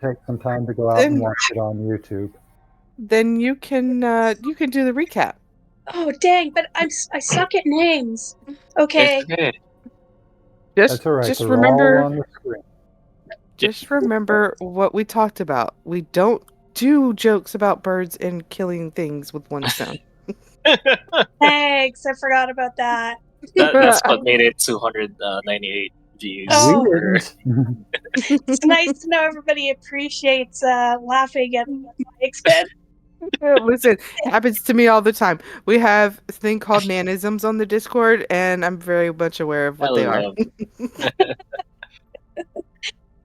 take some time to go out and watch it on YouTube. Then you can do the recap. Oh dang! But I suck at names. Okay. It's okay. That's all right. Just They're remember, all on the screen. just remember what we talked about. We don't do jokes about birds and killing things with one stone. Thanks. I forgot about that. That's what made it 298 views. Oh. We didn't. It's nice to know everybody appreciates laughing at my expense. Listen, it happens to me all the time. We have a thing called nanisms on the Discord, and I'm very much aware of what they are.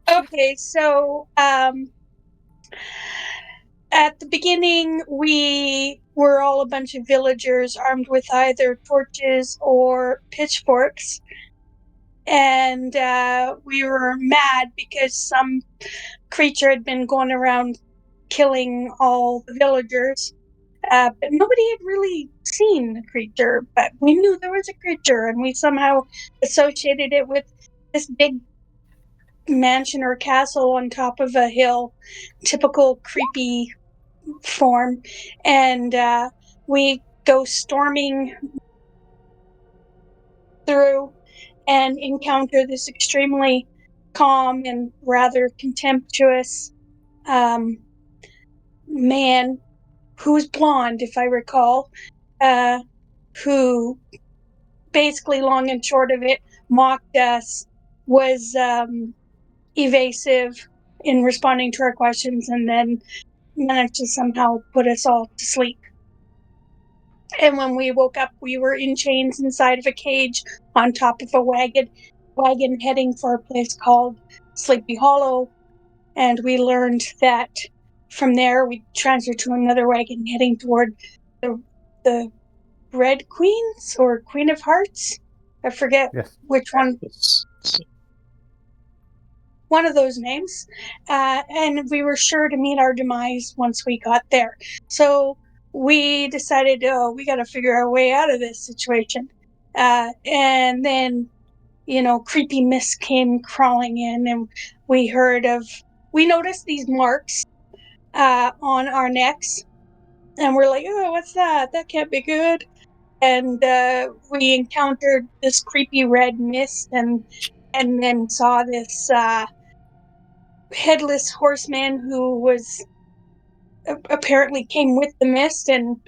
Okay, so at the beginning, we were all a bunch of villagers armed with either torches or pitchforks. And we were mad because some creature had been going around killing all the villagers. But nobody had really seen the creature, but we knew there was a creature, and we somehow associated it with this big mansion or castle on top of a hill, typical creepy form. And we go storming through and encounter this extremely calm and rather contemptuous man who's blonde, if I recall, who basically, long and short of it, mocked us, was evasive in responding to our questions, and then managed to somehow put us all to sleep. And when we woke up, we were in chains inside of a cage on top of a wagon heading for a place called Sleepy Hollow. And we learned that from there we transferred to another wagon heading toward the Red Queens or Queen of Hearts. I forget which one. One of those names. And we were sure to meet our demise once we got there. So we decided, we got to figure our way out of this situation. And then, creepy mist came crawling in, and we noticed these marks on our necks. And we're like, oh, what's that? That can't be good. And we encountered this creepy red mist, and then saw this headless horseman who was apparently came with the mist, and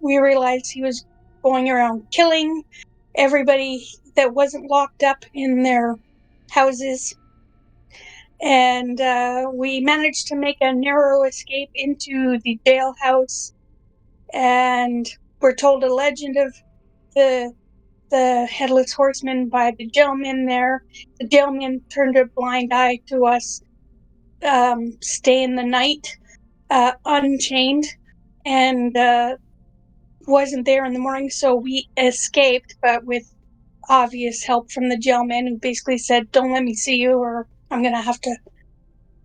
we realized he was going around killing everybody that wasn't locked up in their houses. And we managed to make a narrow escape into the jailhouse, and we're told a legend of the headless horseman by the jailmen there. The jailmen turned a blind eye to us stay in the night unchained, and wasn't there in the morning, so we escaped, but with obvious help from the jailman, who basically said, don't let me see you or I'm gonna have to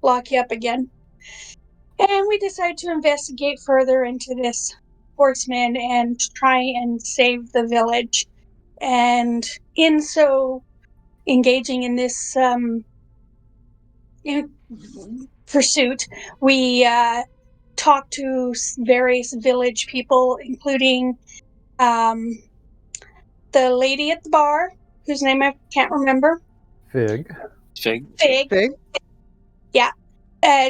lock you up again. And we decided to investigate further into this horseman and try and save the village. And in so engaging in this pursuit, we talked to various village people, including the lady at the bar, whose name I can't remember. Fig. Yeah.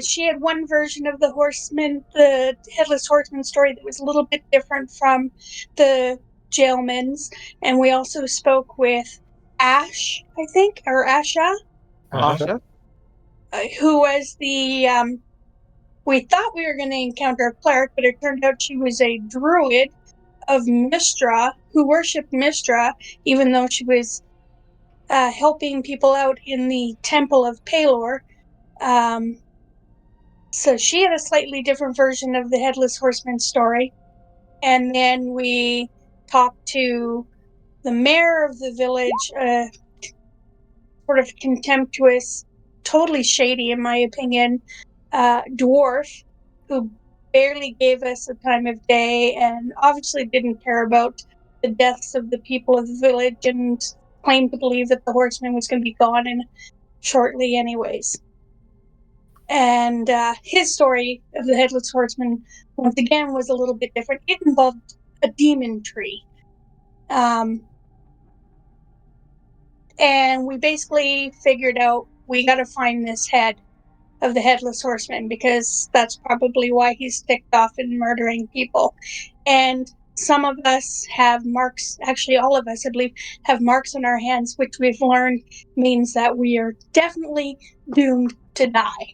She had one version of the headless horseman story that was a little bit different from the jailman's. And we also spoke with Ash, I think, or Asha. Asha. Who was the, we thought we were going to encounter a cleric, but it turned out she was a druid of Mistra, who worshipped Mistra, even though she was helping people out in the Temple of Palor. So she had a slightly different version of the Headless Horseman story. And then we talked to the mayor of the village, sort of contemptuous, totally shady, in my opinion, dwarf, who barely gave us the time of day and obviously didn't care about the deaths of the people of the village, and claimed to believe that the horseman was going to be gone in shortly anyways. And his story of the Headless Horseman, once again, was a little bit different. It involved a demon tree. And we basically figured out we got to find this head of the Headless Horseman because that's probably why he's ticked off and murdering people. And some of us have marks, actually, all of us, I believe, have marks on our hands, which we've learned means that we are definitely doomed to die.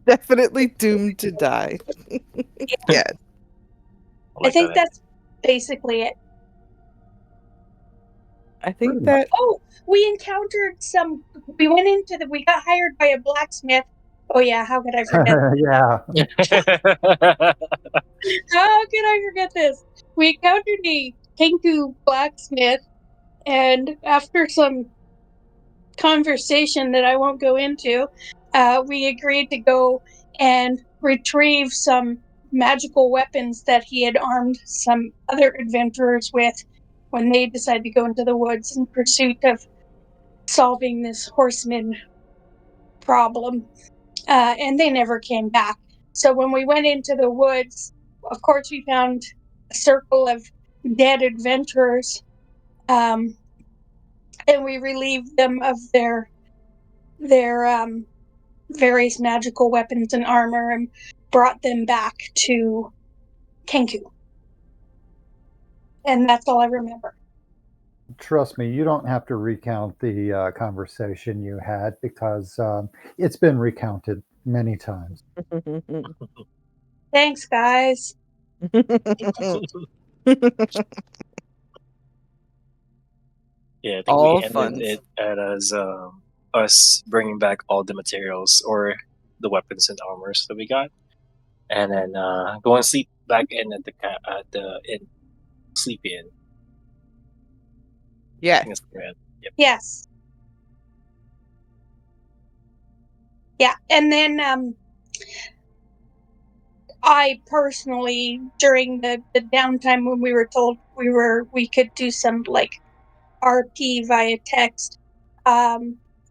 Definitely doomed to die. Yes. I think that's basically it. I think that. Oh, we encountered some. We went into the. We got hired by a blacksmith. Oh yeah, how could I forget? Yeah. How could I forget this? We encountered a Kenku blacksmith, and after some conversation that I won't go into, we agreed to go and retrieve some magical weapons that he had armed some other adventurers with when they decided to go into the woods in pursuit of solving this horseman problem. And they never came back. So when we went into the woods, of course, we found a circle of dead adventurers, and we relieved them of their various magical weapons and armor and brought them back to Kenku. And that's all I remember. Trust me, you don't have to recount the conversation you had because it's been recounted many times. Thanks, guys. Yeah, I think All we ended fun. it at us bringing back all the materials or the weapons and armors that we got, and then go and sleep back in at the inn, sleep in. Yeah. I think that's correct. Yep. Yes. Yeah, and then I personally, during the downtime when we were told we could do some like RP via text, I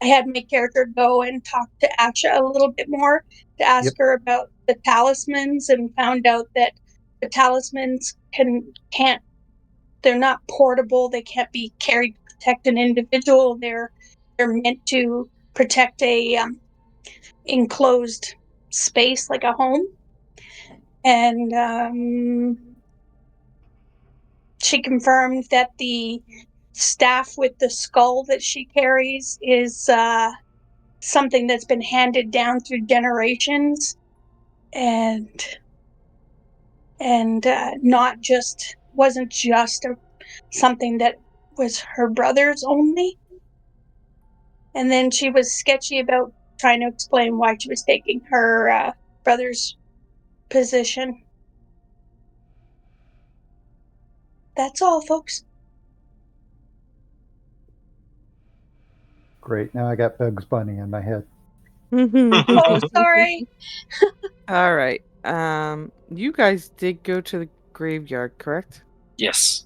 had my character go and talk to Asha a little bit more to ask her about the talismans, and found out that the talismans can't they're not portable. They can't be carried to protect an individual. They're meant to protect a enclosed space like a home. And she confirmed that the staff with the skull that she carries is something that's been handed down through generations, and not just wasn't just something that was her brother's only. And then she was sketchy about trying to explain why she was taking her brother's position. That's all, folks. Great. Now I got Bugs Bunny in my head. Oh, sorry. All right. You guys did go to the graveyard, correct? Yes.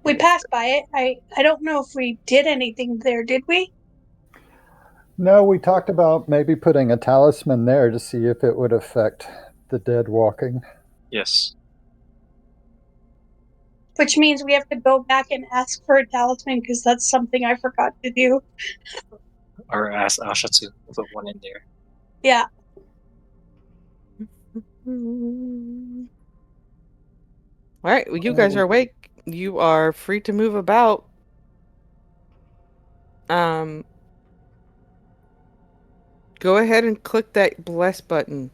We passed by it. I don't know if we did anything there, did we? No, we talked about maybe putting a talisman there to see if it would affect the dead walking. Yes. Which means we have to go back and ask for a talisman because that's something I forgot to do. Or ask Asha to put one in there. Yeah. All right. Well, you guys are awake. You are free to move about. Go ahead and click that bless button.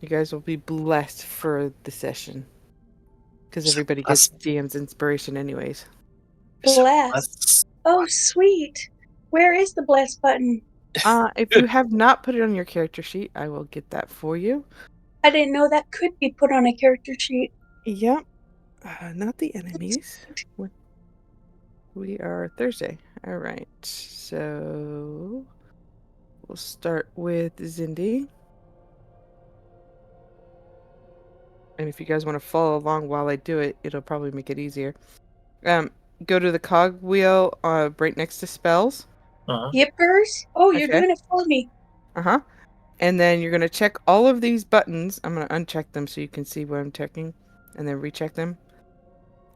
You guys will be blessed for the session. Because everybody gets DM's inspiration anyways. Bless. Oh, sweet. Where is the bless button? If you have not put it on your character sheet, I will get that for you. I didn't know that could be put on a character sheet. Yep. Not the enemies. We are Thursday. All right. So we'll start with Zindi. And if you guys want to follow along while I do it, it'll probably make it easier. Go to the cog wheel right next to spells. Yippers? Oh, you're Okay. doing it for me. Uh-huh. And then you're going to check all of these buttons. I'm going to uncheck them so you can see what I'm checking, and then recheck them.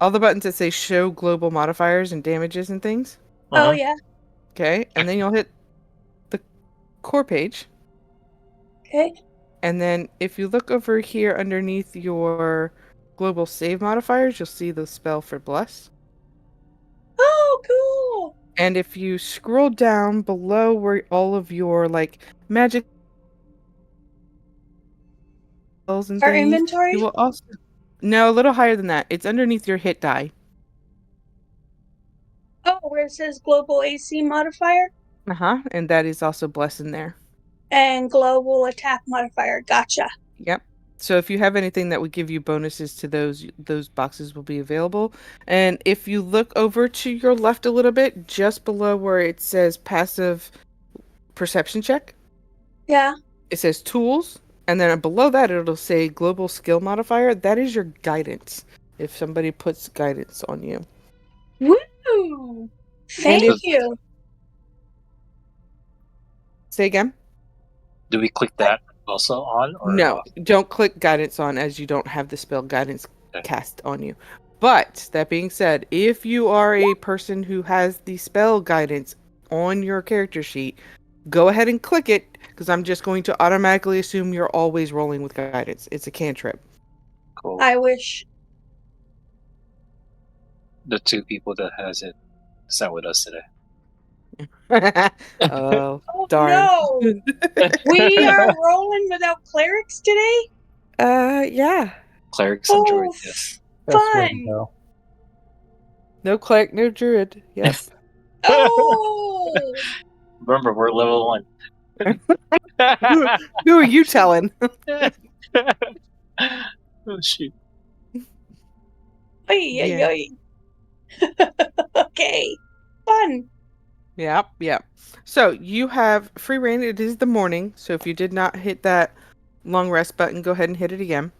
All the buttons that say show global modifiers and damages and things. Oh, Uh-huh. yeah. Okay. And then you'll hit the core page. Okay. And then if you look over here underneath your global save modifiers, you'll see the spell for bless. Oh, cool. And if you scroll down below where all of your like magic spells and Our things, inventory? you will also no, a little higher than that. It's underneath your hit die. Oh, where it says global AC modifier Uh-huh. And that is also bless in there. and global attack modifier. Gotcha. Yep. So if you have anything that would give you bonuses to those boxes will be available. And if you look over to your left a little bit, just below where it says passive perception check, Yeah. it says tools, and then below that it'll say global skill modifier. That is your guidance. If somebody puts guidance on you. Woo! And Thank if you. say again? Do we click that also on or No, off? don't click guidance on as you don't have the spell guidance Okay. cast on you. But that being said, if you are a person who has the spell guidance on your character sheet, go ahead and click it because I'm just going to automatically assume you're always rolling with guidance. It's a cantrip. Cool. I wish. The two people that has it is not with us today. Oh, Oh, darn. no. We are rolling without clerics today? Yeah. Clerics and Oh, druids, yes. Best way to fun. go. No cleric, no druid. Yep. Oh, Remember, we're level 1. Who are you telling? Oh shoot. oy, Yeah. oy, oy. Okay, fun. Yep. So you have free reign. It is the morning. So if you did not hit that long rest button, go ahead and hit it again.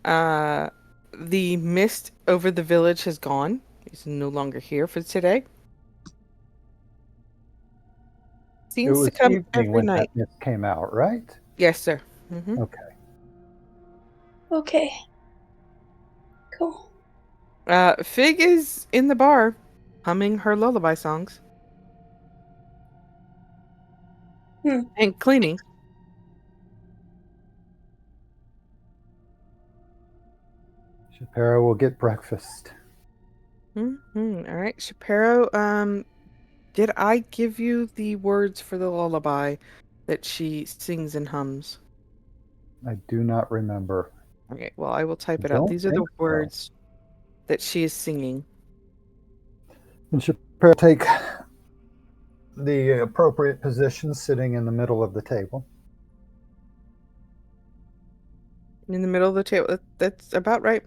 The mist over the village has gone. It's no longer here for today. It Seems to was come evening every when that night. mist came out, right? Yes, sir. Mm-hmm. Okay. Okay, cool. Fig is in the bar, humming her lullaby songs and cleaning. Shapiro will get breakfast. Mm-hmm. All right, Shapiro. Did I give you the words for the lullaby that she sings and hums? I do not remember. Okay, well, I will type I it out. don't These are the think so. words that she is singing. And Shapiro take the appropriate position sitting in the middle of the table. In the middle of the table. That's about right.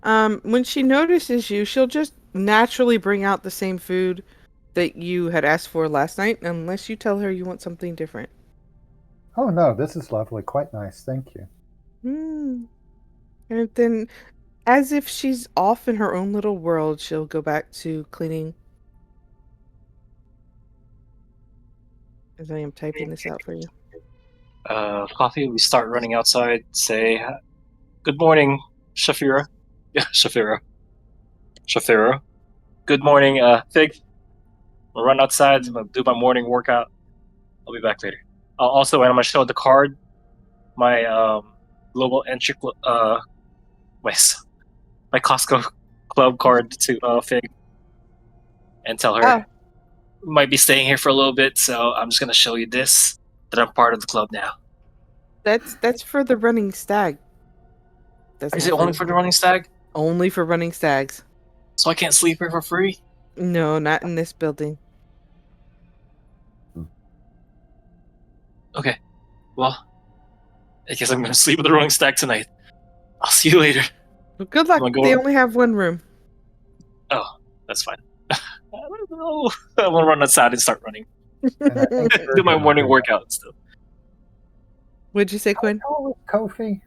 When she notices you, she'll just naturally bring out the same food that you had asked for last night, unless you tell her you want something different. Oh no, this is lovely. Quite nice. Thank you. Hmm. And then, as if she's off in her own little world, she'll go back to cleaning. As I am typing this out for you. Coffee, we start running outside, say, good morning, Shafira. Yeah, Shafira. Shafira. Good morning, Fig. I'll run outside, I'm gonna do my morning workout. I'll be back later. Also, I'm gonna show the card, my global entry, my my Costco club card to Fig, and tell her Oh, might be staying here for a little bit, so I'm just gonna show you this that I'm part of the club now. that's for the running stag. That's Is not it only for for the running stag? only for running stags. So I can't sleep here for free? No, not in this building. Okay, well, I guess I'm gonna sleep with the running stag tonight. I'll see you later. Well, good luck. Wanna go They on? only have one room. Oh, that's fine. I don't know. I want to run outside and start running. And I think you're Do my gonna morning do workout and stuff. What'd you say, How Quinn? tall is Kofi?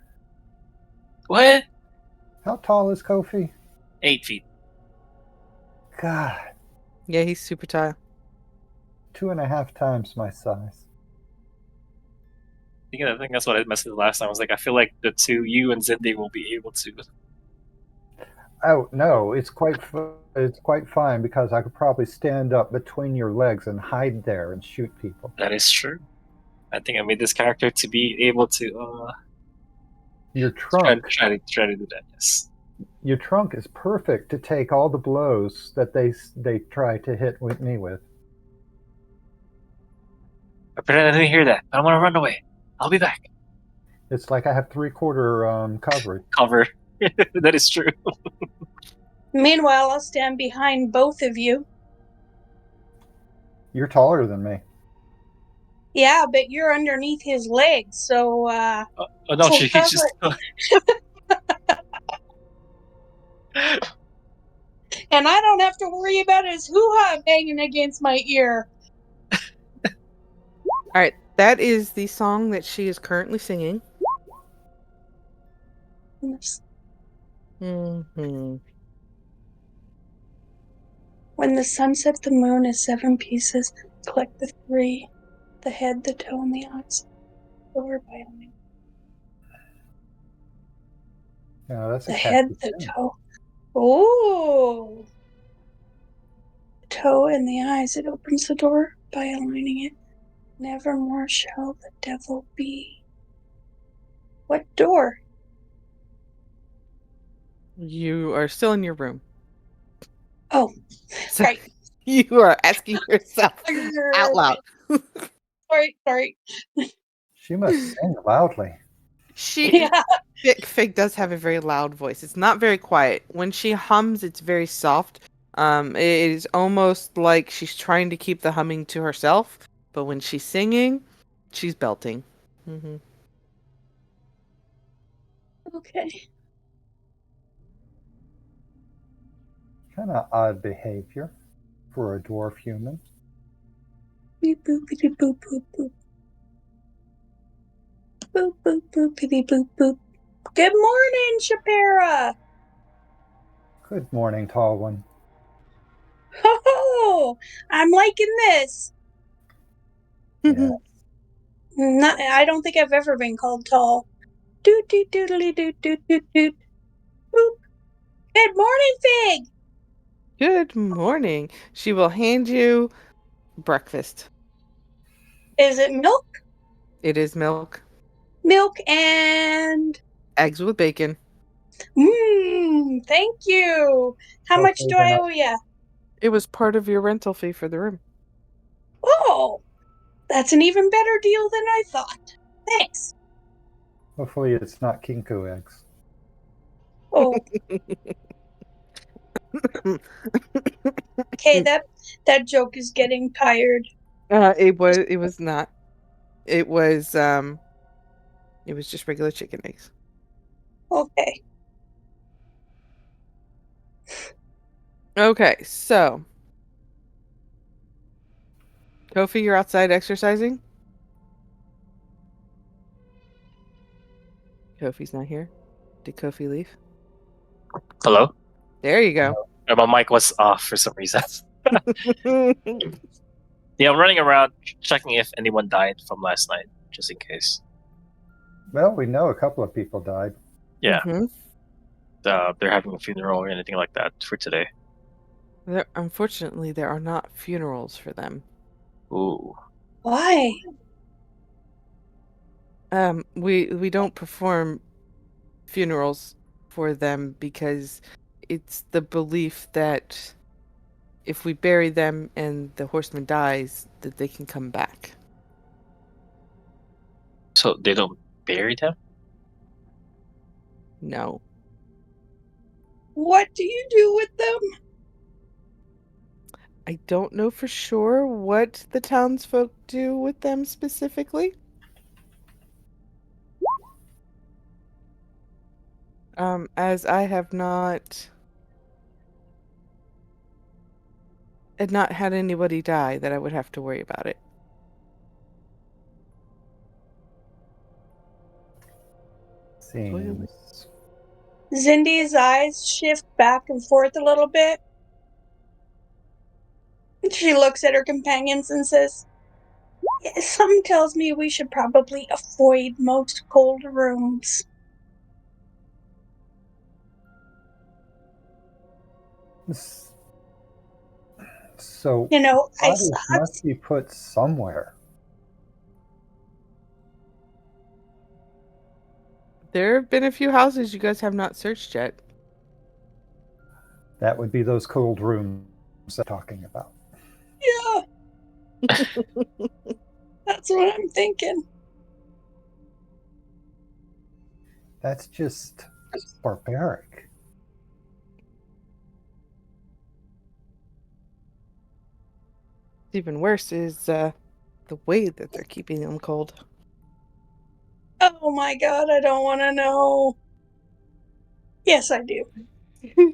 What? How tall is Kofi? 8 feet. God. Yeah, he's super tall. 2.5 times my size. I think that's what I messaged last time. I was like, I feel like the two, you and Zindi, will be able to. Oh no, it's quite fine because I could probably stand up between your legs and hide there and shoot people. That is true. I think I made this character to be able to Your trunk, try to do that. Yes. your trunk is perfect to take all the blows that they try to hit with me with. I pretend I didn't hear that. I don't want to run away. I'll be back. It's like I have three-quarter coverage. Cover. That is true. Meanwhile, I'll stand behind both of you. You're taller than me. Yeah, but you're underneath his legs, so Oh no, full she just. cover. And I don't have to worry about his hoo-ha banging against my ear. All right, that is the song that she is currently singing. Mm-hmm. When the sun sets the moon is 7 pieces, collect the 3, the head, the toe, and the eyes. Over by line. Yeah, that's a The head, catchy the tune. toe. Oh! The toe and the eyes. It opens the door by aligning it. Nevermore shall the devil be. What door? You are still in your room. Oh, So right. you are asking yourself out loud. Sorry. She must sing loudly. Yeah. Fig does have a very loud voice. It's not very quiet. When she hums, it's very soft. It is almost like she's trying to keep the humming to herself, but when she's singing, she's belting. Mm-hmm. Okay. Kind of odd behavior for a dwarf human. Beep boopity boop boop boop. Boop boop boopity boop boop. Good morning, Shapira. Good morning, tall one. Oh, I'm liking this. Yeah. Not, I don't think I've ever been called tall. Doot doot doodly doot doot doot doot. Boop. Good morning, Fig. Good morning. She will hand you breakfast. Is it milk? It is milk, Milk and eggs with bacon. thank you. How much Hopefully do they're I not. owe ya? It was part of your rental fee for the room. Oh, that's an even better deal than I thought. Thanks. Hopefully it's not kinku eggs. Oh, okay, that joke is getting tired. It was not. It was just regular chicken eggs. Okay. Okay, so Kofi, you're outside exercising? Kofi's not here. Did Kofi leave? Hello. There you go. My mic was off for some reason. Yeah, I'm running around checking if anyone died from last night, just in case. Well, we know a couple of people died. Yeah, Mhm. they're having a funeral or anything like that for today. Unfortunately, there are not funerals for them. Ooh. Why? We don't perform funerals for them because it's the belief that if we bury them and the horseman dies, that they can come back. So they don't bury them? No. What do you do with them? I don't know for sure what the townsfolk do with them specifically. As I have not had anybody die that I would have to worry about it. Seems. Zindy's eyes shift back and forth a little bit. She looks at her companions and says, "Something tells me we should probably avoid most cold rooms." S- So You know, bodies must be put somewhere. There have been a few houses you guys have not searched yet. That would be those cold rooms I'm talking about. yeah, that's what I'm thinking. That's just barbaric. Even worse is the way that they're keeping them cold. Oh my god, I don't want to know. Yes, I do.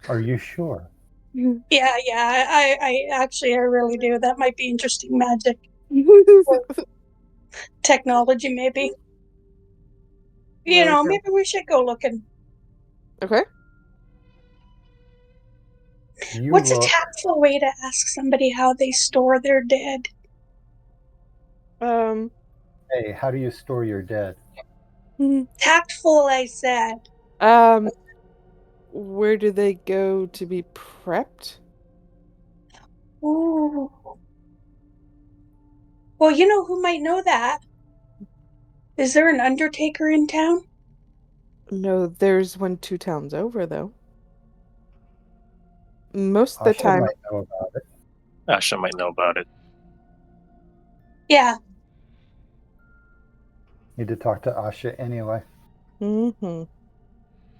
Are you sure? Yeah, I actually, I really do. That might be interesting magic. Or technology, maybe. You know, maybe we should go looking. Okay. You What's a look. tactful way to ask somebody how they store their dead? Um. Hey, how do you store your dead? Tactful, I said. Um. Where do they go to be prepped? Ooh. Well, you know who might know that? Is there an undertaker in town? No, there's one 2 towns over though. Most of the Asha time. might know about it. Asha might know about it. Yeah. Need to talk to Asha anyway. Mm-hmm.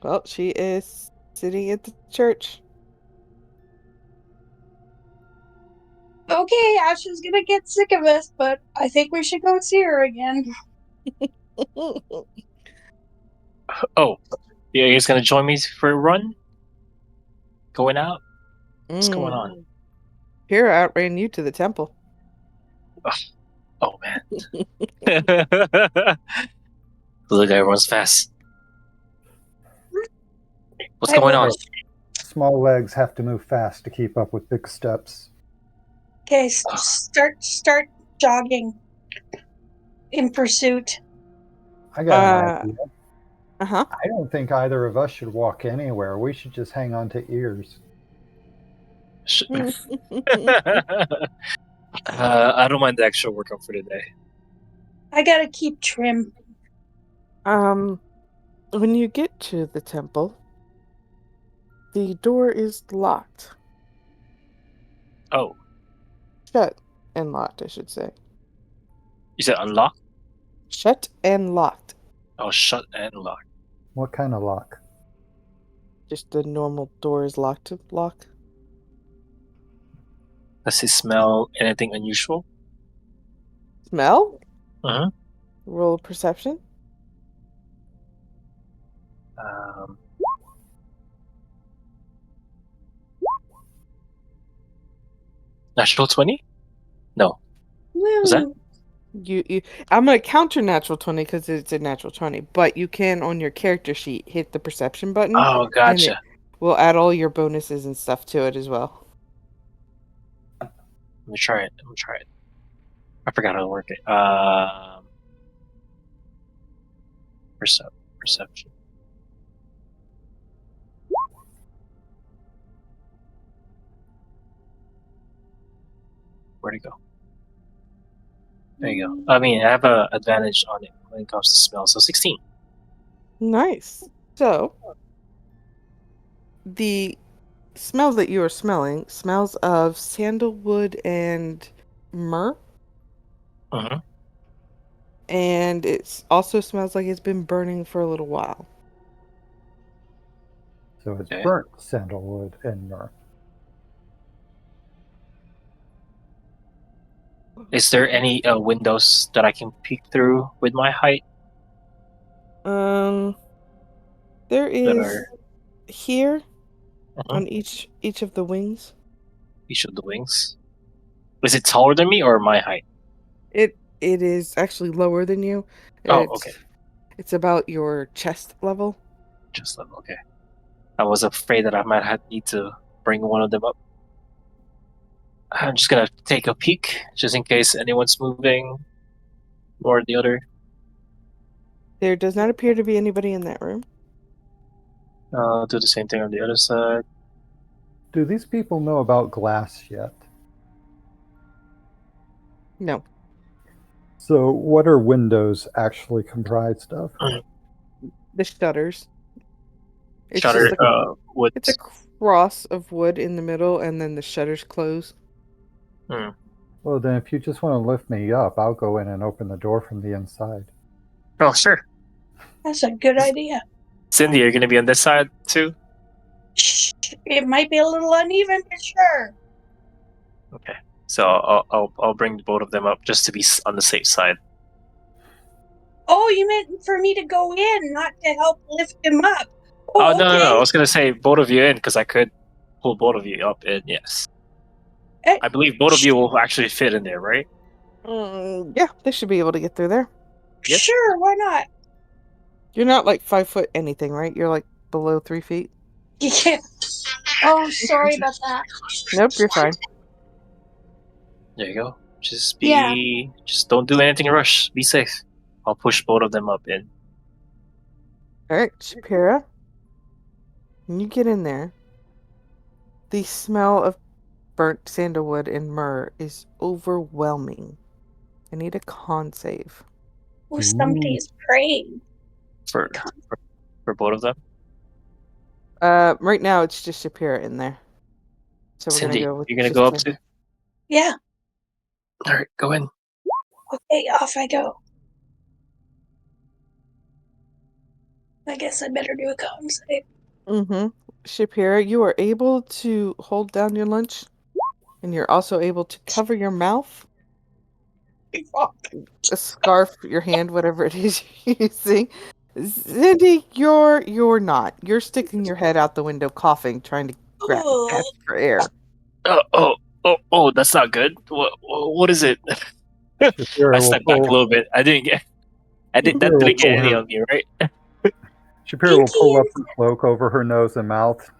Well, she is sitting at the church. Okay, Asha's gonna get sick of us, but I think we should go see her again. Oh, you guys gonna join me for a run? Going out? What's going on? Hero outran you to the temple. Oh man. Look, everyone's fast. What's I going will. on? Small legs have to move fast to keep up with big steps. Okay, start jogging in pursuit. I got an idea. Uh-huh. I don't think either of us should walk anywhere. We should just hang on to ears. I don't mind the extra workout for today. I gotta keep trim. When you get to the temple, the door is locked. Oh, Shut and locked, I should say. you said unlock? Shut and locked. Oh, shut and lock. What kind of lock? Just the normal door is locked to lock. Does it smell anything unusual? Smell? Uh-huh. Roll perception. Um, Natural 20? No. Was that? Woo. I'm gonna counter natural 20 because it's a natural 20, but you can on your character sheet hit the perception button Oh, and it gotcha. will add all your bonuses and stuff to it as well. Let me try it. I forgot how to work it. Perception. Where'd it go? There you go. I mean, I have an advantage on it when it comes to smell. So 16. Nice. So the smells that you are smelling smells of sandalwood and myrrh, Uh-huh. and it also smells like it's been burning for a little while. So it's Okay. burnt sandalwood and myrrh. Is there any windows that I can peek through with my height Um, there that is are here uh on each of the wings. each of the wings? Is it taller than me or my height? It is actually lower than you. Oh, okay. It's about your chest level. Just level. Okay. I was afraid that I might need to bring one of them up. I'm just gonna take a peek, just in case anyone's moving, or the other. There does not appear to be anybody in that room. I'll do the same thing on the other side. Do these people know about glass yet? No. So, what are windows actually comprised of? The shutters. It's Shutter, just a, wood. it's a cross of wood in the middle, and then the shutters close. Well, then, if you just want to lift me up, I'll go in and open the door from the inside. Oh, sure. That's a good idea. Cindy, you're gonna be on this side too. Shh, it might be a little uneven, but sure. Okay. So I'll bring both of them up just to be on the safe side. Oh, you meant for me to go in, not to help lift him up. Oh, Oh, no, okay. no. I was gonna say both of you in because I could pull both of you up in. Yes. I believe both of you will actually fit in there, right? Yeah, they should be able to get through there. Yep. Sure, why not? You're not like 5 foot anything, right? You're like below 3 feet. Yeah. Oh, sorry about that. Nope, you're fine. There you go. Just Yeah. just don't do anything in a rush. Be safe. I'll push both of them up in. All right, Shapira. When you get in there, the smell of burnt sandalwood and myrrh is overwhelming. I need a con save. Oh, somebody's praying. For both of them. Right now it's just Shapira in there. So we're Cindy, gonna go with you're gonna just go up him. too. Yeah. All right, go in. Okay, off I go. I guess I better do a con save. Mm-hmm. Shapira, you are able to hold down your lunch, and you're also able to cover your mouth, a scarf, your hand, whatever it is you're using. Cindy, you're not. You're sticking your head out the window, coughing, trying to gasp for air. Oh, that's not good. What is it? I Shapira will stepped back a pull. little bit. That Shapira will didn't get pull any her. on me, right? Shapira will pull up Pinkies. the cloak over her nose and mouth,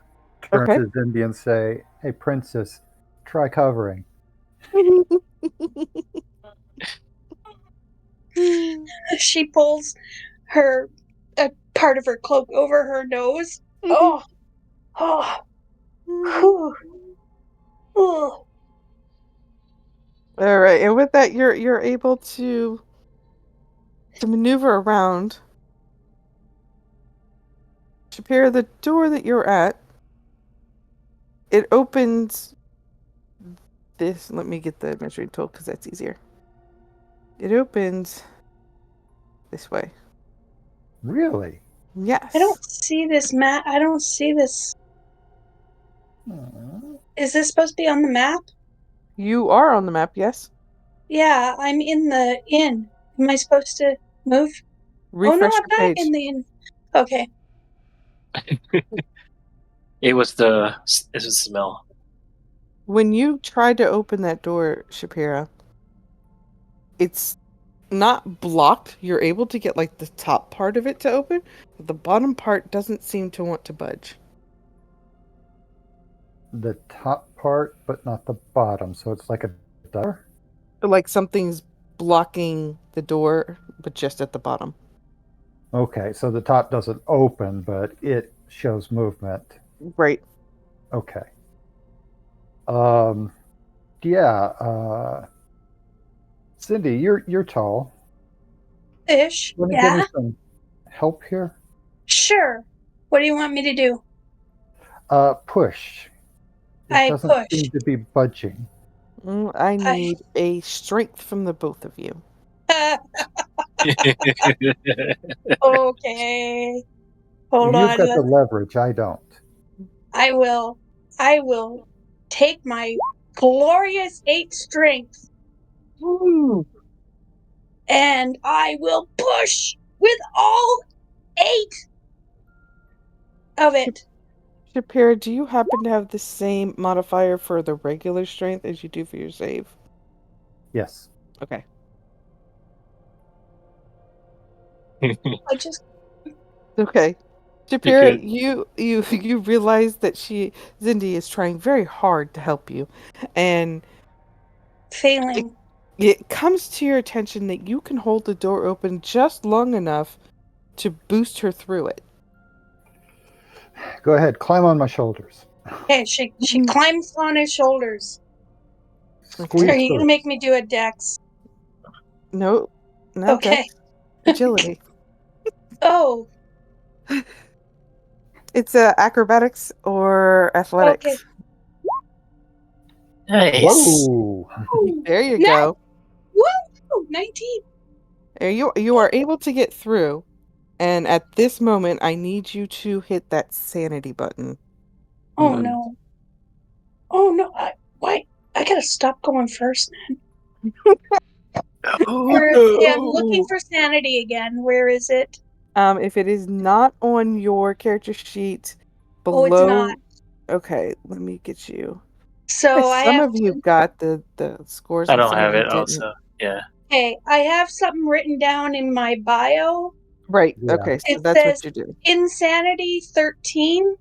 turn Okay. to Zindi and say, "Hey, princess, try covering." She pulls her a part of her cloak over her nose. Oh, oh, whew. Oh. All right, and with that, you're able to maneuver around. Shapira, the door that you're at, it opens this. Let me get the measuring tool because that's easier. It opens this way. Really? Yes. I don't see this map. I don't see this. Is this supposed to be on the map? You are on the map, yes? Yeah, I'm in the inn. Am I supposed to move? Oh no, Refresh I'm your not page. in the inn. Okay. It was the smell. When you try to open that door, Shapira, it's not blocked. You're able to get like the top part of it to open, but the bottom part doesn't seem to want to budge. The top part, but not the bottom. So it's like a door. Like something's blocking the door, but just at the bottom. Okay, so the top doesn't open, but it shows movement. Right. Okay. Um, yeah. Cindy, you're tall. Ish. Want to give me Yeah? some help here? Sure. What do you want me to do? Push. It I doesn't push. seem to be budging. I I need a strength from the both of you. okay. Hold You've on. got the leverage. I don't. I will take my glorious 8 strength and I will push with all 8 of it. Shapira, do you happen to have the same modifier for the regular strength as you do for your save? Yes. Okay. I just Okay. Shapira, Because you realize that Zindi is trying very hard to help you, and Failing. it comes to your attention that you can hold the door open just long enough to boost her through it. Go ahead, climb on my shoulders. Okay, she climbs on his shoulders. Are Squeeze you gonna through. make me do a dex? No, not Okay. dex. Agility. Oh, It's acrobatics or okay. athletics. nice. Whoa! Ooh, There you no, go. woo, 19. You are able to get through, and at this moment, I need you to hit that sanity button. Oh Mm. no. Oh no. Why? I gotta stop going first. Oh Okay, I'm looking no! for sanity again. Where is it? If it is not on your character sheet Oh, it's not. below, okay, let me get you. So I Some have of you got the scores, I and don't some of have you it. didn't. Also, yeah. okay, I have something written down in my bio. Right. Yeah. Okay. So It that's what says you do. insanity 13.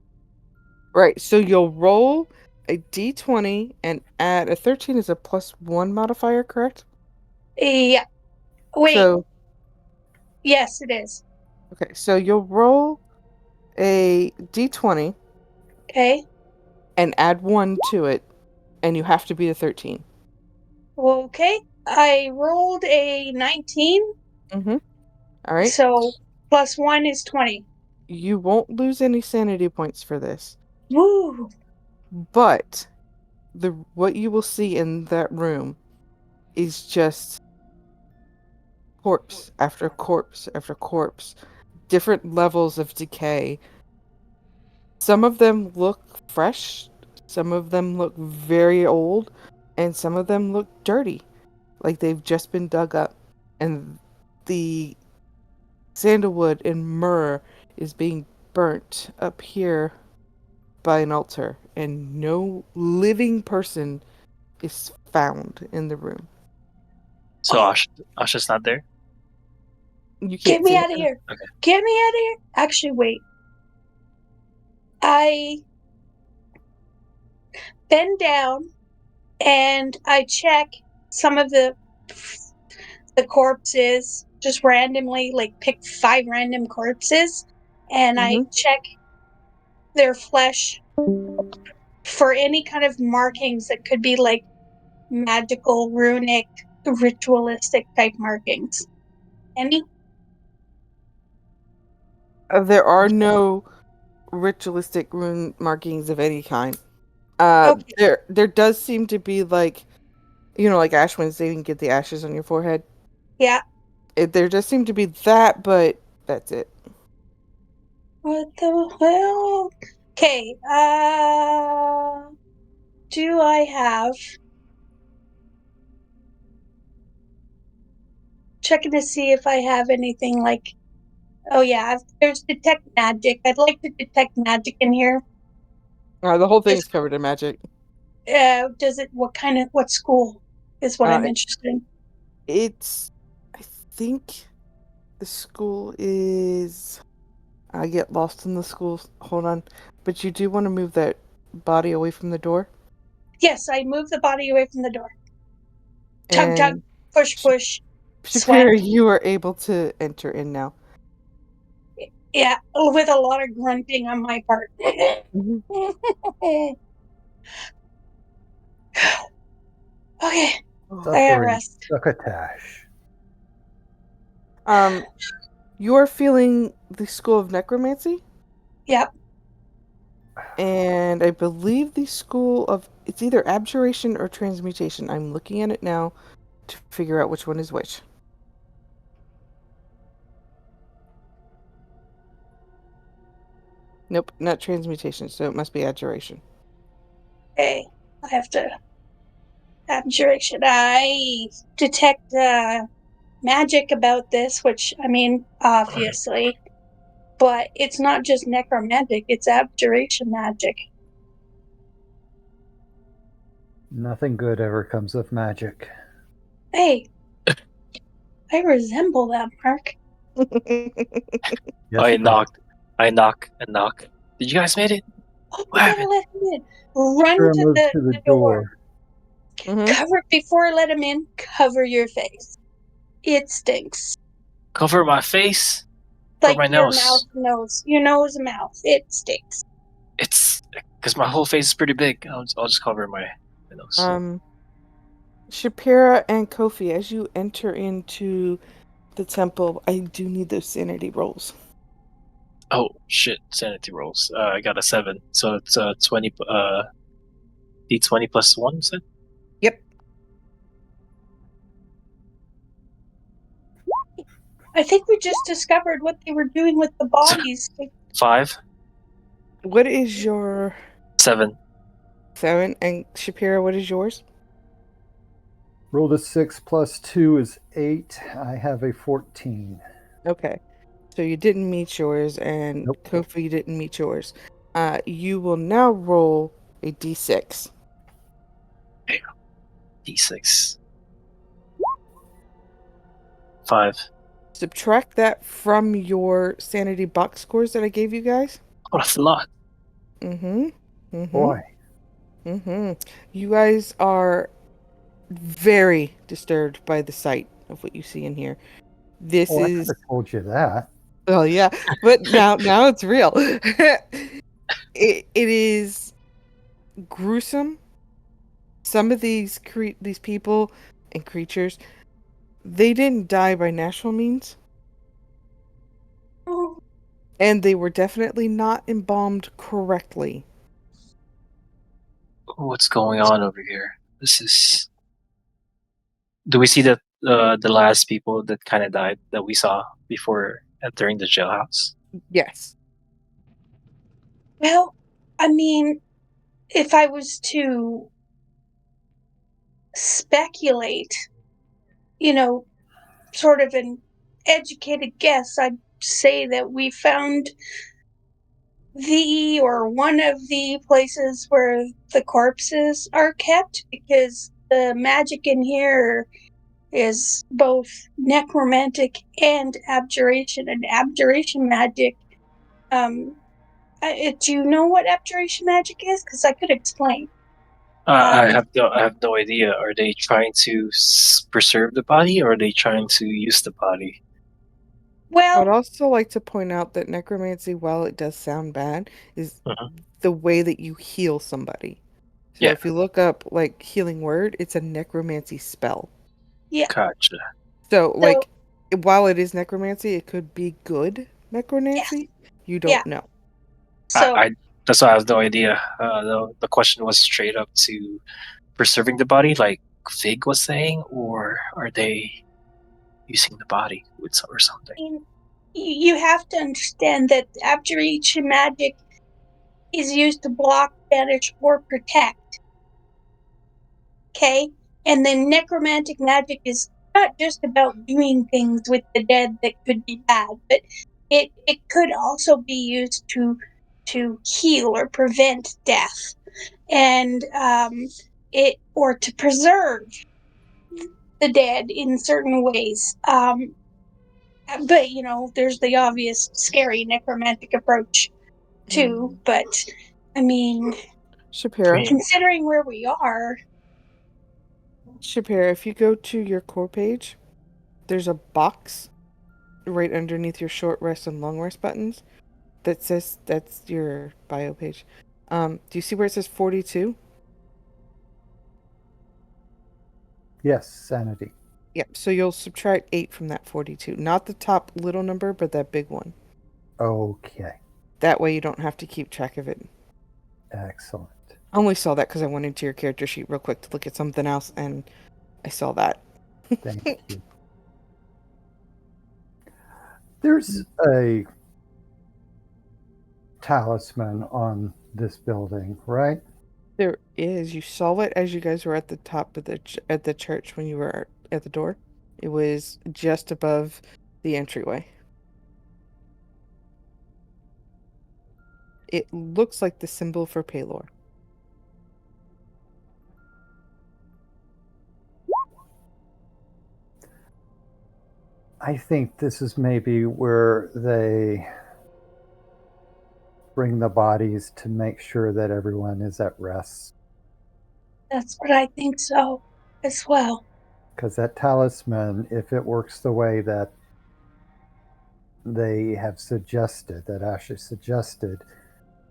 Right. So you'll roll a d20 and add a 13 is a +1 modifier, correct? Yeah. Wait. So Yes, it is. okay. So you'll roll a d20 Okay. and add 1 to it, and you have to beat a 13. Okay. I rolled a 19, Mm-hmm. All right. so plus 1 is 20. You won't lose any sanity points for this, Woo. but what you will see in that room is just corpse after corpse after corpse, different levels of decay. Some of them look fresh, some of them look very old, and some of them look dirty, like they've just been dug up. And the sandalwood and myrrh is being burnt up here by an altar, and no living person is found in the room. So Oh, Asha's not there. You get can't me see out of her. here. Okay. Get me out of here. Actually, wait. I bend down and I check some of the corpses just randomly, like pick 5 random corpses, and I Mm-hmm. check their flesh for any kind of markings that could be like magical, runic, ritualistic type markings. Any? There are no ritualistic rune markings of any kind. Okay. There does seem to be like, like Ash Wednesday, you can get the ashes on your forehead. Yeah. There does seem to be that, but that's it. What the hell? Okay. Do I have checking to see if I have anything like? Oh yeah, there's detect magic. I'd like to detect magic in here. The whole thing's Just covered in magic. does it? What school is what Uh, I'm interested in. it's, I think the school is. I get lost in the schools. Hold on, but you do want to move that body away from the door, Yes, I move the body away from the door. Tug tug, and push push, sweat. Shapira, you are able to enter in now. Yeah, with a lot of grunting on my part. Mhm. Okay, I gotta Suffering rest. succotash. Um, you're feeling the school of necromancy, Yep. and I believe the school of it's either abjuration or transmutation. I'm looking at it now to figure out which one is which. Nope, not transmutation, so it must be abjuration. Okay, I have to abjuration. I detect magic about this, which I mean, obviously, but it's not just necromantic; it's abjuration magic. Nothing good ever comes of magic. Hey, I resemble that, Mark. Yes, I you do. knocked. I knock and knock. Did you guys made it? Oh, we What gotta happened? let him in. Run Sure, to move the, to the the door. door. Mm-hmm. Cover before let him in. Cover your face. It stinks. Cover my face or Like my your mouth, nose? nose, your nose, and mouth. It stinks. It's because my whole face is pretty big. I'll just cover my nose. Shapira and Kofi, as you enter into the temple, I do need those sanity rolls. Oh shit! Sanity rolls. I got a 7, so it's 20. D20 plus 1. Is it Yep. I think we just discovered what they were doing with the bodies. 5, What is your 7? 7? And Shapira, what is yours? Rolled a 6 plus 2 is 8. I have a 14. Okay. So you didn't meet yours, and Nope. Kofi didn't meet yours. You will now roll a d6. D6. 5. Subtract that from your sanity box scores that I gave you guys. Oh, that's a lot. Mm-hmm. Mm-hmm. Boy. Mm-hmm. You guys are very disturbed by the sight of what you see in here. This Oh, I could is have told you that. oh yeah, but now it's real. It is gruesome. Some of these people and creatures, they didn't die by natural means, Oh, and they were definitely not embalmed correctly. What's going on over here? This is. Do we see the last people that kind of died that we saw before entering the jailhouse? Yes. well, I mean, if I was to speculate, you know, sort of an educated guess, I'd say that we found the or one of the places where the corpses are kept because the magic in here is both necromantic and abjuration. And abjuration magic, do you know what abjuration magic is? Because I could explain. I Um, have no idea. Are they trying to preserve the body, or are they trying to use the body? I would well, also like to point out that necromancy, while it does sound bad, is Mhm. the way that you heal somebody. So Yeah, if you look up like healing word, it's a necromancy spell. yeah. gotcha. So So like while it is necromancy, it could be good yes, necromancy. You yeah. don't know. So I that's why I have no idea. The question was straight up to preserving the body, like Fig was saying, or are they using the body or something? in, you have to understand that abjuration magic is used to block, banish, or protect. Okay? And then necromantic magic is not just about doing things with the dead that could be bad, but it could also be used to heal or prevent death, and it or to preserve the dead in certain ways. But there's the obvious scary necromantic approach too. But I mean, I Shapira, mean, considering where we are, Shapira, if you go to your core page, there's a box right underneath your short rest and long rest buttons that says that's your bio page. Do you see where it says 42? Yes, sanity. Yep. So you'll subtract 8 from that 42. Not the top little number, but that big one. Okay. That way you don't have to keep track of it. Excellent. I only saw that because I went into your character sheet real quick to look at something else, and I saw that. Thank you. There's a talisman on this building, right? There is. You saw it as you guys were at the top of at the church when you were at the door. It was just above the entryway. It looks like the symbol for Palor. I think this is maybe where they bring the bodies to make sure that everyone is at rest. That's what I think so as well. Because that talisman, if it works the way that they have suggested, that Asha suggested,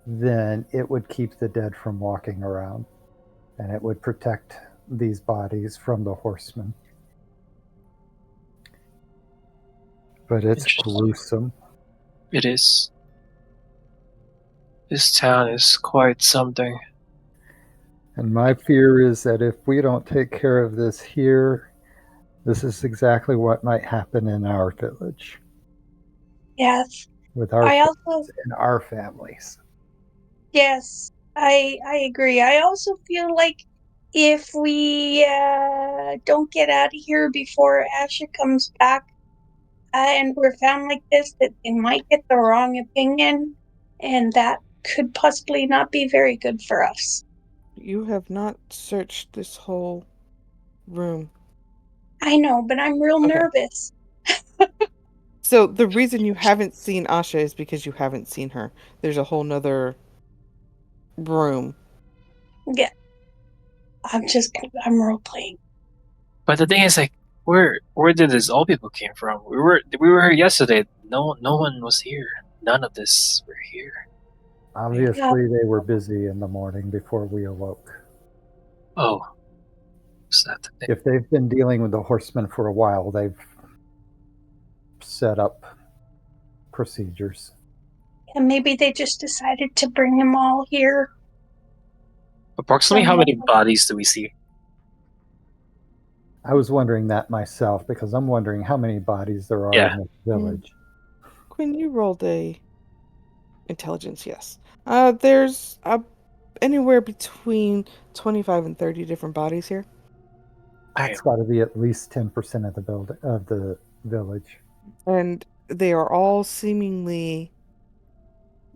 then it would keep the dead from walking around and it would protect these bodies from the horsemen. But it's Interesting. gruesome. It is. This town is quite something. And my fear is that if we don't take care of this here, this is exactly what might happen in our village Yes. with our I friends also and our families. yes, I agree. I also feel like if we don't get out of here before Asha comes back, and we're found like this, that they might get the wrong opinion, and that could possibly not be very good for us. You have not searched this whole room. I know, but I'm real Okay. nervous. So the reason you haven't seen Asha is because you haven't seen her. There's a whole nother room. Yeah, I'm role playing. But the thing is, like, where did this all people came from? We were here yesterday. No one was here. None of this were here. Obviously, they were busy in the morning before we awoke. Oh, is that the thing? If they've been dealing with the horsemen for a while, they've set up procedures. And maybe they just decided to bring them all here. Approximately how many bodies do we see? I was wondering that myself because I'm wondering how many bodies there are Yeah. in this village. Quinn, you rolled a intelligence, yes. There's anywhere between 25 and 30 different bodies here. That's got to be at least 10% of the village. And they are all seemingly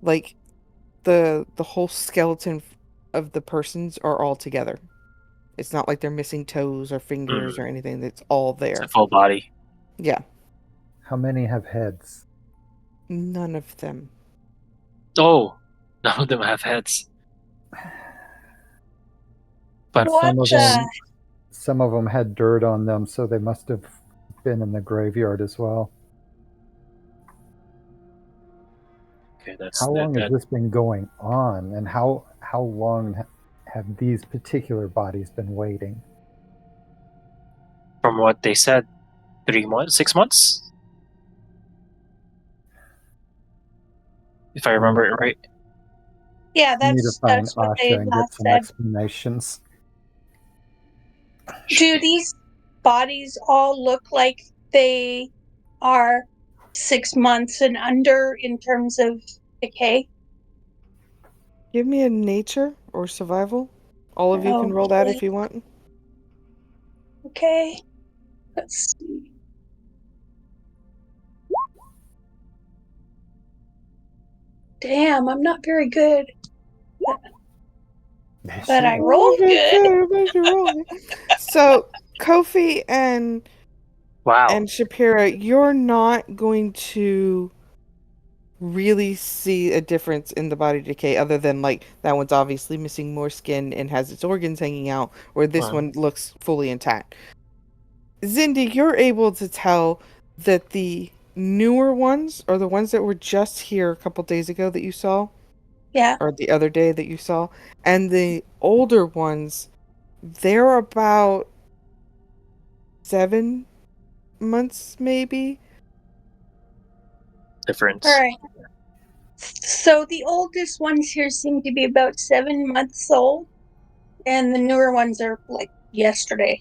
like the whole skeleton of the persons are all together. It's not like they're missing toes or fingers or anything. It's all It's there. a full body. Yeah. How many have heads? None of them. Oh, none of them have heads. But What Some of them had dirt on them, so they must have been in the graveyard as well. okay, that's How long has that. this been going on, and how long have these particular bodies been waiting? From what they said, 3 months, 6 months, if I remember it right. Yeah, We need to find that's what they Asha and get last some said. explanations. Do these bodies all look like they are 6 months and under in terms of decay? Give me a nature or survival. All of you can roll that if you want. Okay. Let's see. Damn, I'm not very good. But I rolled good. So Kofi and Wow. Shapira, you're not going to really see a difference in the body decay other than like that one's obviously missing more skin and has its organs hanging out, where this one looks fully intact. Zindi, you're able to tell that the newer ones are the ones that were just here a couple days ago that you saw. Yeah. Or the other day that you saw. And the older ones, they're about 7 months maybe. Difference. All right. So the oldest ones here seem to be about 7 months old, and the newer ones are like yesterday.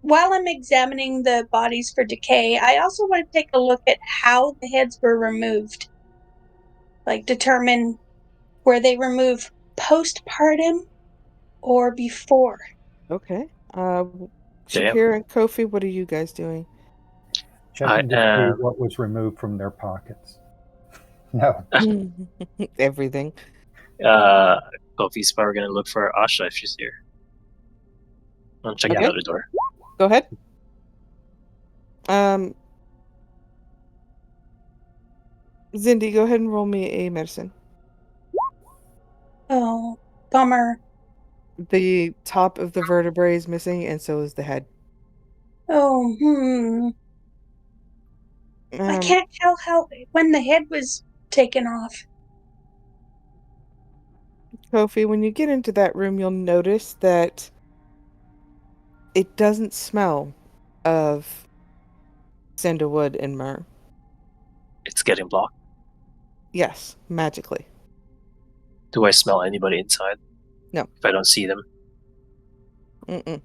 While I'm examining the bodies for decay, I also want to take a look at how the heads were removed. Like determine were they removed postpartum or before. Okay. Shapira and Kofi, what are you guys doing? Checking to see what was removed from their pockets. No. Everything. Kofi's probably gonna look for Asha if she's here. I'll check the other door. Go ahead. Zindi, go ahead and roll me a medicine. Oh, bummer. The top of the vertebrae is missing, and so is the head. Oh, I Um, can't tell when the head was taken off. Kofi, when you get into that room, you'll notice that it doesn't smell of sandalwood and myrrh. It's getting blocked. Yes, magically. Do I smell anybody inside? No. If I don't see them. Mm-mm.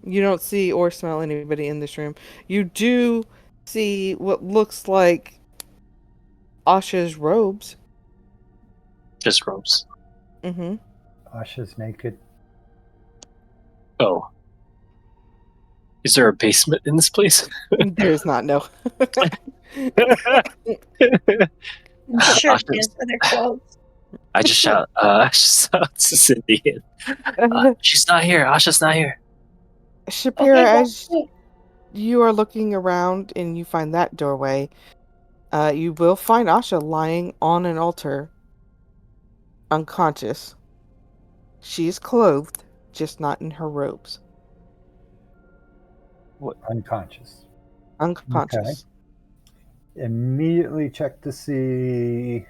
You don't see or smell anybody in this room. You do see what looks like Asha's robes. Just robes. Mm-hmm. Asha's naked. Oh. Is there a basement in this place? There's not, no. I'm sure it Asha's- is for their clothes. I just shout to Cindy. She's not here. Asha's not here. Shapira, Okay, well, as you are looking around and you find that doorway, you will find Asha lying on an altar, unconscious. She is clothed, just not in her robes. Unconscious. Unconscious. Immediately check to see.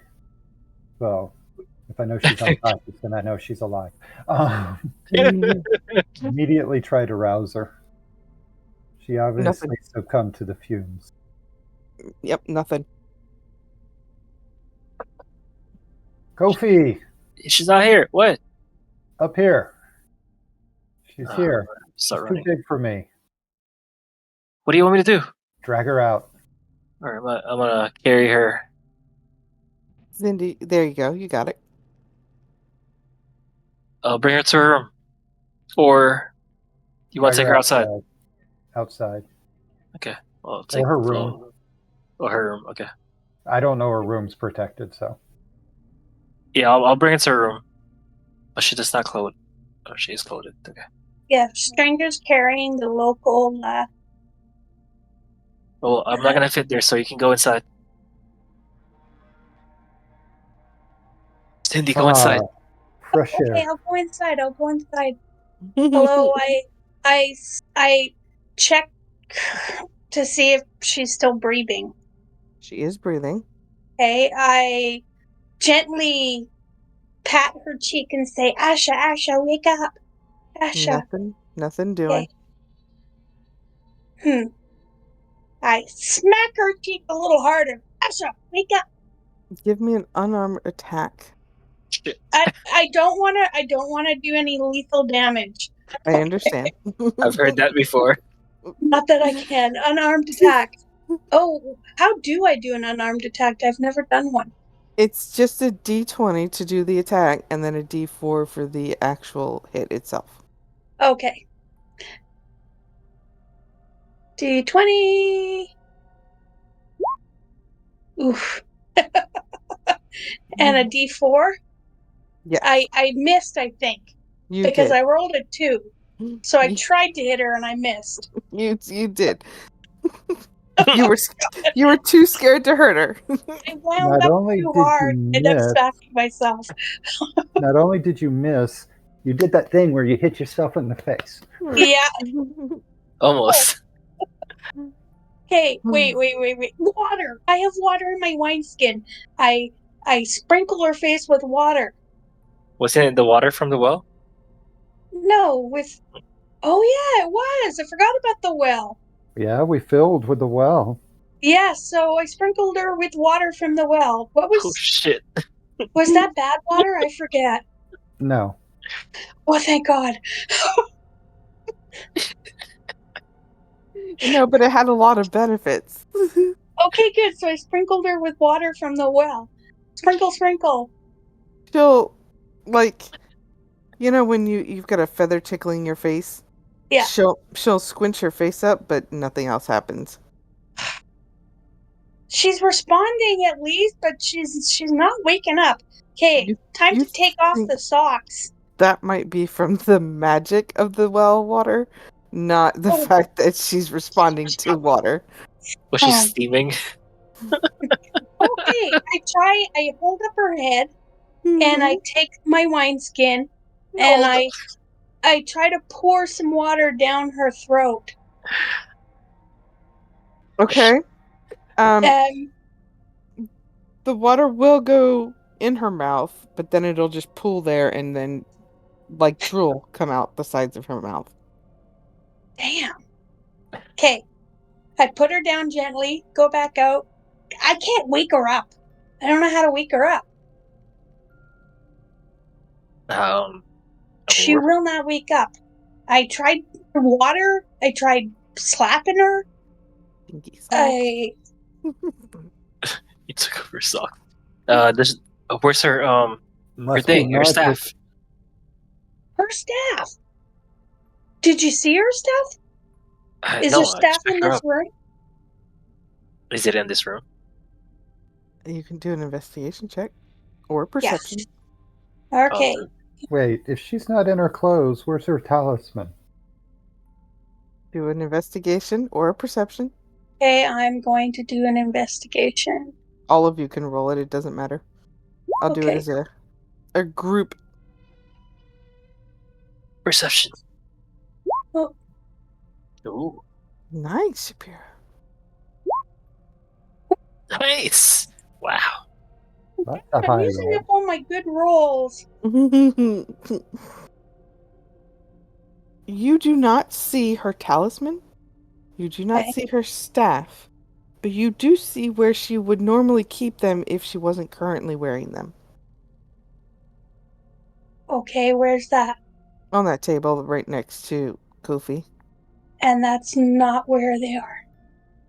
Well, if I know she's unconscious, then I know she's alive. Immediately try to rouse her. She obviously succumbed to the fumes. Yep, nothing. Kofi, She's not here. What? up here. She's here. Start She's running. too big for me. What do you want me to do? Drag her out. All right, I'm gonna carry her. Cindy, there you go. You got it. I'll bring her to her room. Or you want to Drag take her outside? Outside. Okay. Well, take her room. her room. Okay. I don't know her room's protected, so. Yeah, I'll bring her to her room. But she does not clothe. Oh, she is clothed. Okay. yeah, strangers carrying the local. Well, I'm not gonna fit there, so you can go inside. Cindy, go inside. Fresh Okay, air. I'll go inside. Hello, I check to see if she's still breathing. She is breathing. Okay, I gently pat her cheek and say, Asha, wake up. Asha. Nothing doing. Okay. I smack her cheek a little harder. Asha, wake up. Give me an unarmed attack. Shit. I don't wanna do any lethal damage. I understand. I've heard that before. Not that I can. Unarmed attack. Oh, how do I do an unarmed attack? I've never done one. It's just a D20 to do the attack, and then a D4 for the actual hit itself. Okay. D20. Oof. And a D4. Yes. I missed, I think. You because did. I rolled a 2. So I You- tried to hit her and I missed. You did. You were too scared to hurt her. I wound Not up only too did hard you and ended up miss, smacking myself. not only did you miss, you did that thing where you hit yourself in the face. Yeah. Almost. Okay, wait. Water. I have water in my wineskin. I sprinkle her face with water. Wasn't it the water from the well? No, with oh yeah, it was. I forgot about the well. Yeah, we filled with the well. Yeah, so I sprinkled her with water from the well. What Oh shit. was that bad water? I forget. No. Oh, thank God. No, but it had a lot of benefits. Okay, good. So I sprinkled her with water from the well. Sprinkle, sprinkle. She'll, like, when you've got a feather tickling your face. Yeah. She'll squinch her face up, but nothing else happens. She's responding at least, but she's not waking up. Okay, time you to take off think the socks. That might be from the magic of the well water, not the Oh. fact that she's responding to water. Was she Oh. steaming? Okay, I hold up her head and I take my wineskin and Oh, no. I try to pour some water down her throat. Okay. Um, The water will go in her mouth, but then it'll just pool there and then like drool come out the sides of her mouth. damn. Okay, I put her down gently, go back out. I can't wake her up. I don't know how to wake her up. Um, She we're- will not wake up. I tried water. I tried slapping her. Dinky slap. I you took off her sock. This, where's her Must be her magic. staff? her staff. Did you see her staff? Is her No, I staff just in picked her this up. room? Is it in this room? You can do an investigation check or Yes. perception. Okay. Oh, Wait, if she's not in her clothes, where's her talisman? Do an investigation or a perception. Okay, I'm going to do an investigation. All of you can roll it. It doesn't matter. I'll do it Okay. as a group. perception. Oh, Ooh, Nice, Shapiro. nice! Wow. That's a I'm high using roll. up all my good rolls. You do not see her talisman. You do not Okay. see her staff. But you do see where she would normally keep them if she wasn't currently wearing them. Okay, where's that? On that table right next to Kofi. And that's not where they are.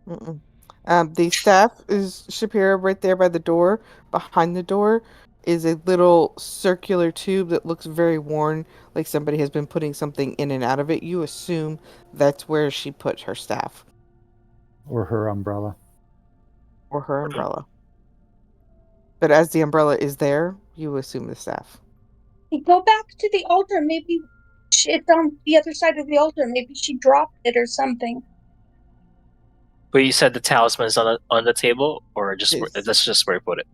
Mm-mm. The staff is Shapiro right there by the door. Behind the door is a little circular tube that looks very worn, like somebody has been putting something in and out of it. You assume that's where she put her staff Or her umbrella. or her umbrella. But as the umbrella is there, you assume the staff. Hey, go back to the altar. Maybe it's on the other side of the altar. Maybe she dropped it or something. But you said the talisman's on the table, or just It's, that's just where you put it.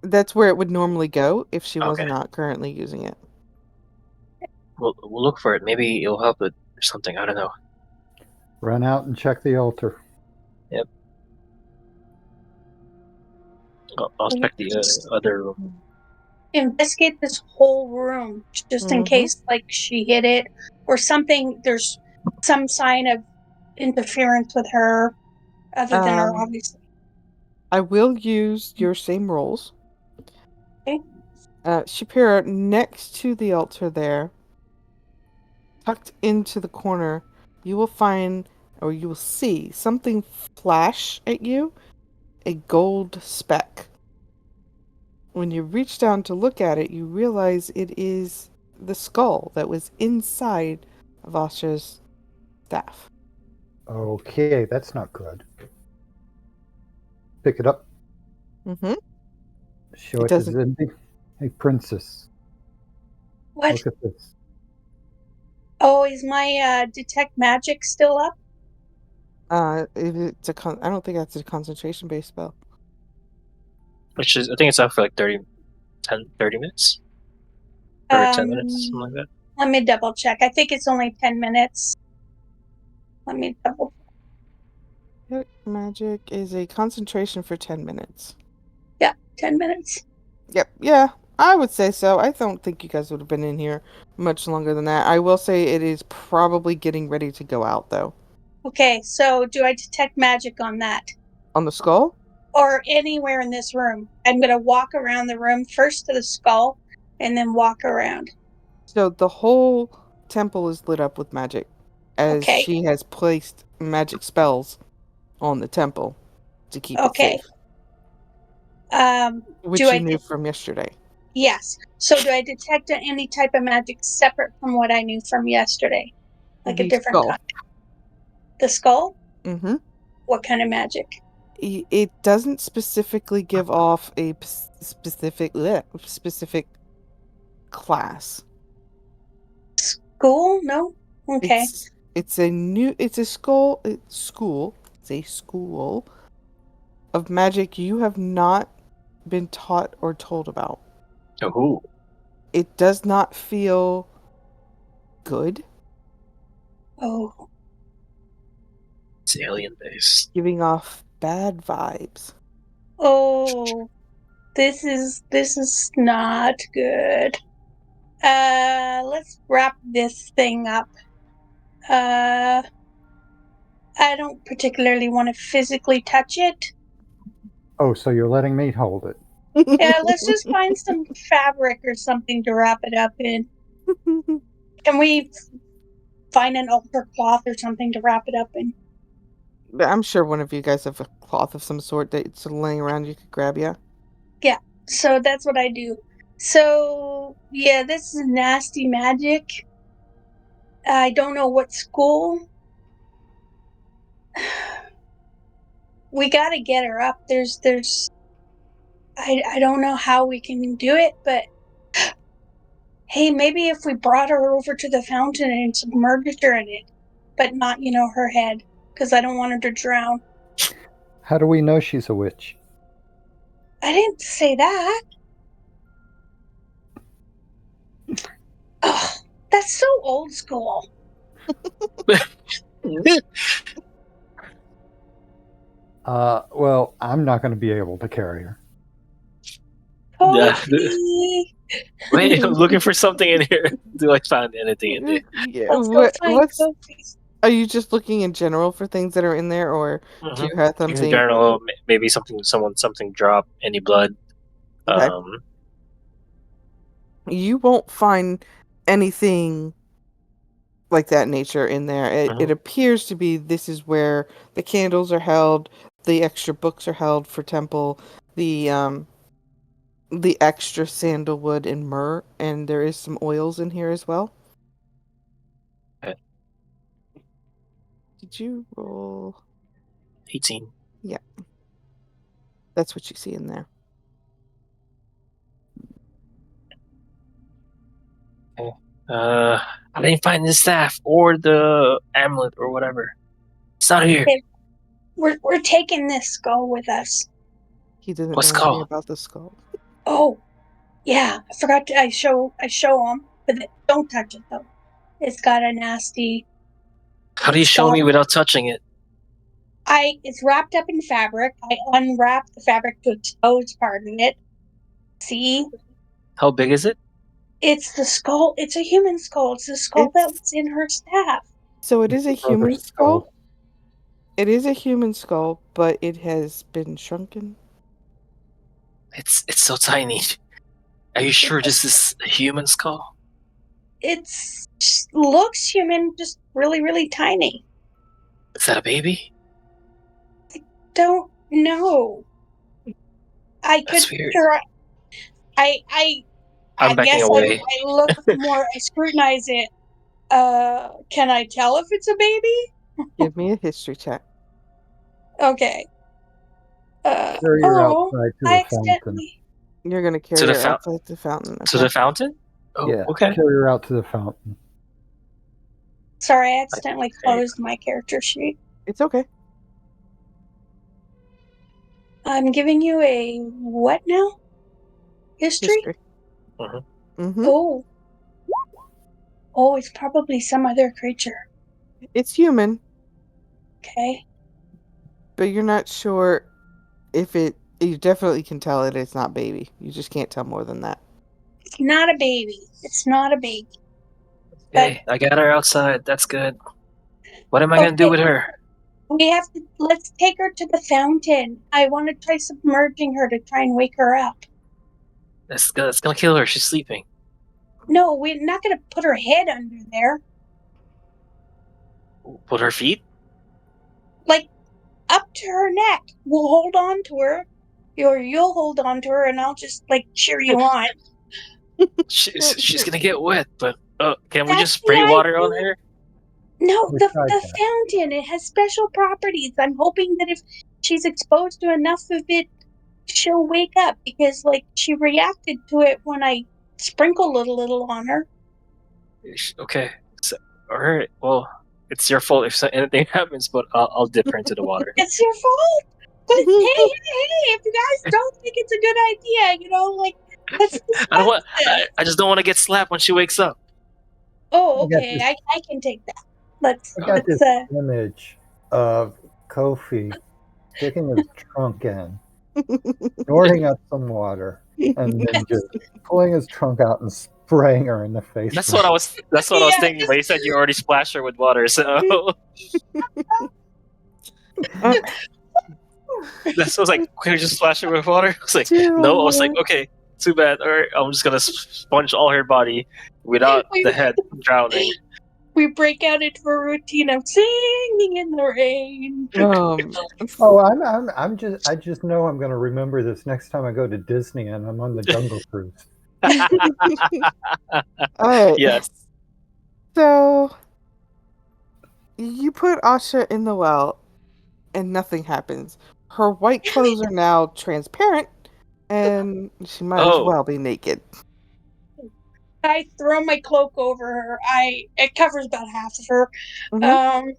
that's where it would normally go if she was Okay. not currently using it. We'll look for it. Maybe it'll help it or something. I don't know. Run out and check the altar. Yep. I'll check the other room. Investigate this whole room just in Mm-hmm. case, like, she hit it or something. There's some sign of interference with her, other than her, obviously. I will use your same rolls. Okay. Shapiro, next to the altar there, tucked into the corner, you will find, or you will see, something flash at you, a gold speck. When you reach down to look at it, you realize it is the skull that was inside of Asha's staff. Okay, that's not good. Pick it up. Mm-hmm. Show It it to doesn't. Zindi. Hey, princess, What? look at this. Oh, is my detect magic still up? It's I don't think that's a concentration-based spell. Which is, I think it's up for like 30 minutes? Or 10 minutes, something like that. Let me double check. I think it's only 10 minutes. Let me double. Magic is a concentration for 10 minutes. Yeah, 10 minutes. Yep, yeah, I would say so. I don't think you guys would have been in here much longer than that. I will say it is probably getting ready to go out, though. Okay, so do I detect magic on that? On the skull? Or anywhere in this room? I'm going to walk around the room first to the skull and then walk around. So the whole temple is lit up with magic, as Okay, she has placed magic spells on the temple to keep it okay. safe, Do which you I? knew from yesterday. Yes. So do I detect any type of magic separate from what I knew from yesterday? Like a The different skull. kind? The skull? Mm-hmm. What kind of magic? It doesn't specifically give off a specific class. School? No? Okay. It's a school. It's a school of magic you have not been taught or told about. Oh, It does not feel good, Oh, it's alien based. giving off bad vibes. oh, this is not good. Let's wrap this thing up. I don't particularly want to physically touch it. Oh, so you're letting me hold it? Yeah, let's just find some fabric or something to wrap it up in. Can we find an altar cloth or something to wrap it up in? I'm sure one of you guys have a cloth of some sort that's laying around you could grab, yeah? Yeah, so that's what I do. So, yeah, this is nasty magic. I don't know what school. We gotta get her up. I don't know how we can do it, but hey, maybe if we brought her over to the fountain and submerged her in it, but not, her head, because I don't want her to drown. How do we know she's a witch? I didn't say that. Ugh, that's so old school. Well, I'm not going to be able to carry her. Kofi. Wait, I'm looking for something in here. Do I find anything in there? Yeah, Let's go find what's Kofi. are you just looking in general for things that are in there, or do you have In something? general, maybe something drop any blood. Okay. You won't find anything like that nature in there. It appears to be this is where the candles are held, the extra books are held for temple, the extra sandalwood and myrrh, and there is some oils in here as well. Okay. Did you roll? 18. Yeah. That's what you see in there. Okay. I didn't find the staff or the amulet or whatever. It's not here. Okay, we're taking this skull with us. He doesn't What's know anything called? about the skull. Oh, yeah, I forgot to. I show him, but don't touch it though. It's got a nasty. How do you show me without touching it? It's wrapped up in fabric. I unwrap the fabric to expose part of it. See, How big is it? it's the skull. It's a human skull. It's the skull that was in her staff. So it is a Brother human skull. It is a human skull, but it has been shrunken. It's so tiny. Are you sure this is a human skull? It's looks human, just really, really tiny. Is that a baby? Don't know. I could That's weird. try. I I'm backing guess away. I look more. I scrutinize it. Can I tell if it's a baby? Give me a history check. Okay. Carry her outside to I the fountain. accidentally. You're gonna To carry the her outside the fountain. To the fountain? Oh, Yeah, okay. carry her out to the fountain. Sorry, I accidentally closed my character sheet. It's okay. I'm giving you a what now? History? Mm-hmm. Oh. Oh, it's probably some other creature. It's human, Okay. but you're not sure if it. You definitely can tell it's not baby. You just can't tell more than that. It's not a baby. It's not a baby. Okay, I got her outside. That's good. What am I gonna do with her? Let's take her to the fountain. I want to try submerging her to try and wake her up. That's gonna kill her. She's sleeping. No, we're not going to put her head under there. Put her feet? Like, up to her neck. We'll hold on to her. Or you'll hold on to her and I'll just, cheer you on. She's gonna get wet, but can we That's just spray the water on idea. her? No, We the tried that. fountain, it has special properties. I'm hoping that if she's exposed to enough of it, she'll wake up because, she reacted to it when I sprinkled it a little on her. Okay. So, all right. Well, it's your fault if anything happens, but I'll dip her into the water. It's your fault. But hey, if you guys don't think it's a good idea, like, let's I don't discuss want. this. I just don't want to get slapped when she wakes up. Oh, I got okay. this, I can take that. Let's I got let's this image of Kofi sticking his trunk in, snorting up some water, and then just pulling his trunk out and spraying her in the face. That's with what I it. was. That's what I was yeah, thinking. But you said you already splashed her with water, so Uh, that's what I was like. Can we just splash her with water? I was like, dear no. I was like, Lord. okay, too bad. All right, I'm just gonna sponge all her body without we the head drowning. we break out into a routine of singing in the rain. Oh, I just know I'm going to remember this next time I go to Disney and I'm on the Jungle Cruise. All right. Yes. So you put Asha in the well, and nothing happens. Her white clothes are now transparent, and she might as Oh. well be naked. I throw my cloak over her. It covers about half of her. Mhm.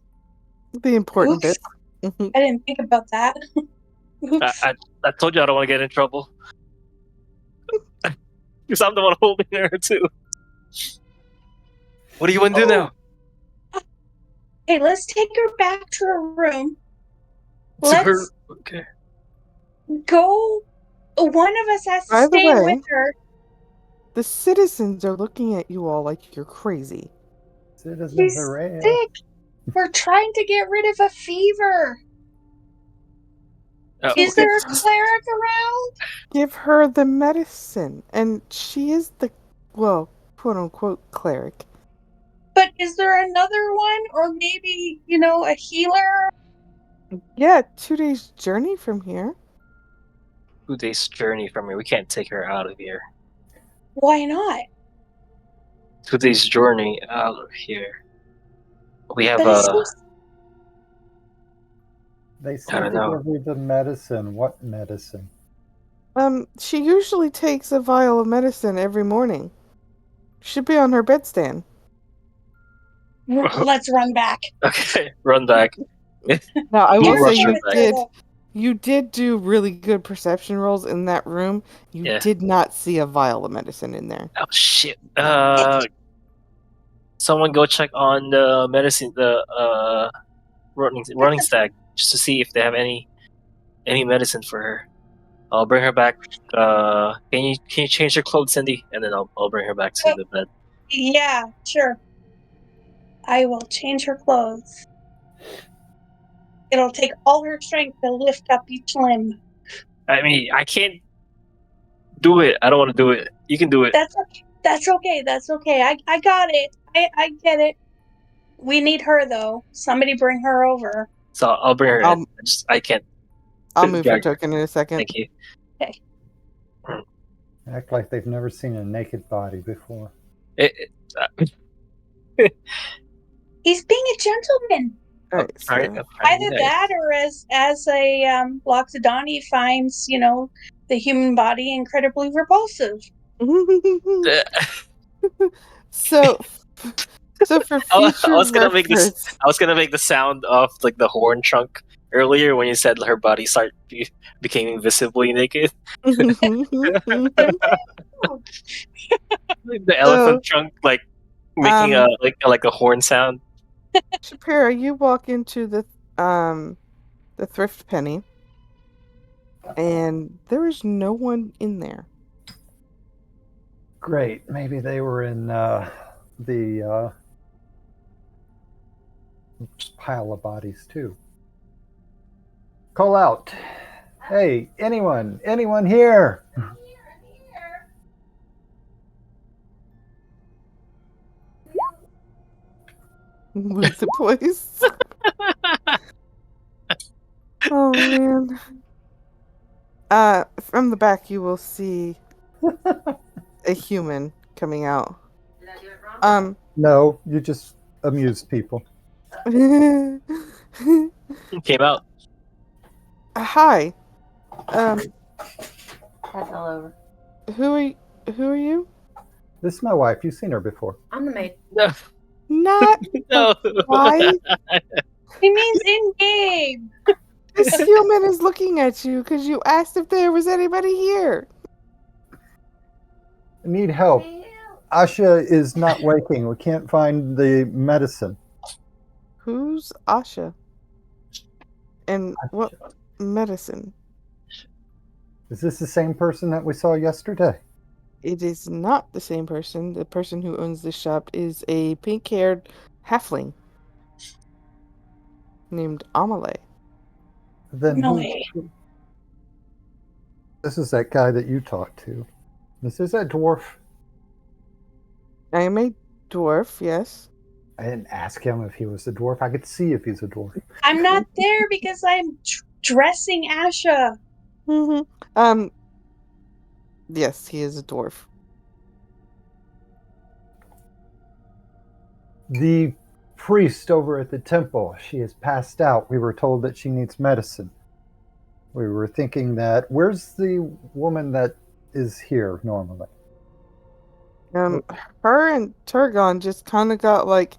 The important Oops, bit. I didn't think about that. Oops. I told you I don't want to get in trouble because I'm the one holding her too. What do you want to do now? Hey, let's take her back to her room. To her. Let's Okay. go. One of us has to By the stay way, with her. the citizens are looking at you all like you're crazy. Citizens She's Array. sick. We're trying to get rid of a fever. Is there a cleric around? Give her the medicine, and she is the, well, quote unquote cleric. But is there another one? Or maybe, a healer? Yeah, 2 days journey from here. 2 days journey from here. We can't take her out of here. Why not? 2 days journey out of here. We have But it seems They I said don't to know. give her the medicine. What medicine? She usually takes a vial of medicine every morning. Should be on her bedstand. let's run back. Okay, run back. Now, I We'll will Here's say rush her the back. you did do really good perception rolls in that room. You Yeah. did not see a vial of medicine in there. Oh shit. Someone go check on the medicine, the running stag, just to see if they have any medicine for her. I'll bring her back. Can you change her clothes, Cindy? And then I'll bring her back to the bed. Yeah, sure. I will change her clothes. It'll take all her strength to lift up each limb. I mean, I can't do it. I don't want to do it. You can do it. That's okay. That's okay. I got it. I get it. We need her though. Somebody bring her over. So I'll bring her in. I can't. I'll move her drag her. token in a second. Thank you. Okay. Act like they've never seen a naked body before. He's being a gentleman. All right, so Either that, or as a Loxodon finds the human body incredibly repulsive. so for future I was gonna make this. reference, I was gonna make the sound of like the horn trunk earlier when you said her body became visibly naked. The elephant trunk like making a horn sound. Shapira, you walk into the thrift penny, and there is no one in there. Great. Maybe they were in the pile of bodies too. Call out. Hey, anyone here? With the voice. Oh man. From the back you will see a human coming out. No, you just amused people. Came out. Hi. All over. Who are you? This is my wife. You've seen her before. I'm the maid. No. Not No. why? He means in game. This human is looking at you because you asked if there was anybody here. I need help. Asha is not waking. We can't find the medicine. Who's Asha? And what medicine? Is this the same person that we saw yesterday? It is not the same person. The person who owns this shop is a pink-haired halfling named Amelie. Then No who? way. This is that guy that you talked to. This is that dwarf. I am a dwarf, yes. I didn't ask him if he was a dwarf. I could see if he's a dwarf. I'm not there because I'm dressing Asha. Mm-hmm. Yes, he is a dwarf. The priest over at the temple, she has passed out. We were told that she needs medicine. We were thinking that, where's the woman that is here normally? Her and Turgon just kind of got like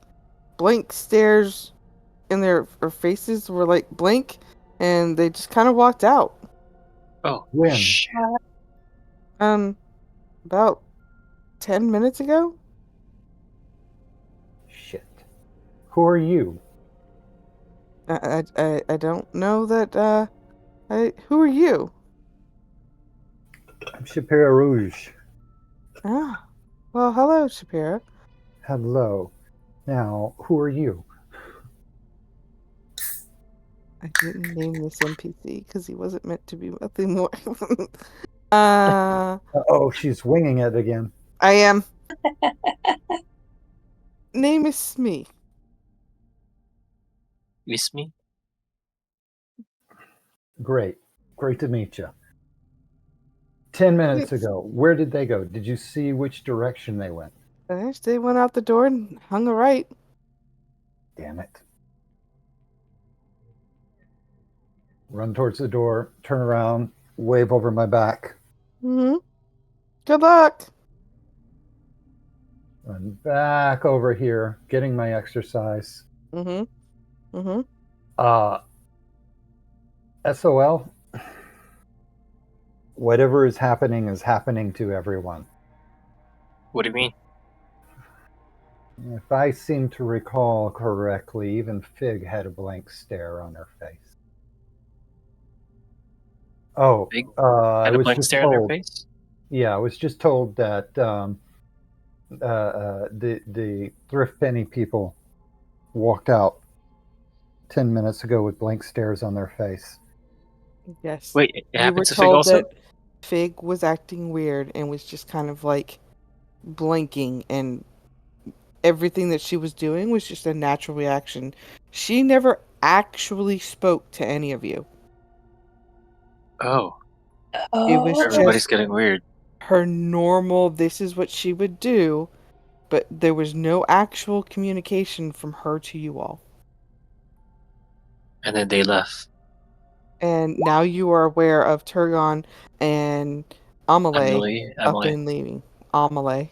blank stares in their faces were like blank, and they just kind of walked out. Oh, When? shit. About 10 minutes ago. Shit. Who are you? I don't know that. Who are you? I'm Shapira Rouge. Ah, well, hello, Shapira. Hello. Now, who are you? I didn't name this NPC because he wasn't meant to be nothing more. Oh, she's winging it again. I am. Name is Smee. Miss me? Great. Great to meet you. 10 minutes Yes. ago, where did they go? Did you see which direction they went? They went out the door and hung a right. Damn it. Run towards the door, turn around, wave over my back. Mm-hmm. Good luck. Run back over here, getting my exercise. Mm-hmm. Mm-hmm. SOL. Whatever is happening to everyone. What do you mean? If I seem to recall correctly, even Fig had a blank stare on her face. Oh, Big I had a was blank just stare on her told. face? Yeah, I was just told that the thrift penny people walked out 10 minutes ago with blank stares on their face. Yes. Wait, it You were happened to Fig told also? that Fig was acting weird and was just kind of like blinking, and everything that she was doing was just a natural reaction. She never actually spoke to any of you. Oh, It was Oh, everybody's just getting weird. her normal, this is what she would do, but there was no actual communication from her to you all. And then they left. And now you are aware of Turgon and Amelie up Emily. and leaving. Amelie.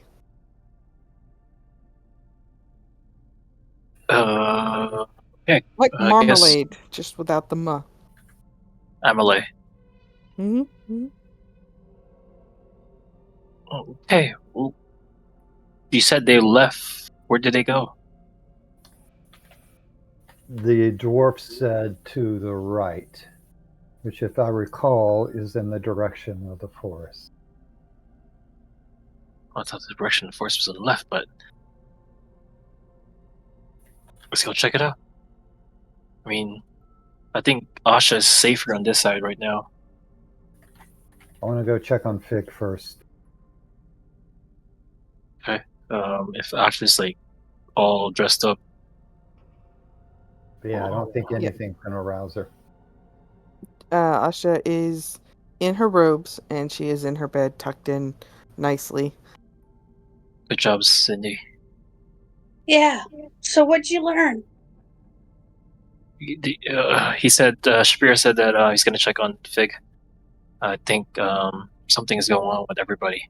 Okay. Like I guess marmalade, just without the muh. Emily. Mm-hmm. Okay. Well, you said they left. Where did they go? The dwarf said to the right, which, if I recall, is in the direction of the forest. I thought the direction the force was on the left, but let's go check it out. I mean, I think Asha is safer on this side right now. I want to go check on Fig first. Okay. If Asha's like all dressed up. But yeah, I don't think Yeah. anything's going to arouse her. Asha is in her robes, and she is in her bed, tucked in nicely. Good job, Cindy. yeah. So what'd you learn? He said, Shapiro said that he's going to check on Fig. I think something is going on with everybody.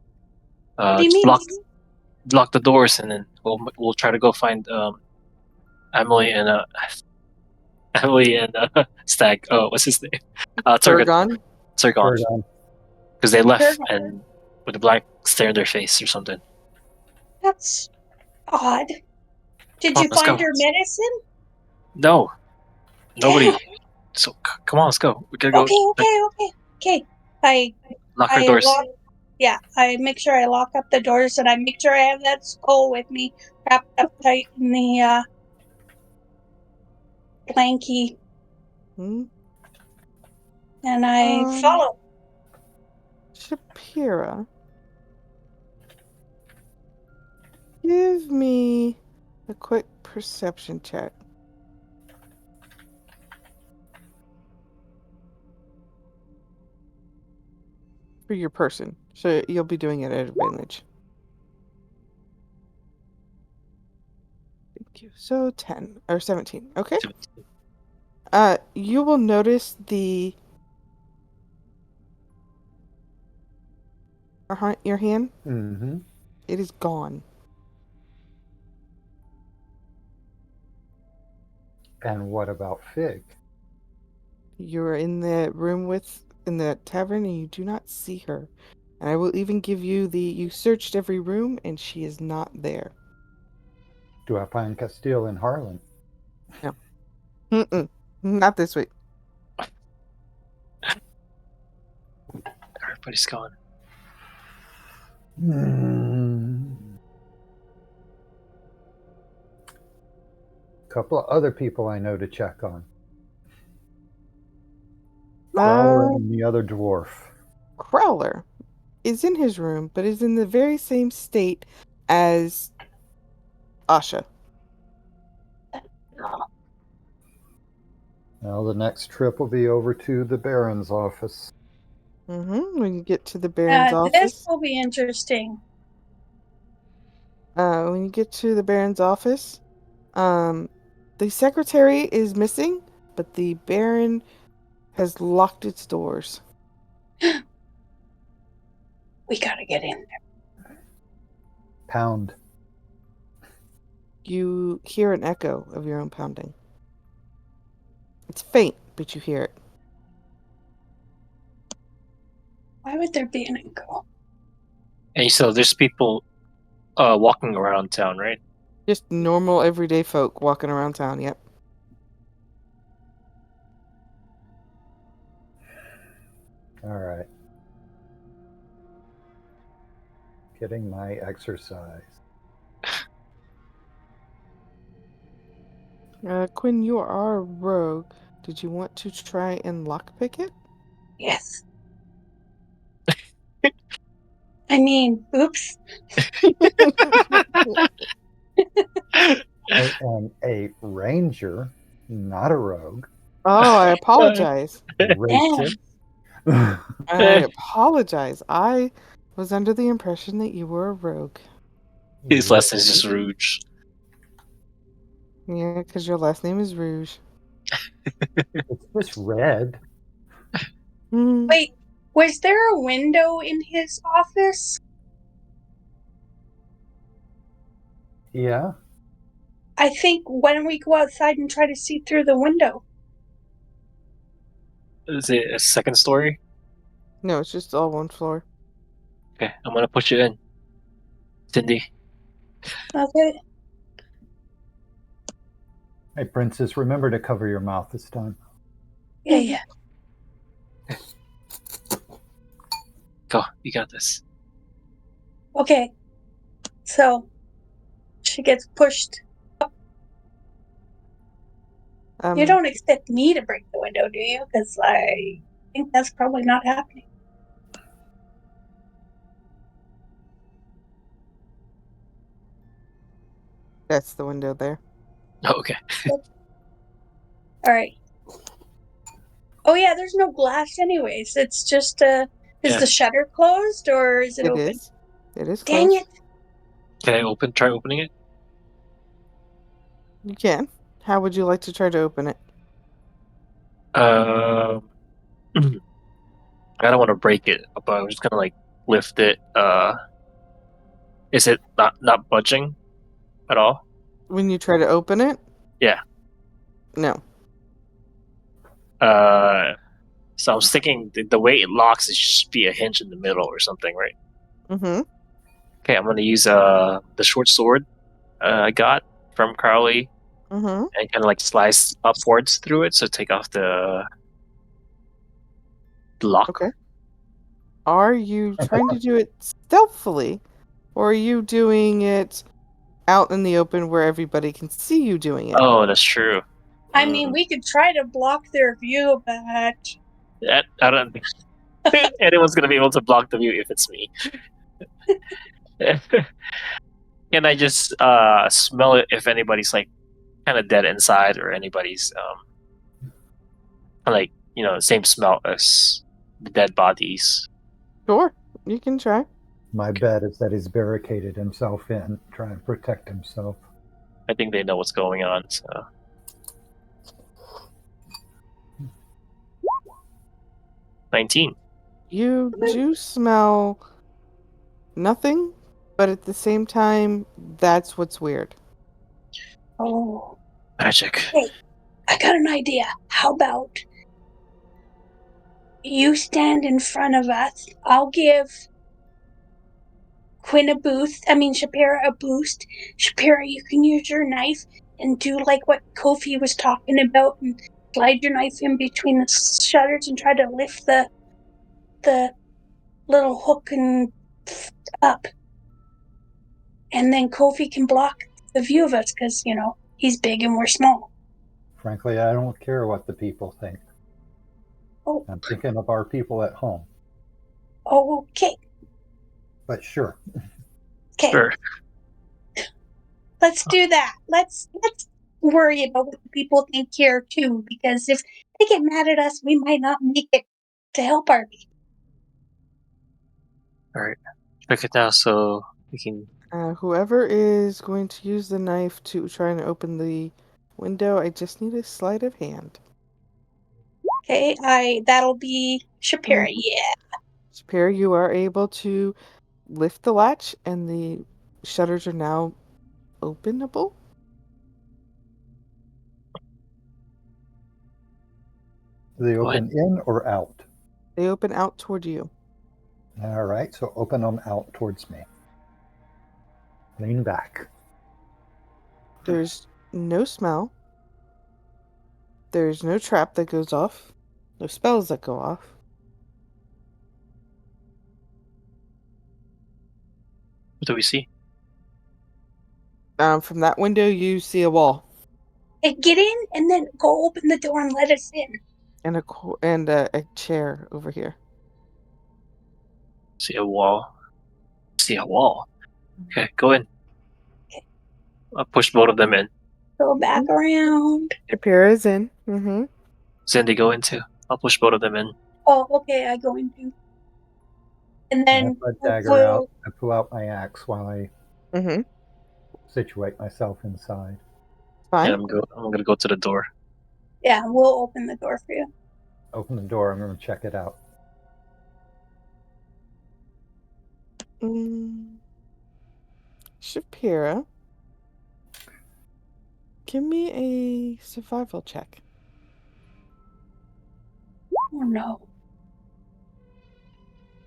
What do you Just mean? block the doors, and then we'll try to go find Emily and Emily and Stag. Oh, what's his name? Turgot. Turgon? Turgon. Turgon. Because they left Turgon. and with a black stare in their face or something. That's odd. Did Come on, you let's find go. her medicine? No, nobody. Damn. So come on, let's go. We gotta go. Okay. Knock our I doors. lock. Yeah, I make sure I lock up the doors and I make sure I have that skull with me, wrapped up tight in the blankie, Hmm? and I Um, follow. Shapira, give me a quick perception check. For your person. So you'll be doing it at advantage. Thank you. So 10 or 17. Okay. You will notice the your hand. Mm-hmm. It is gone. And what about Fig? You're in the room in the tavern and you do not see her. And I will even give you you searched every room and she is not there. Do I find Castile and Harlan? No. Mm-mm. Not this week. Everybody's gone. Couple of other people I know to check on. Crowler and the other dwarf. Crowler is in his room, but is in the very same state as Asha. Now the next trip will be over to the Baron's office. When you get to the Baron's This office. will be interesting. When you get to the Baron's office, the secretary is missing, but the Baron has locked its doors. We gotta get in there. Pound. You hear an echo of your own pounding. It's faint, but you hear it. Why would there be an echo? And so there's people walking around town, right? Just normal, everyday folk walking around town, yep. All right. Getting my exercise. Quinn, you are a rogue. Did you want to try and lockpick it? Yes. I mean, oops. I am a ranger, not a rogue. Oh, I apologize. Racist. I apologize. I was under the impression that you were a rogue. His last name is just Rouge. Yeah, because your last name is Rouge. It's just red. Wait, was there a window in his office? Yeah. I think, why don't we go outside and try to see through the window? Is it a second story? No, it's just all one floor. Okay, I'm gonna push it in. Cindy. Okay. Hey, princess, remember to cover your mouth this time. Yeah. Go, you got this. Okay. So, she gets pushed. You don't expect me to break the window, do you? Because I think that's probably not happening. That's the window there. Oh, okay. All right. Oh yeah, there's no glass anyways. It's just is the shutter closed or is it open? It is Dang closed. it. Can I try opening it? You can. How would you like to try to open it? I don't want to break it, but I'm just gonna like lift it. Is it not budging at all? When you try to open it? Yeah. No. So I was thinking the way it locks is just be a hinge in the middle or something, right? Mm-hmm. Okay, I'm gonna use the short sword I got from Carly Mm-hmm. and kind of like slice upwards through it, so take off the lock. Okay. Are you trying to do it stealthily, or are you doing it out in the open where everybody can see you doing it? Oh, that's true. I mean, we could try to block their view, but I don't think anyone's gonna be able to block the view if it's me. Can I just smell it if anybody's like kind of dead inside or anybody's like same smell as the dead bodies? Sure, you can try. My bet is that he's barricaded himself in, trying to protect himself. I think they know what's going on. So 19. You do smell nothing, but at the same time, that's what's weird. oh, Magic. hey, I got an idea. How about you stand in front of us? I'll give Quinn a boost. I mean, Shapira a boost. Shapira, you can use your knife and do like what Kofi was talking about and slide your knife in between the shutters and try to lift the little hook and up. And then Kofi can block the view of us because, he's big and we're small. Frankly, I don't care what the people think. Oh, I'm thinking of our people at home. okay. But sure, Okay. Sure. Let's do that. Let's worry about what the people think here too, because if they get mad at us, we might not make it to help our people. All right. Pick it now so we can. Whoever is going to use the knife to try and open the window, I just need a sleight of hand. Okay, that'll be Shapira. Mhm. Yeah. Superior, you are able to lift the latch, and the shutters are now openable. do they What? open in or out? They open out toward you. All right, so open them out towards me. Lean back. There's no smell. There's no trap that goes off. No spells that go off. What do we see? From that window, you see a wall Hey, get in and then go open the door and let us in. and a chair over here. See a wall. See a wall. Okay, go in. I'll push both of them in. Go back around. Shapira is in. Mm-hmm. Cindy, go in too. I'll push both of them in. Oh, okay, I go into. And I have then my dagger out. we'll, I pull out my axe while I Mm-hmm. situate myself inside. Fine. And I'm gonna go to the door. we'll open the door for you. Open the door. I'm going to check it out. Shapira, give me a survival check. Oh no.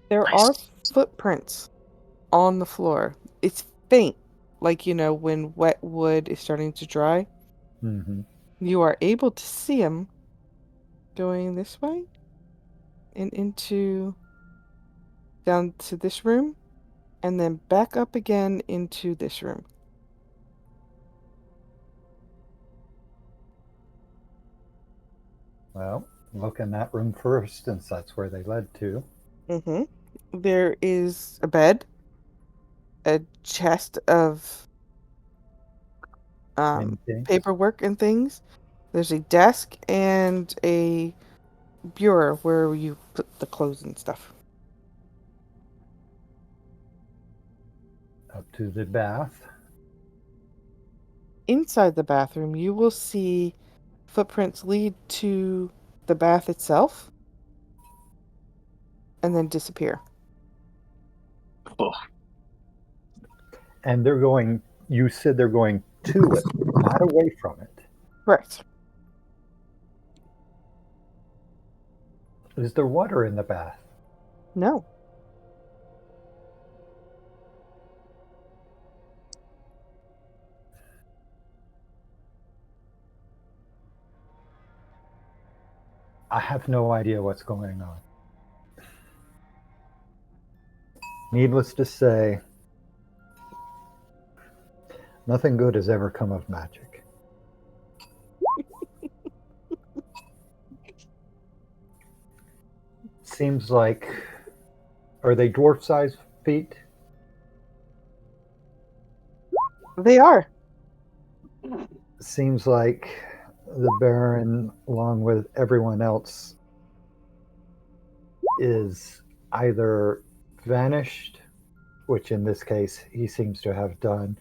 There are Nice. footprints on the floor. It's faint, like when wet wood is starting to dry. Mm-hmm. You are able to see them going this way and into down to this room, and then back up again into this room. Well, look in that room first, since that's where they led to. Mm-hmm. There is a bed, a chest of Many things. paperwork and things. There's a desk and a bureau where you put the clothes and stuff. Up to the bath. Inside the bathroom, you will see footprints lead to the bath itself and then disappear. Oh, And they're going, you said they're going to it, not away from it. Correct. Is there water in the bath? No. I have no idea what's going on. Needless to say, nothing good has ever come of magic. Seems like. Are they dwarf sized feet? They are. Seems like the Baron, along with everyone else, is either vanished, which in this case he seems to have done,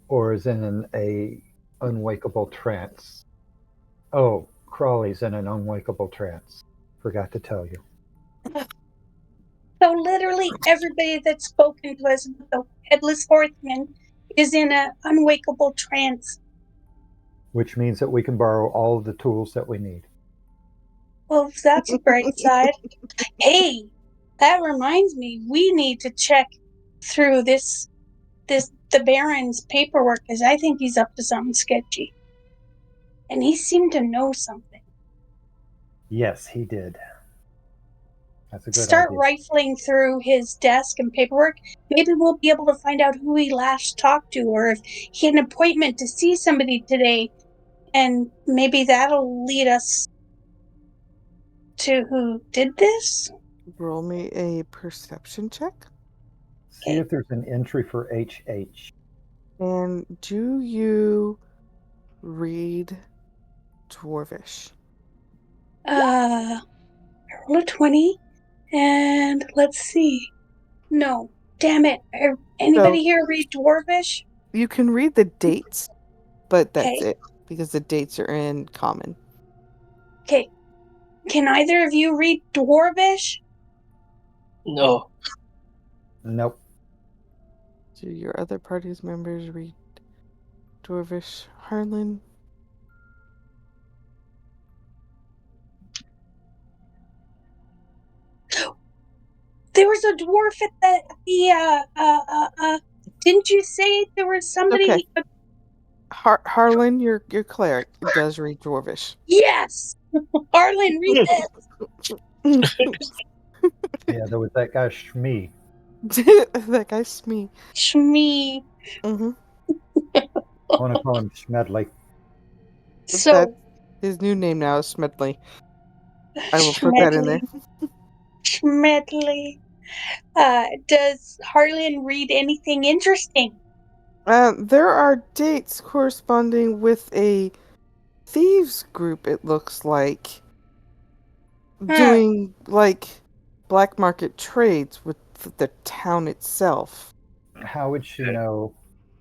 or is in a unwakeable trance. Oh, Crawley's in an unwakeable trance. Forgot to tell you. So literally everybody that's spoken to us about the headless horseman is in an unwakeable trance. Which means that we can borrow all of the tools that we need. Well, that's a bright side. Hey, that reminds me, we need to check through the Baron's paperwork, because I think he's up to something sketchy. And he seemed to know something. Yes, he did. That's a good Start idea. rifling through his desk and paperwork. Maybe we'll be able to find out who he last talked to, or if he had an appointment to see somebody today. And maybe that'll lead us to who did this. Roll me a perception check. See if there's an entry for HH. And do you read Dwarvish? I roll a 20, and let's see. No, damn it. Anybody here read Dwarvish? You can read the dates, but that's Okay. it, because the dates are in common. Okay. Can either of you read Dwarvish? No. Nope. Do your other party's members read Dwarvish? Harlan? There was a dwarf at didn't you say there was somebody? Okay. Harlan, your cleric, does read Dwarvish. Yes! Arlen, read this! Yeah, there was that guy Shmi. That guy's Smee. Shmee. Mm-hmm. I want to call him Schmedley. So, His new name now is Smedley. I will put that in there. Schmedley. Does Harlan read anything interesting? There are dates corresponding with a thieves group, it looks like, doing like black market trades with the town itself. How would she know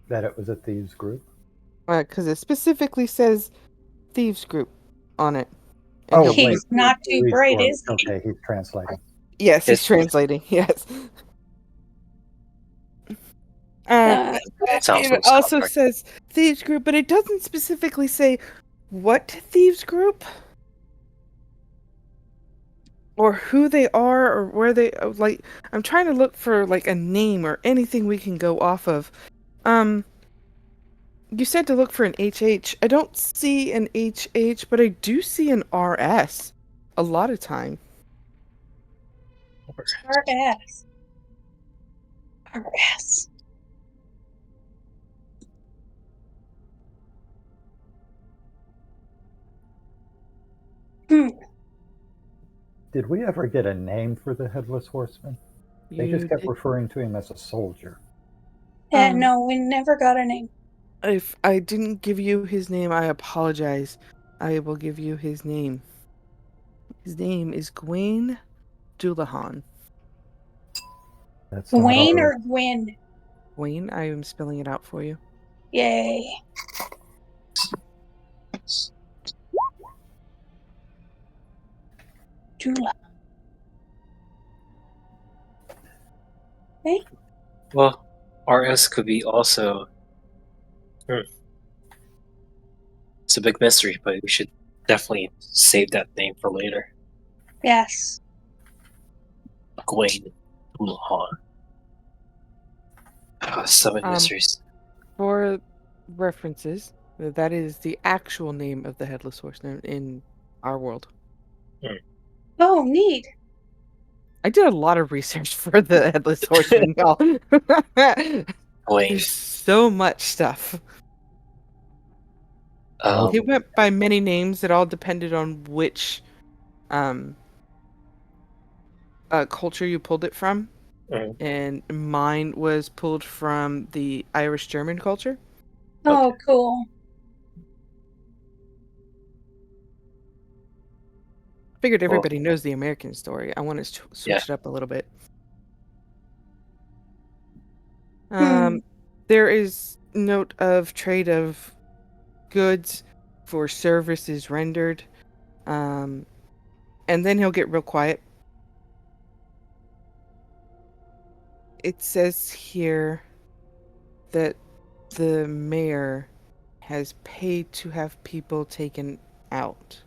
that it was a thieves group? Because it specifically says thieves group on it. Oh, he'll wait. He's not too Reads bright, Dwarvish. is he? Okay, he's translating. Yes, he's translating. Yes. It sounds It most also contract. says thieves group, but it doesn't specifically say what thieves group or who they are or where they like. I'm trying to look for like a name or anything we can go off of. You said to look for an HH. I don't see an HH, but I do see an RS a lot of time. RS. RS. Did we ever get a name for the Headless Horseman? They just kept referring to him as a soldier. Yeah, no, we never got a name. If I didn't give you his name, I apologize. I will give you his name. His name is Gwaine Doulahan. That's Wayne or Gwyn? Gwaine, I am spelling it out for you. Yay. Doula. Okay. Well, RS could be also. It's a big mystery, but we should definitely save that name for later. Yes. Gwen Luhan. So many mysteries. For references, that is the actual name of the headless horseman in our world. Oh, neat. I did a lot of research for the headless horseman, y'all. Gwen. There's so much stuff. He Um, went by many names that all depended on which culture you pulled it from. mm, And mine was pulled from the Irish German culture. Oh, Okay. cool. Figured Well, everybody knows the American story. I want to switch it up a little bit. Hmm. There is note of trade of goods for services rendered. And then he'll get real quiet. It says here that the mayor has paid to have people taken out.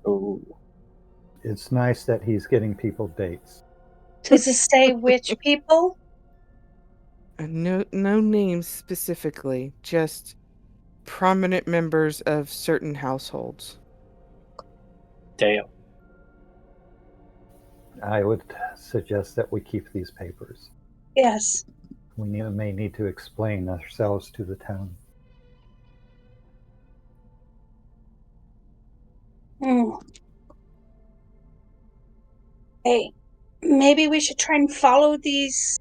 ooh, It's nice that he's getting people dates. Does it say which people? No names specifically, just prominent members of certain households. damn. I would suggest that we keep these papers. Yes. May need to explain ourselves to the town. Hmm. Hey, maybe we should try and follow these.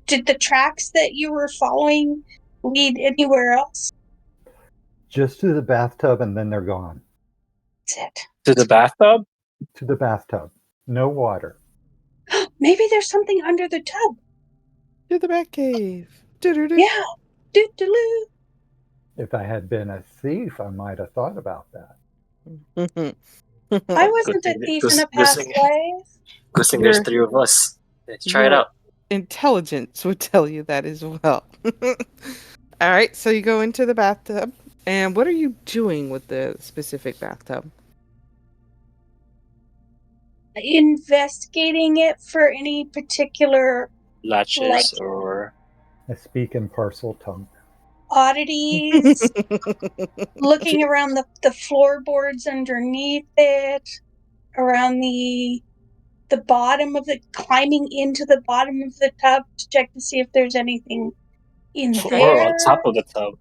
Did the tracks that you were following lead anywhere else? Just to the bathtub and then they're gone. That's it. To the bathtub? To the bathtub. No water. Maybe there's something under the tub. To the Batcave. Doo-doo-doo. Yeah. Doo-doo-doo. If I had been a thief, I might have thought about that. I Good wasn't a thing, thief good, in a good past thing, life. good thing there's Your 3 of us. Let's try it your out. intelligence would tell you that as well. All right, so you go into the bathtub, and what are you doing with the specific bathtub? Investigating it for any particular Latches or I speak in parcel tongue. oddities, looking around the floorboards underneath it, around the bottom of the climbing into the bottom of the tub to check to see if there's anything in or on top there. of the tub.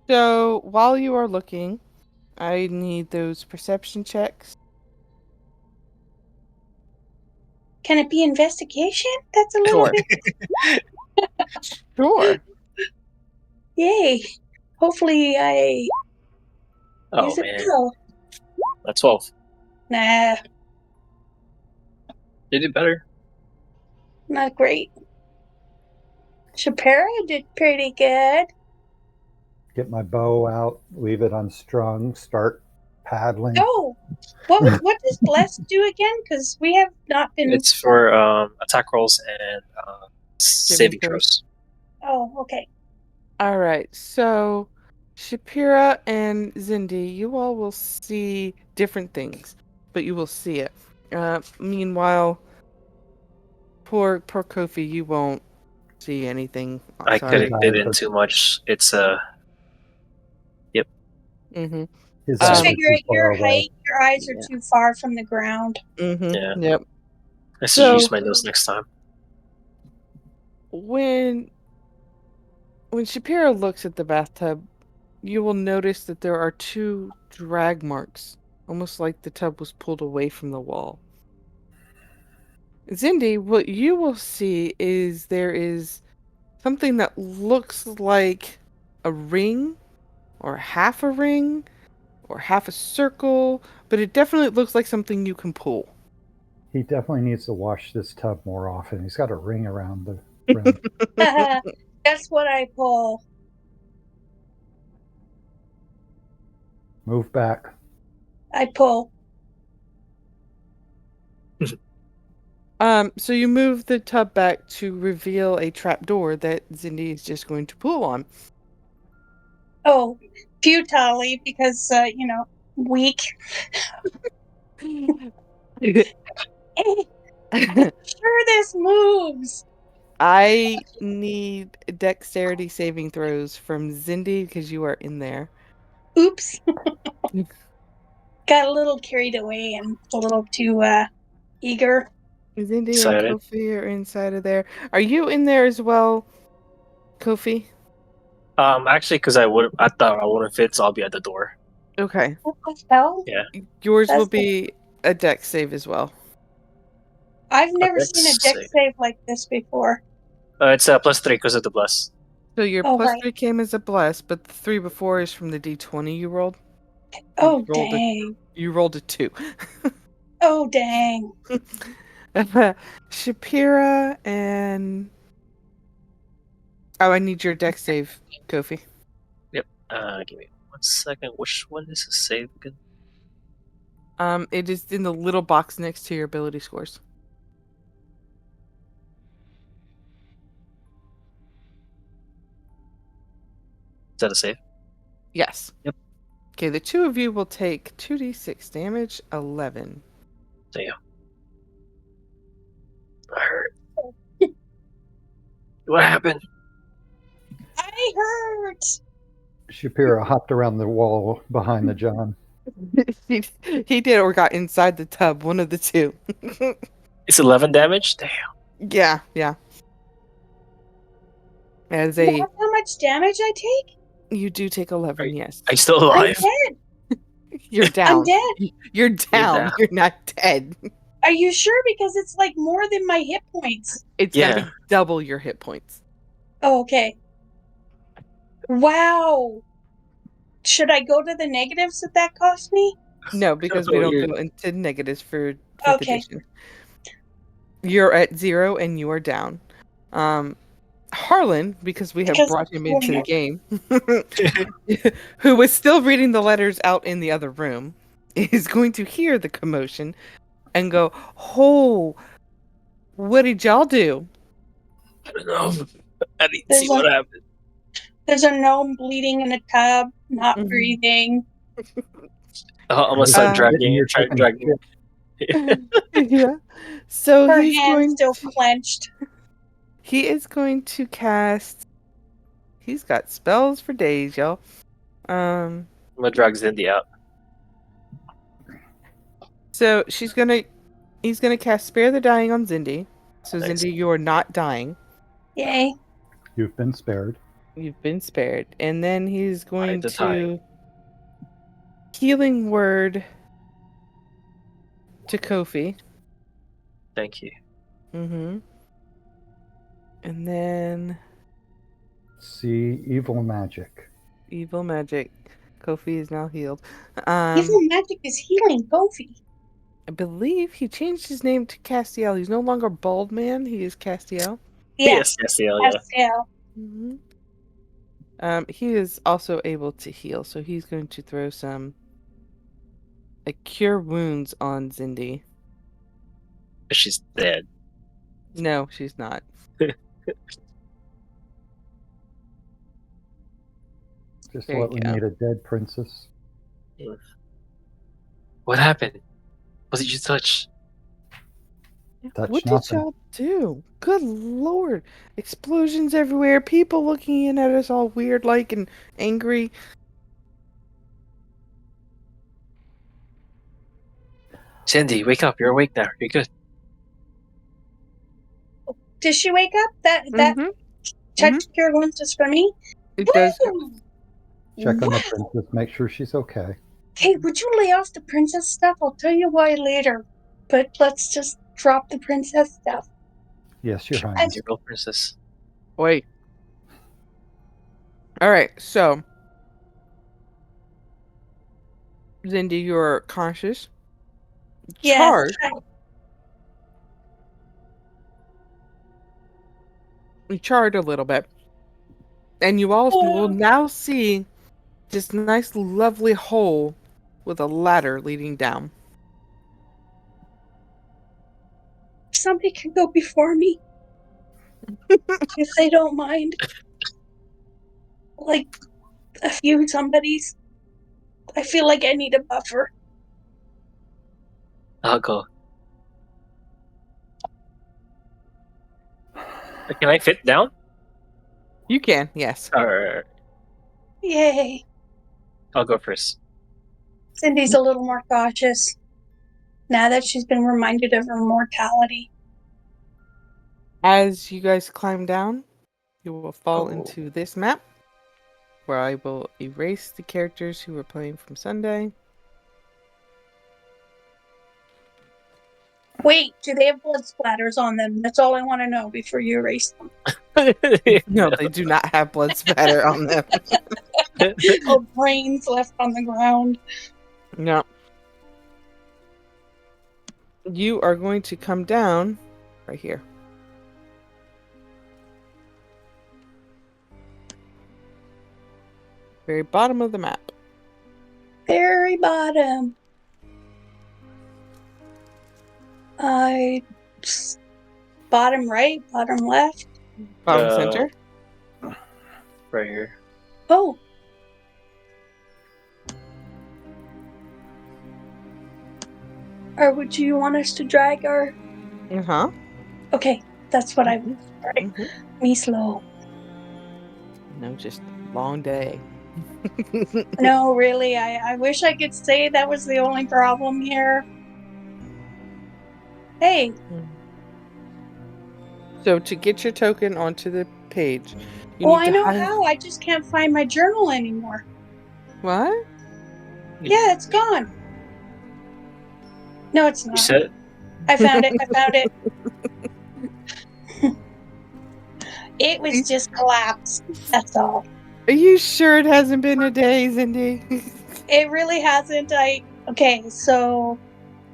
So while you are looking, I need those perception checks. Can it be investigation? That's a little Sure. bit. Sure. Yay. Hopefully I Oh use it man, well. that's 12. Nah, Did it better? not great. Shapira did pretty good. Get my bow out, leave it unstrung, start paddling. Oh, what does bless do again? Because we have not been. It's for attack rolls and saving throws. throws. Oh, okay. All right, so Shapira and Zindi, you all will see different things, but you will see it. Meanwhile, poor Kofi, you won't see anything. I Sorry. couldn't fit in too much. It's yep. Mm-hmm. His I eyes are figure too at far your away. height, your eyes are Yeah. too far from the ground. Mm-hmm. Yeah. Yep. I should So use my nose next time. when Shapiro looks at the bathtub, you will notice that there are 2 drag marks, almost like the tub was pulled away from the wall. Zindi, what you will see is there is something that looks like a ring, or half a ring, or half a circle, but it definitely looks like something you can pull. He definitely needs to wash this tub more often. He's got a ring around the rim. That's what I pull. Move back. I pull. So you move the tub back to reveal a trapdoor that Zindi is just going to pull on. Oh, futilely because weak. Sure, this moves. I need dexterity saving throws from Zindi because you are in there. Oops. Got a little carried away and a little too eager. Zindi and Excited. Kofi are inside of there. Are you in there as well, Kofi? Actually, because I thought I wouldn't fit, so I'll be at the door. Okay. What the hell? Yeah. Yours will That's be a dex save as well. I've never Dex seen a deck save. save like this before. It's a +3 because of the plus. So your Oh, plus right. 3 came as a bless, but the 3 before is from the d20 you rolled. Oh, rolled a, dang. you rolled a 2. Oh, dang. Shapira and I need your dex save, Kofi. Yep. Give me 1 second. Which one is a save again? It is in the little box next to your ability scores. Is that a save? Yes. Yep. Okay, the two of you will take 2d6 damage, 11. Damn. I hurt. What happened? I hurt. Shapira hopped around the wall behind the John. he did or got inside the tub, one of the two. It's 11 damage? Damn. Yeah. As That's a how much damage I take? you do take 11, yes. Are you still I'm alive? dead. You're I'm down. dead. You're down. down. You're not dead. Are you sure? Because it's like more than my hit points. It's Yeah. gotta be double your hit points. Oh, okay. Wow. Should I go to the negatives that cost me? No, because we don't go into negatives for 5th Okay. edition. You're at 0 and you are down. Harlan, because we have Because brought him I'm into the doing game, who was still reading the letters out in the other room, is going to hear the commotion and go, "Oh, what did y'all do?" I don't know. I need to There's see a- what happened. There's a gnome bleeding in a tub, not Mhm. breathing. I'm gonna start Getting dragging your it. Try chicken dragging shit. it. Yeah. So Her hand still he is going to cast. He's got spells for days, y'all. I'm gonna drag Zindi out. So he's gonna cast Spare the Dying on Zindi. So Thanks. Zindi, you are not dying. Yay. You've been spared. You've been spared. And then he's going the time. to Healing Word to Kofi. Thank you. Mm-hmm. And then See evil magic. Evil Magic. Kofi is now healed. Evil magic is healing Kofi. I believe he changed his name to Castiel. He's no longer Bald Man. He is Castiel. Yes. Yes, yeah. Pascal. Mm-hmm. He is also able to heal, so he's going to throw some Cure Wounds on Zindi. She's dead. No, she's not. Just There what you we go. need, a dead princess. What happened? What did you touch? Touch What did nothing. y'all do? Good lord. Explosions everywhere. People looking in at us all weird like and angry. Cindy, wake up. You're awake now. You're good. Did she wake up? That Mm-hmm. touch cure wounds is for me? It does. Woo! Check on the Wow. princess, make sure she's okay. Hey, would you lay off the princess stuff? I'll tell you why later. But let's just drop the princess stuff. Yes, Your She's Highness. a real princess. Wait. Alright, so Zindi, you're conscious. Yes. Charged. You charred a little bit. And you all will now see this nice, lovely hole with a ladder leading down. Somebody can go before me. If they don't mind. Like a few somebodies. I feel like I need a buffer. I'll go. Can I fit down? You can, yes. Or Yay. I'll go first. Cindy's a little more cautious now that she's been reminded of her mortality. As you guys climb down, you will fall Oh. into this map, where I will erase the characters who were playing from Sunday. Wait, do they have blood splatters on them? That's all I want to know before you erase them. No, they do not have blood spatter on them. Or brains left on the ground. No. You are going to come down right here. Very bottom of the map. Very bottom. Bottom right, bottom left. Bottom center. Right here. Oh. Or would you want us to drag our... Uh-huh. Okay, that's what I... Mhm. Right. Mhm. Me slow. No, just long day. No, really, I wish I could say that was the only problem here. Hey. So to get your token onto the page, you Well, need I to know hide. how. I just can't find my journal anymore. What? Yeah, it's gone. No, it's You not. said I found it. I found it. It was just collapsed. That's all. Are you sure it hasn't been a day, Cindy? It really hasn't. Okay, so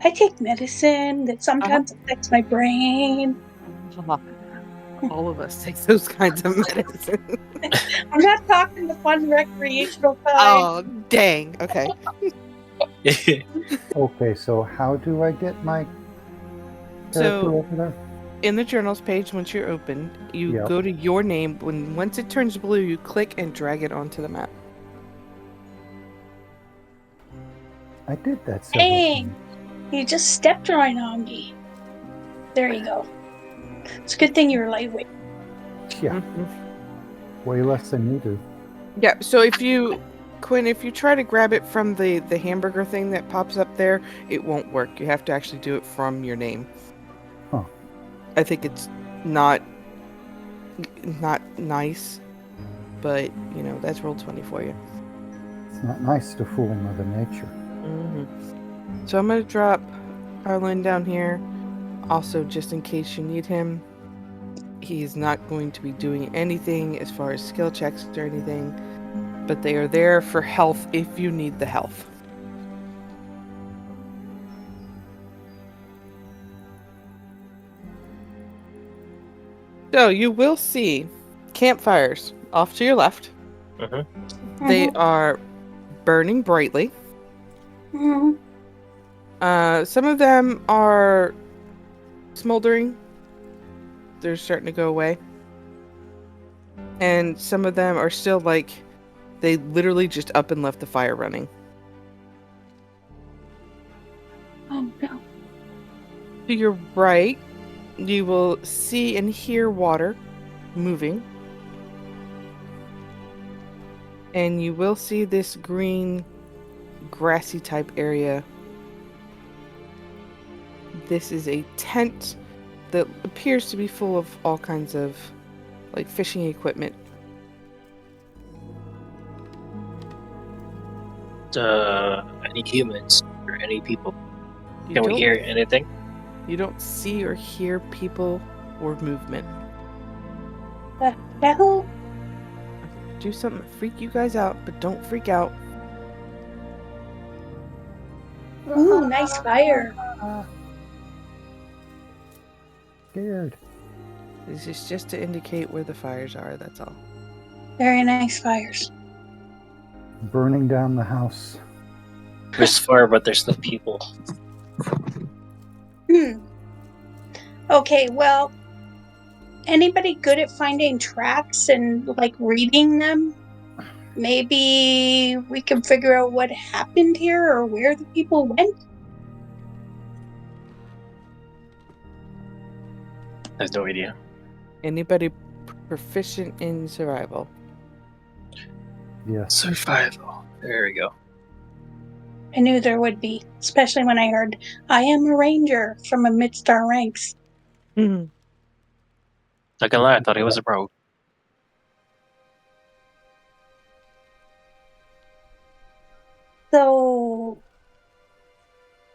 I take medicine that sometimes affects my brain. All of us take those kinds of medicine. I'm not talking the fun recreational kind. Oh, dang. Okay. Okay, so how do I get my character So over there? in the journals page, once you're open, you Yep. go to your name. Once it turns blue, you click and drag it onto the map. I did that several Dang. times. You just stepped right on me. There you go. It's a good thing you're lightweight. Yeah, way less than you do. Yeah, so Quinn, if you try to grab it from the hamburger thing that pops up there, it won't work. You have to actually do it from your name. Huh. I think it's not nice, but, that's Roll20 for you. It's not nice to fool Mother Nature. So I'm going to drop Harlan down here. Also, just in case you need him, he's not going to be doing anything as far as skill checks or anything, but they are there for health if you need the health. So you will see campfires off to your left. They are burning brightly. Some of them are smoldering. They're starting to go away. And some of them are still they literally just up and left the fire running. Oh no. To your right, you will see and hear water moving. And you will see this green, grassy type area. This is a tent that appears to be full of all kinds of fishing equipment. Any humans or any people? You Can we don't- hear anything? You don't see or hear people or movement. No. Do something to freak you guys out, but don't freak out. Ooh, nice fire. Scared. This is just to indicate where the fires are, that's all. Very nice fires. Burning down the house. There's fire, but there's no people. Okay, well, anybody good at finding tracks and reading them? Maybe we can figure out what happened here or where the people went. I have no idea. Anybody proficient in survival? Yes. Survival. There we go. I knew there would be, especially when I heard, I am a ranger from amidst our ranks. Mhm. Not gonna lie, I thought he was a rogue. So,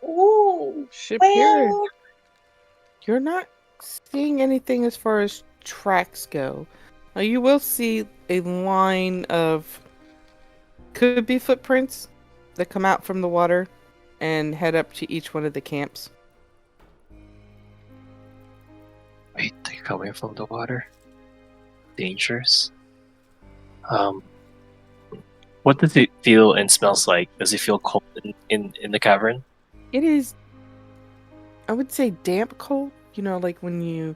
ooh, Shapiro, well, you're not seeing anything as far as tracks go. You will see a line of could be footprints that come out from the water and head up to each one of the camps. Wait, they're coming from the water. Dangerous. What does it feel and smells like? Does it feel cold in the cavern? It is, I would say, damp cold. You know, like when you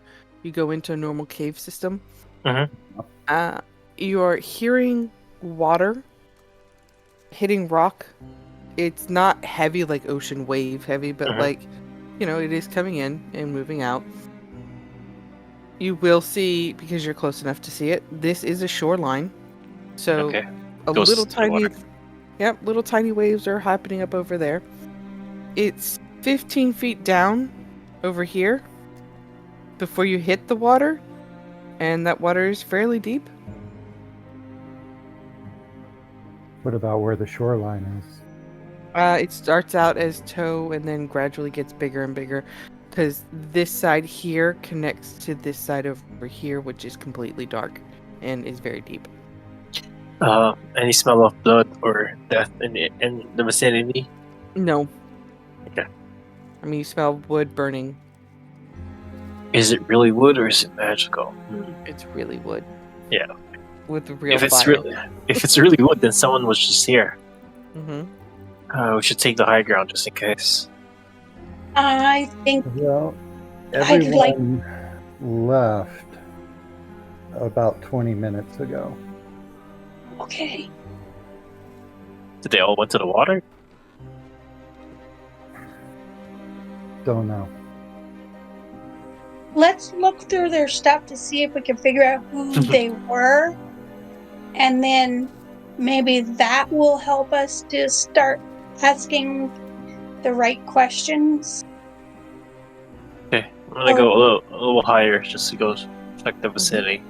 go into a normal cave system. Mm-hmm. You're hearing water hitting rock. It's not heavy like ocean wave heavy, but Mhm. like, you know, it is coming in and moving out. You will see, because you're close enough to see it, this is a shoreline. So Okay. a Goes little to the tiny, water. yep, little tiny waves are happening up over there. It's 15 feet down over here before you hit the water, and that water is fairly deep. What about where the shoreline is? It starts out as toe and then gradually gets bigger and bigger, because this side here connects to this side over here, which is completely dark and is very deep. Any smell of blood or death in the vicinity? No. Okay. I mean, you smell wood burning. Is it really wood or is it magical? It's really wood. Yeah. With real If it's fire. if it's really wood, then someone was just here. Mm-hmm. We should take the high ground just in case. I think Well, I'd like. everyone left about 20 minutes ago. Okay. Did they all went to the water? Don't know. Let's look through their stuff to see if we can figure out who they were. And then maybe that will help us to start asking the right questions. Okay, I'm gonna go a little higher just to go check the vicinity.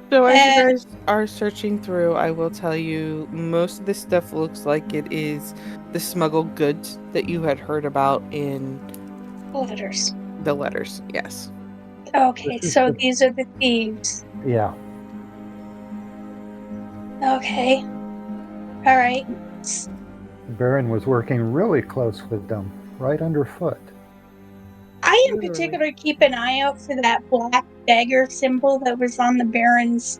So as you And guys are searching through, I will tell you most of this stuff looks like it is the smuggled goods that you had heard about in letters. the letters. Yes. Okay, so these are the thieves. Yeah. Okay. All right. Baron was working really close with them, right underfoot. I in particular keep an eye out for that black dagger symbol that was on the Baron's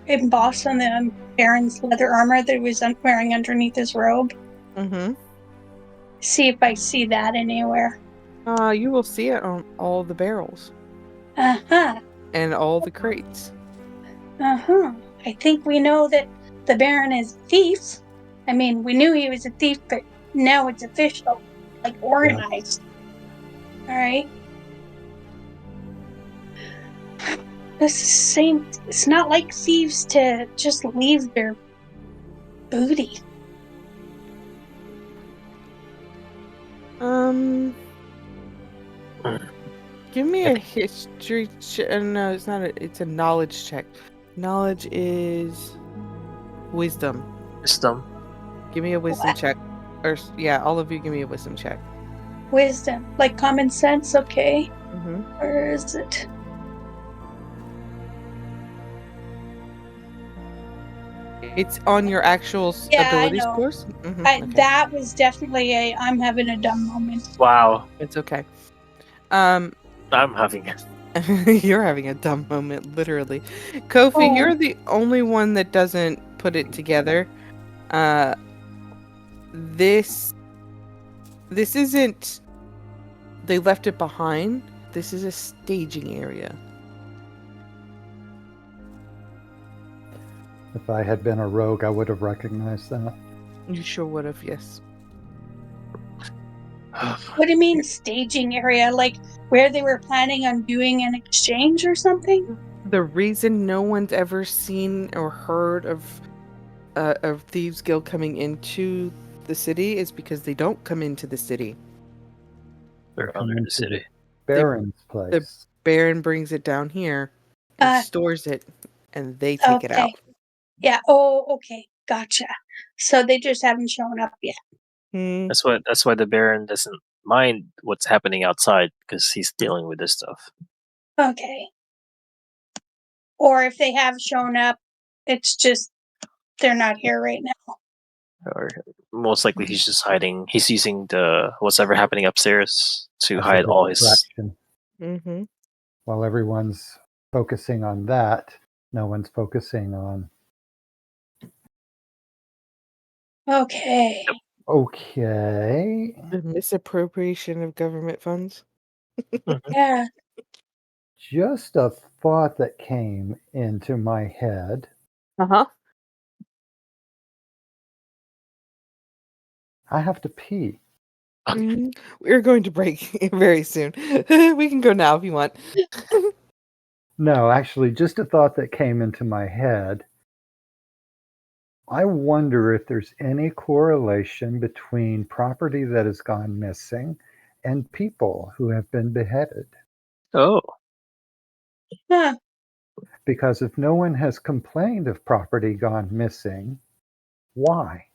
embossed on the Baron's leather armor that he was wearing underneath his robe. Mm-hmm. See if I see that anywhere. You will see it on all the barrels Uh-huh. and all the crates. Uh-huh. I think we know that the Baron is a thief. I mean, we knew he was a thief, but now it's official, like organized. Yeah. All right. This same. It's not like thieves to just leave their booty. Give me a history check. No, it's not. It's a knowledge check. Knowledge is wisdom. Wisdom. Give me a wisdom check. Or yeah, all of you give me a wisdom check. Wisdom, like common sense. Okay. Mm-hmm. Where is it? It's on your actual ability scores. Mm-hmm. Okay. That was definitely I'm having a dumb moment. Wow. It's okay. I'm having it. You're having a dumb moment, literally. Kofi, you're the only one that doesn't put it together. This isn't. They left it behind. This is a staging area. If I had been a rogue, I would have recognized that. You sure would have, yes. What do you mean staging area? Like where they were planning on doing an exchange or something? The reason no one's ever seen or heard of Thieves Guild coming into the city is because they don't come into the city. They They're come under the into city. the Baron's The place. Baron brings it down here and Uh, stores it, and they take it out. Okay. Yeah. Oh, okay. Gotcha. So they just haven't shown up yet. Hmm. That's why the Baron doesn't mind what's happening outside because he's dealing with this stuff. Okay. Or if they have shown up, it's just they're not here right now. Or most likely he's just hiding. He's using the what's ever happening upstairs to As a hide all his. distraction. Mm-hmm. While everyone's focusing on that, no one's focusing on, Okay. okay, The misappropriation of government funds. Mhm. Yeah. just a thought that came into my head. Uh-huh. I have to pee. Mhm. We're going to break very soon. We can go now if you want. No, actually, just a thought that came into my head. I wonder if there's any correlation between property that has gone missing and people who have been beheaded. Oh, Huh. Because if no one has complained of property gone missing, why?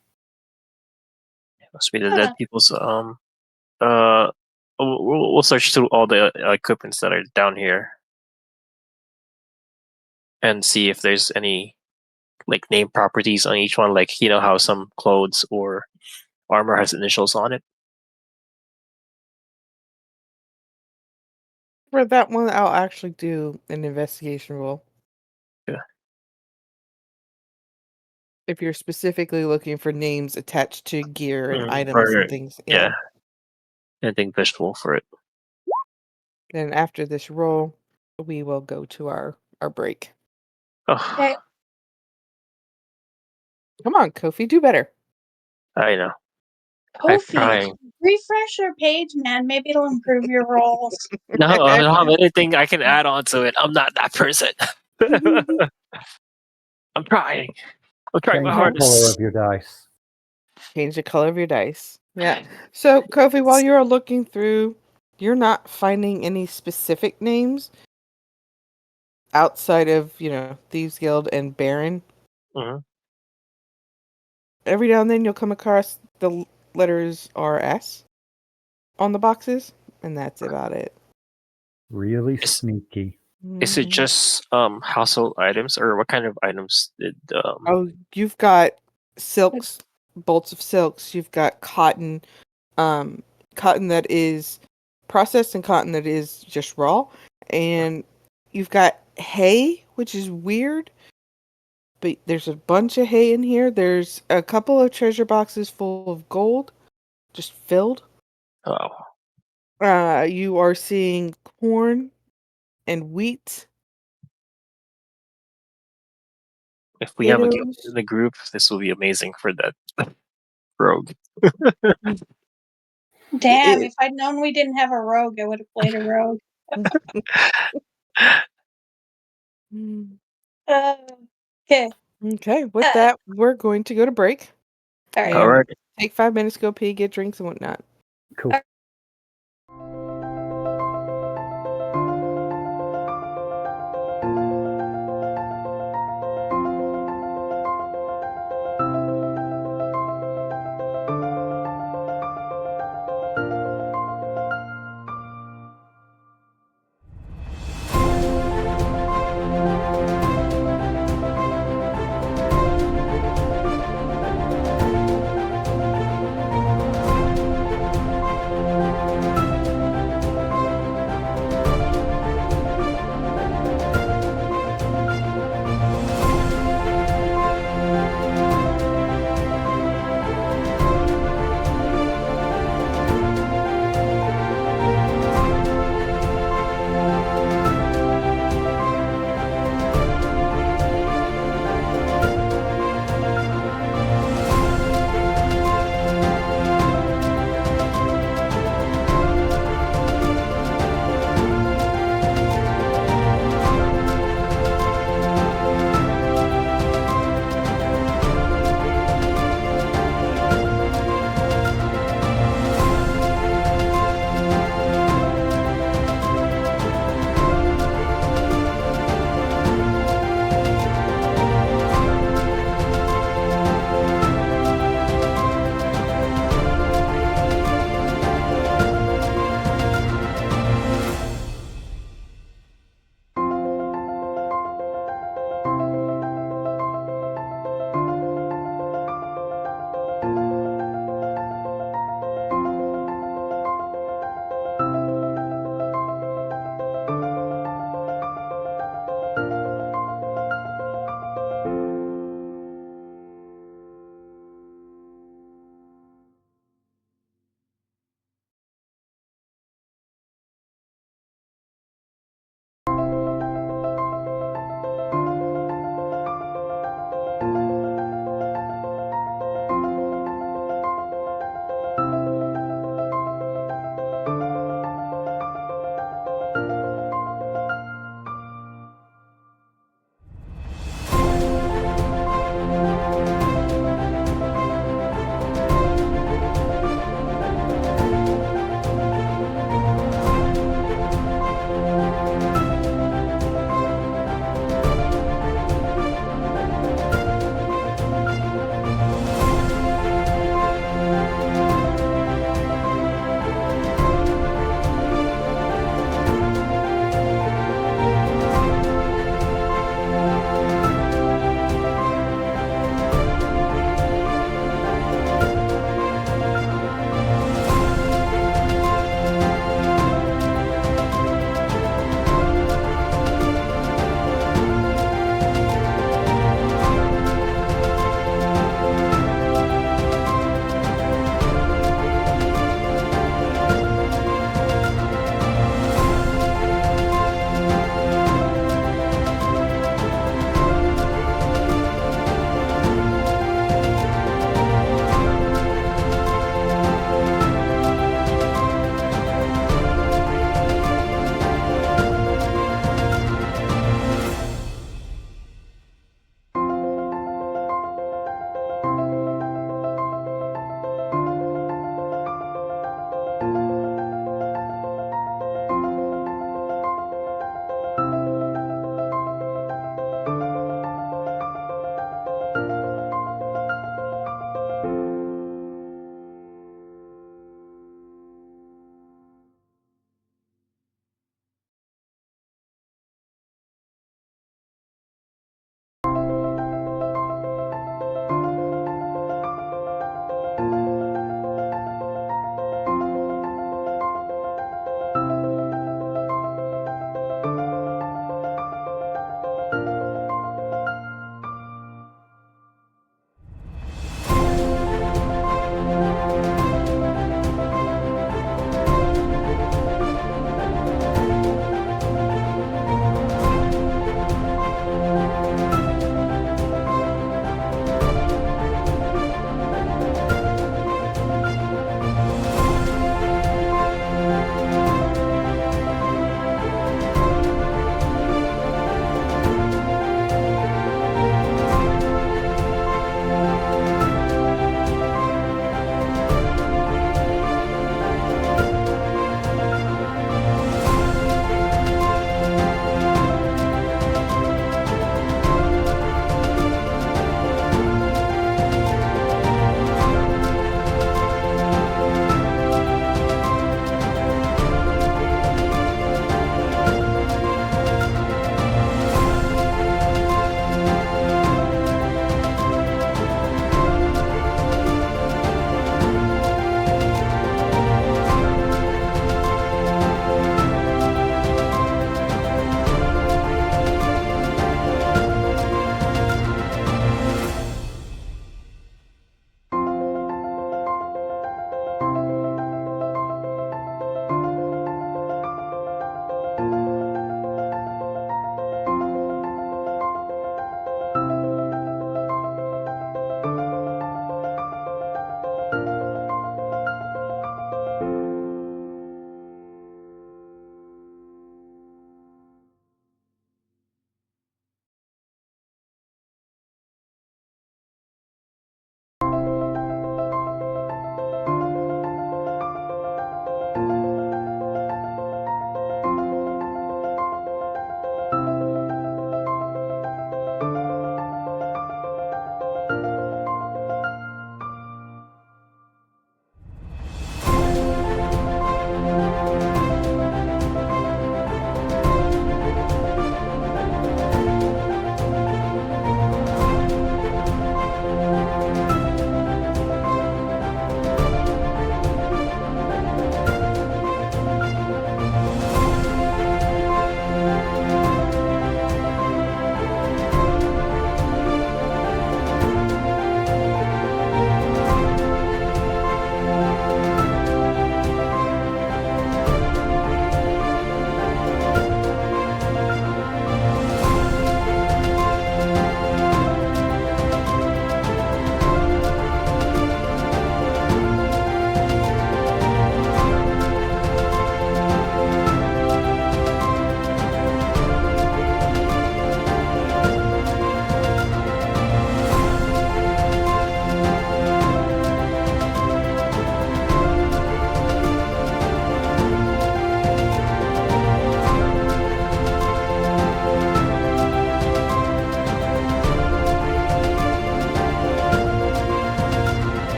must be the Huh. dead people's. We'll search through all the equipments that are down here and see if there's any like name properties on each one. Like you know how some clothes or armor has initials on it. For that one, I'll actually do an investigation roll. Yeah. If you're specifically looking for names attached to gear and items Or and things, yeah, anything visual for it. Then after this roll, we will go to our break. Oh, Okay. Come on, Kofi, do better. I know. I'm Kofi, trying. refresh your page, man. Maybe it'll improve your rolls. No, I don't have anything I can add on to it. I'm not that person. I'm trying. I'm trying my Change the color hardest. of your dice. Change the color of your dice. Yeah. So, Kofi, while you're looking through, you're not finding any specific names outside of, Thieves Guild and Baron. Mhm. Every now and then you'll come across the letters RS on the boxes, and that's about it. Really Is sneaky. is it Mhm. just household items or what kind of items did Oh, you've got silks, bolts of silks. You've got cotton, cotton that is processed and cotton that is just raw. And you've got hay, which is weird, but there's a bunch of hay in here. There's a couple of treasure boxes full of gold, just filled. oh You are seeing corn and wheat, if we have a guild potatoes. in the group, this will be amazing for that rogue. Damn, It, if I'd known we didn't have a rogue, I would have played a rogue. Mm. Okay. Okay, with that, we're going to go to break All right. and Alright. take 5 minutes, go pee, get drinks and whatnot. Cool.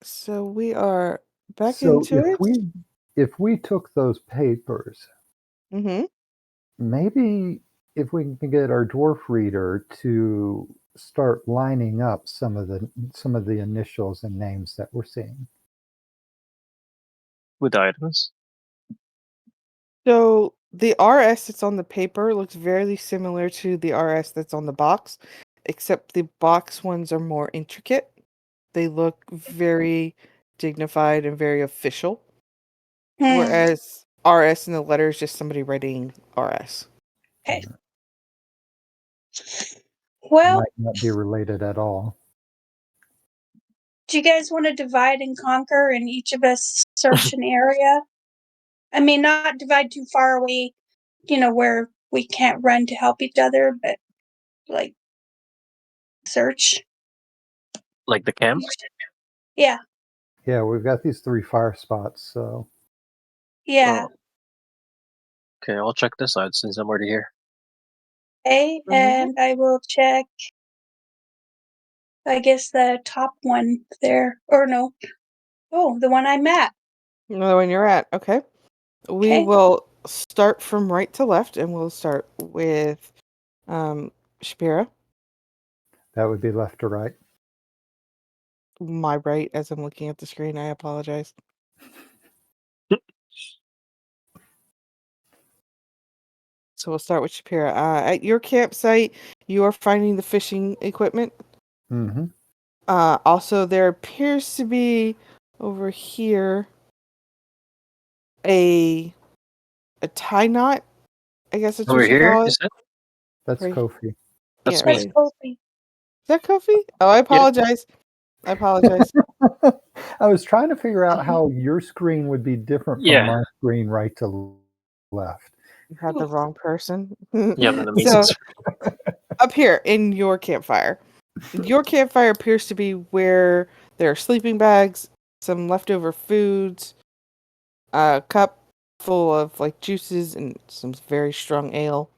So we are back So into it. if we took those papers, Mm-hmm. maybe if we can get our dwarf reader to start lining up some of the initials and names that we're seeing. With items. So the RS that's on the paper looks very similar to the RS that's on the box, except the box ones are more intricate. They look very dignified and very official, whereas RS in the letter is just somebody writing RS. Okay. Well, Might not be related at all. do you guys want to divide and conquer and each of us search an area? I mean, not divide too far away, where we can't run to help each other, but like search. Like the camp? Yeah, Yeah, we've got these 3 fire spots, so yeah. Oh, okay, I'll check this out since I'm already here. Okay, and I will check, I guess, the top one there. Or no. Oh, the one I'm at. Another one you're at. Okay. We Okay. will start from right to left, and we'll start with Shapira. that would be left to right. My right, as I'm looking at the screen. I apologize. So we'll start with Shapira. At your campsite, you are finding the fishing equipment. Mm-hmm. Also, there appears to be over here a tie knot. I guess that's Over what you here, call it. is it? That's Right. Kofi. Yeah, That's me. That's right. Kofi. Is that Kofi? Oh, I Yeah. apologize. I apologize. I was trying to figure out how your screen would be different from Yeah. my screen right to left. You had the wrong person. You have an amazing So up here in your campfire. Your campfire appears to be where there are sleeping bags, some leftover foods, a cup full of like juices and some very strong ale.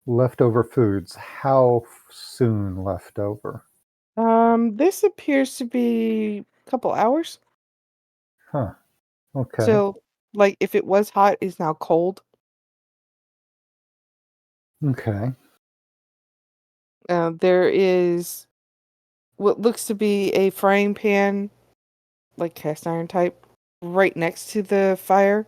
Leftover foods. How soon leftover? This appears to be a couple hours. Huh. Okay. So like if it was hot, it's now cold. Okay. There is what looks to be a frying pan, like cast iron type, right next to the fire.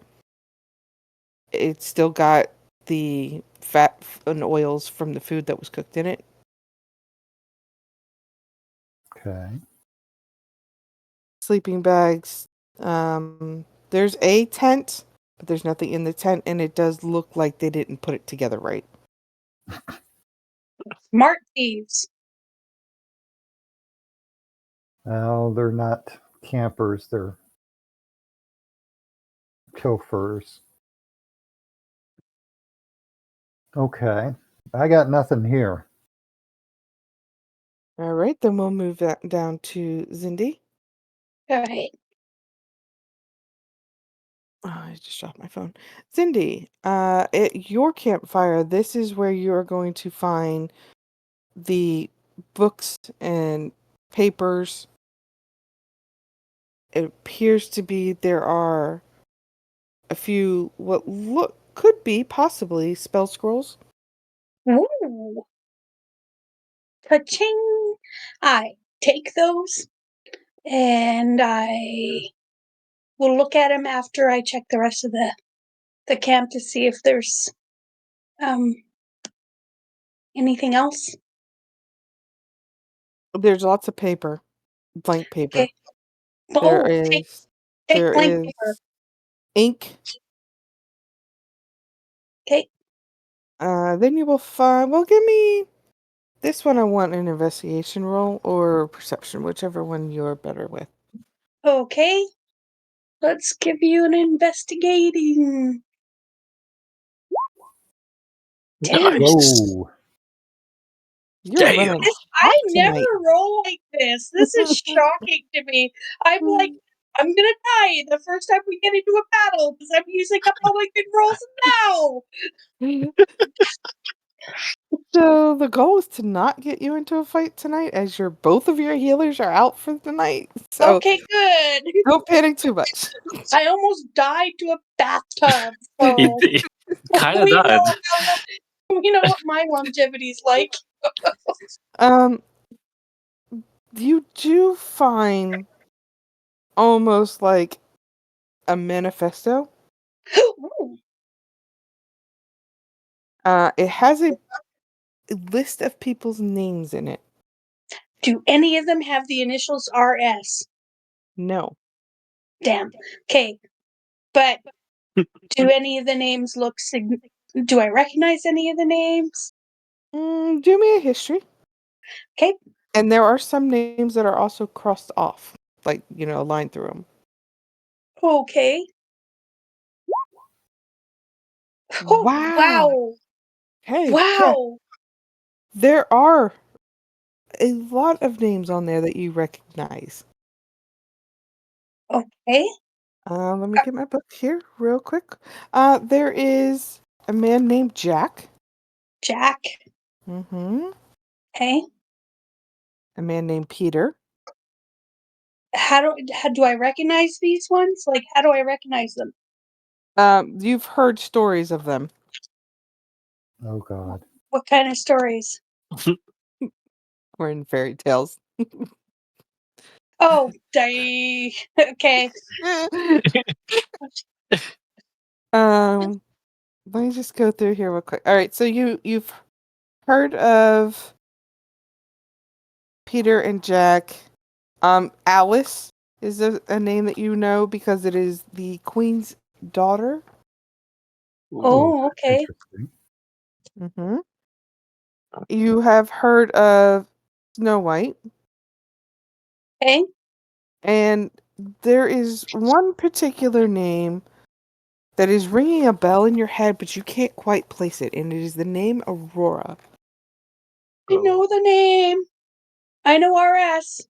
It's still got the fat and oils from the food that was cooked in it. Okay. Sleeping bags. There's a tent, but there's nothing in the tent, and it does look like they didn't put it together right. Smart thieves. Well, they're not campers, they're pilfers. Okay. I got nothing here. All right, then we'll move that down to Zindi. Alright. Oh, I just dropped my phone. Zindi, at your campfire, this is where you are going to find the books and papers. It appears to be there are a few what could be possibly spell scrolls. Ooh. Ka-ching. I take those and I will look at them after I check the rest of the camp to see if there's um anything else. There's lots of paper, blank paper. Okay. There Oh, is take there blank paper. is ink. Okay. Then you will find. Well, give me this one. I want an investigation roll or perception, whichever one you're better with. Okay. Let's give you an investigating. Damn. Nice. Whoa. You're Damn. running I hot never tonight. roll like this. This is shocking to me. I'm like, I'm gonna die the first time we get into a battle because I'm using up all my good rolls now. So the goal is to not get you into a fight tonight, as both of your healers are out for the night. So Okay, good. don't panic too much. I almost died to a bathtub. So It kind of we know did. we know what my longevity's like. Um, you do find almost like a manifesto. Ooh, It has a list of people's names in it. do any of them have the initials RS? No. Damn. Okay, but do any of the names look do I recognize any of the names? Do me a history. Okay. And there are some names that are also crossed off, like, a line through them. Okay. Oh, Wow. wow. Hey, yeah. Wow. There are a lot of names on there that you recognize. Okay. Let me get my book here real quick. There is a man named Jack. Jack. Mm-hmm. Okay. A man named Peter. How do I recognize these ones? Like, how do I recognize them? You've heard stories of them. Oh God. What kind of stories? Or in fairy tales. Oh, okay. um, Let me just go through here real quick. All right, so you've heard of Peter and Jack. Alice is a name that you know because it is the queen's daughter. Oh, Oh, that's okay. interesting. Mm-hmm. You have heard of Snow White, Okay. and there is one particular name that is ringing a bell in your head, but you can't quite place it, and it is the name Aurora. I know the name. I know RS.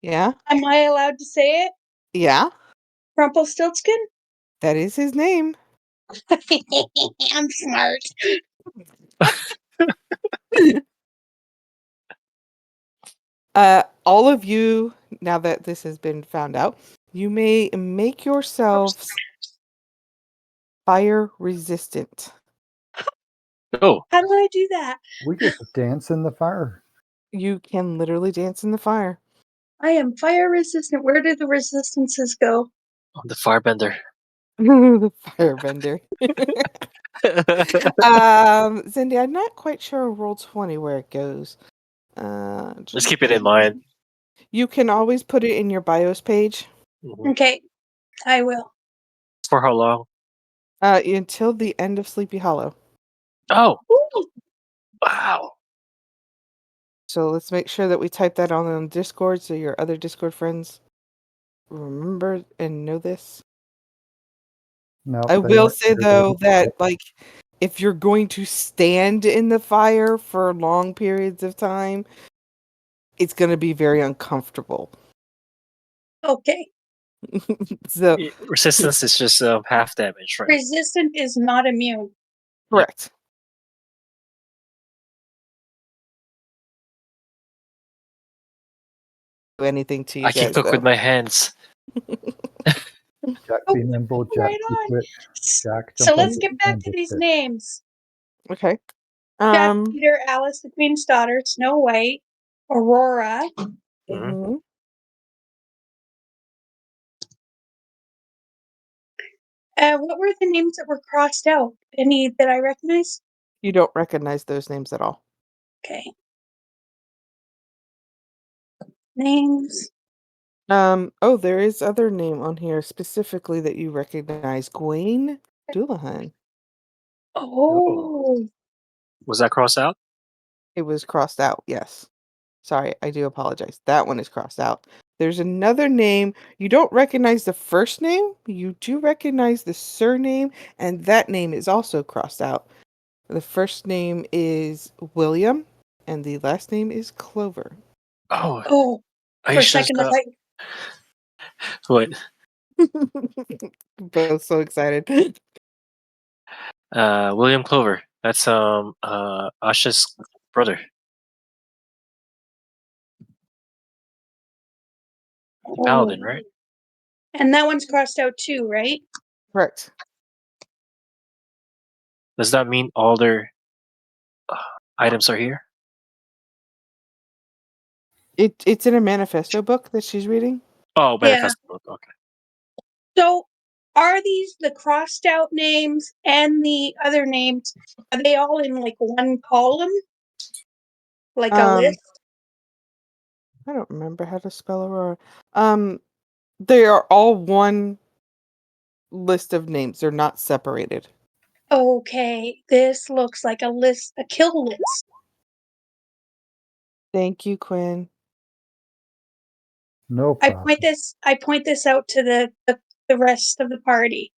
Yeah? Am I allowed to say it? Yeah, Rumpelstiltskin? that is his name. I'm smart. All of you, now that this has been found out, you may make yourselves fire resistant. Oh, How do I do that? We just dance in the fire. You can literally dance in the fire. I am fire resistant. Where do the resistances go? the firebender. The firebender. Cindy, I'm not quite sure on Roll20 where it goes. Just keep it in mind. You can always put it in your BIOS page. Mhm. Okay, I will. For how long? Until the end of Sleepy Hollow. Oh, Ooh, wow. So let's make sure that we type that on Discord so your other Discord friends remember and know this. Nope, I they will weren't say here. They though don't that know. if you're going to stand in the fire for long periods of time, it's going to be very uncomfortable. okay. So Resistance is just half damage, right? Resistant is not immune. correct. Do anything to you I can guys cook with though. my hands. Jack be nimble, Jack Right be on. quick, Jack So jump over let's the get back to these candlestick. names. Okay. Jack, Peter, Alice, the Queen's daughter, Snow White, Aurora. Mhm. Mhm. What were the names that were crossed out? Any that I recognize? You don't recognize those names at all. Okay. Names. Oh, there is other name on here specifically that you recognize. Gwen Doulahan. Oh, Oh, was that crossed out? It was crossed out, yes. Sorry, I do apologize. That one is crossed out. There's another name. You don't recognize the first name. You do recognize the surname, and that name is also crossed out. The first name is William, and the last name is Clover. Oh, oh. For a Aisha's second, I thought what? Both so excited. William Clover. That's Asha's brother. The paladin, right? And that one's crossed out too, right? Correct. Does that mean all their items are here? It's in a manifesto book that she's reading. Oh, Yeah. manifest book. Okay. So are these the crossed out names and the other names? Are they all in like one column? Like a list? I don't remember how to spell Aurora. They are all one list of names. They're not separated. Okay, this looks like a list, a kill list. Thank you, Quinn. No I problem. point this out to the rest of the party.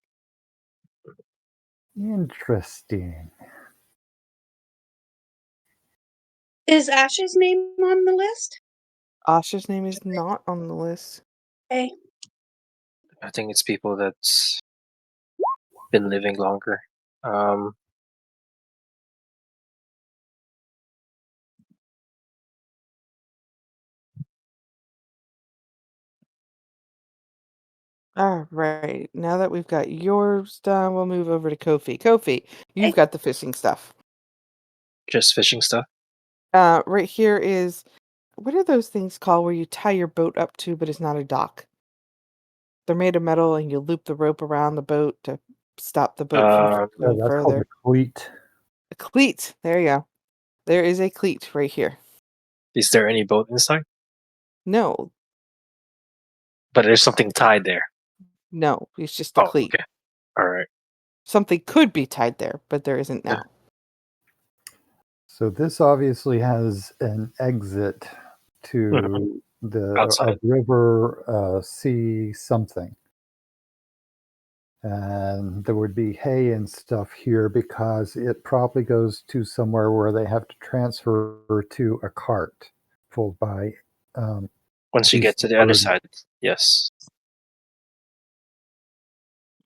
Interesting. Is Ash's name on the list? Asha's name is not on the list. Okay. I think it's people that's been living longer. All right. Now that we've got yours done, we'll move over to Kofi. Kofi, you've got the fishing stuff. Just fishing stuff. Right here is, what are those things called where you tie your boat up to, but it's not a dock? They're made of metal, and you loop the rope around the boat to stop the boat from Um, Yeah, going that's called a further. cleat. A cleat. There you go. There is a cleat right here. is there any boat inside? No, But there's something tied there. no, it's just a Oh, cleat. okay. All right. Something could be tied there, but there isn't now. So this obviously has an exit to the Outside. river, sea something. And there would be hay and stuff here because it probably goes to somewhere where they have to transfer to a cart pulled by Once you get beasts to of the other burden. side, yes.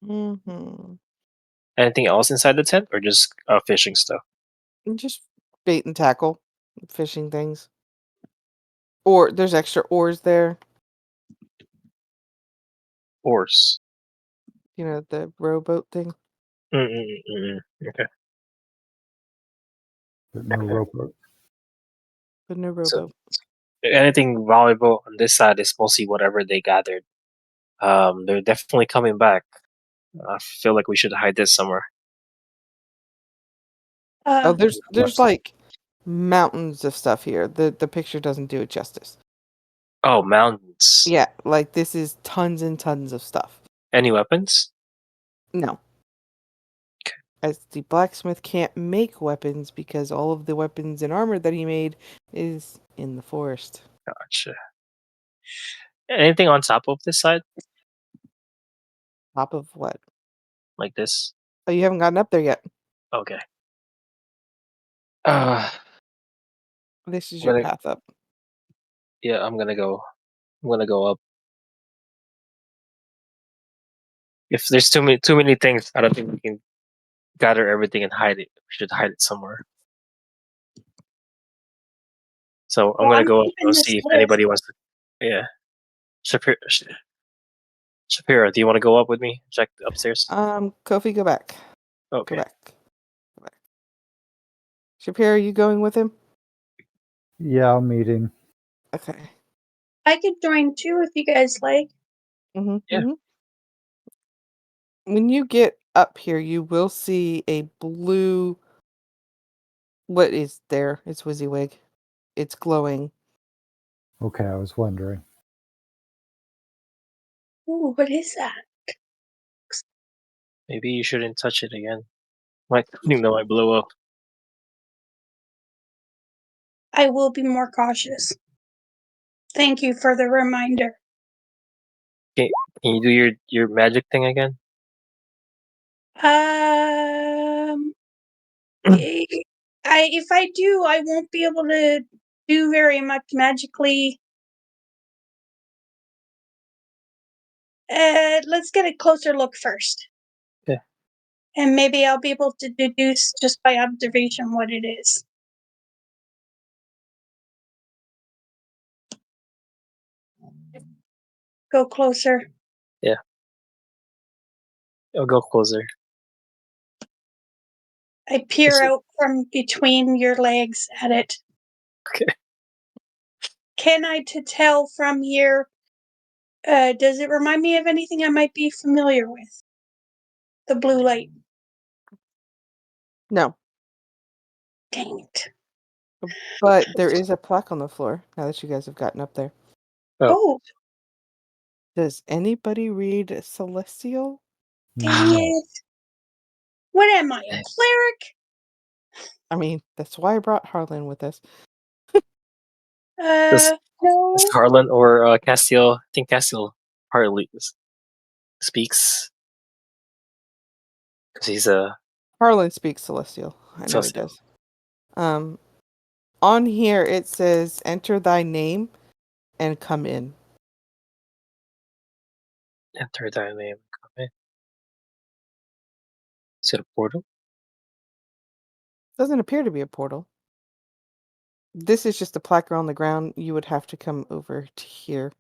Mm-hmm. Anything else inside the tent, or just fishing stuff? Just bait and tackle, fishing things. Or there's extra oars there. Oars. You know, the rowboat thing, Okay. But no rowboat. but no So rowboat. anything valuable on this side is mostly whatever they gathered. They're definitely coming back. I feel like we should hide this somewhere. Oh, there's What? like mountains of stuff here. The picture doesn't do it justice. Oh, mountains. Yeah, like this is tons and tons of stuff. Any weapons? No. As the blacksmith can't make weapons because all of the weapons and armor that he made is in the forest. Gotcha. Anything on top of this side, Top of what? like this? Oh, you haven't gotten up there yet. Okay. Uh, This is I'm your gonna. path up. Yeah, I'm gonna go. I'm gonna go up. If there's too many things, I don't think we can gather everything and hide it. We should hide it somewhere. So I'm Well, gonna I'm go up keeping and this see if list. anybody wants to. Yeah, Shapira, do you want to go up with me? Check upstairs. Kofi, go back. Go Okay. back. Go back. Shapiro, are you going with him? Yeah, meeting. Okay. I could join too if you guys like. Mm-hmm. Yeah. Mm-hmm. When you get up here, you will see a blue. What is there? It's WYSIWYG. It's glowing. Okay, I was wondering. Ooh, what is that? Maybe you shouldn't touch it again. Might might blow up. I will be more cautious. Thank you for the reminder. Can you do your magic thing again? If I do, I won't be able to do very much magically. Let's get a closer look first. Yeah. and maybe I'll be able to deduce just by observation what it is. Go closer. I'll go closer. I peer Is it- out from between your legs at it. Okay. Can I to tell from here, does it remind me of anything I might be familiar with? The blue light. No, Dang it. but there is a plaque on the floor now that you guys have gotten up there. Oh. Oh, Does anybody read Celestial? dang No. it. What am I, a cleric? I mean, that's why I brought Harlan with us. Does No. Harlan or Castiel? I think Castiel hardly speaks because he's a Harlan speaks Celestial. I know he Celestial. does. On here it says, "Enter thy name and come in." Enter thy name. Come in. Is it a portal? Doesn't appear to be a portal. This is just a plaque on the ground. You would have to come over to here.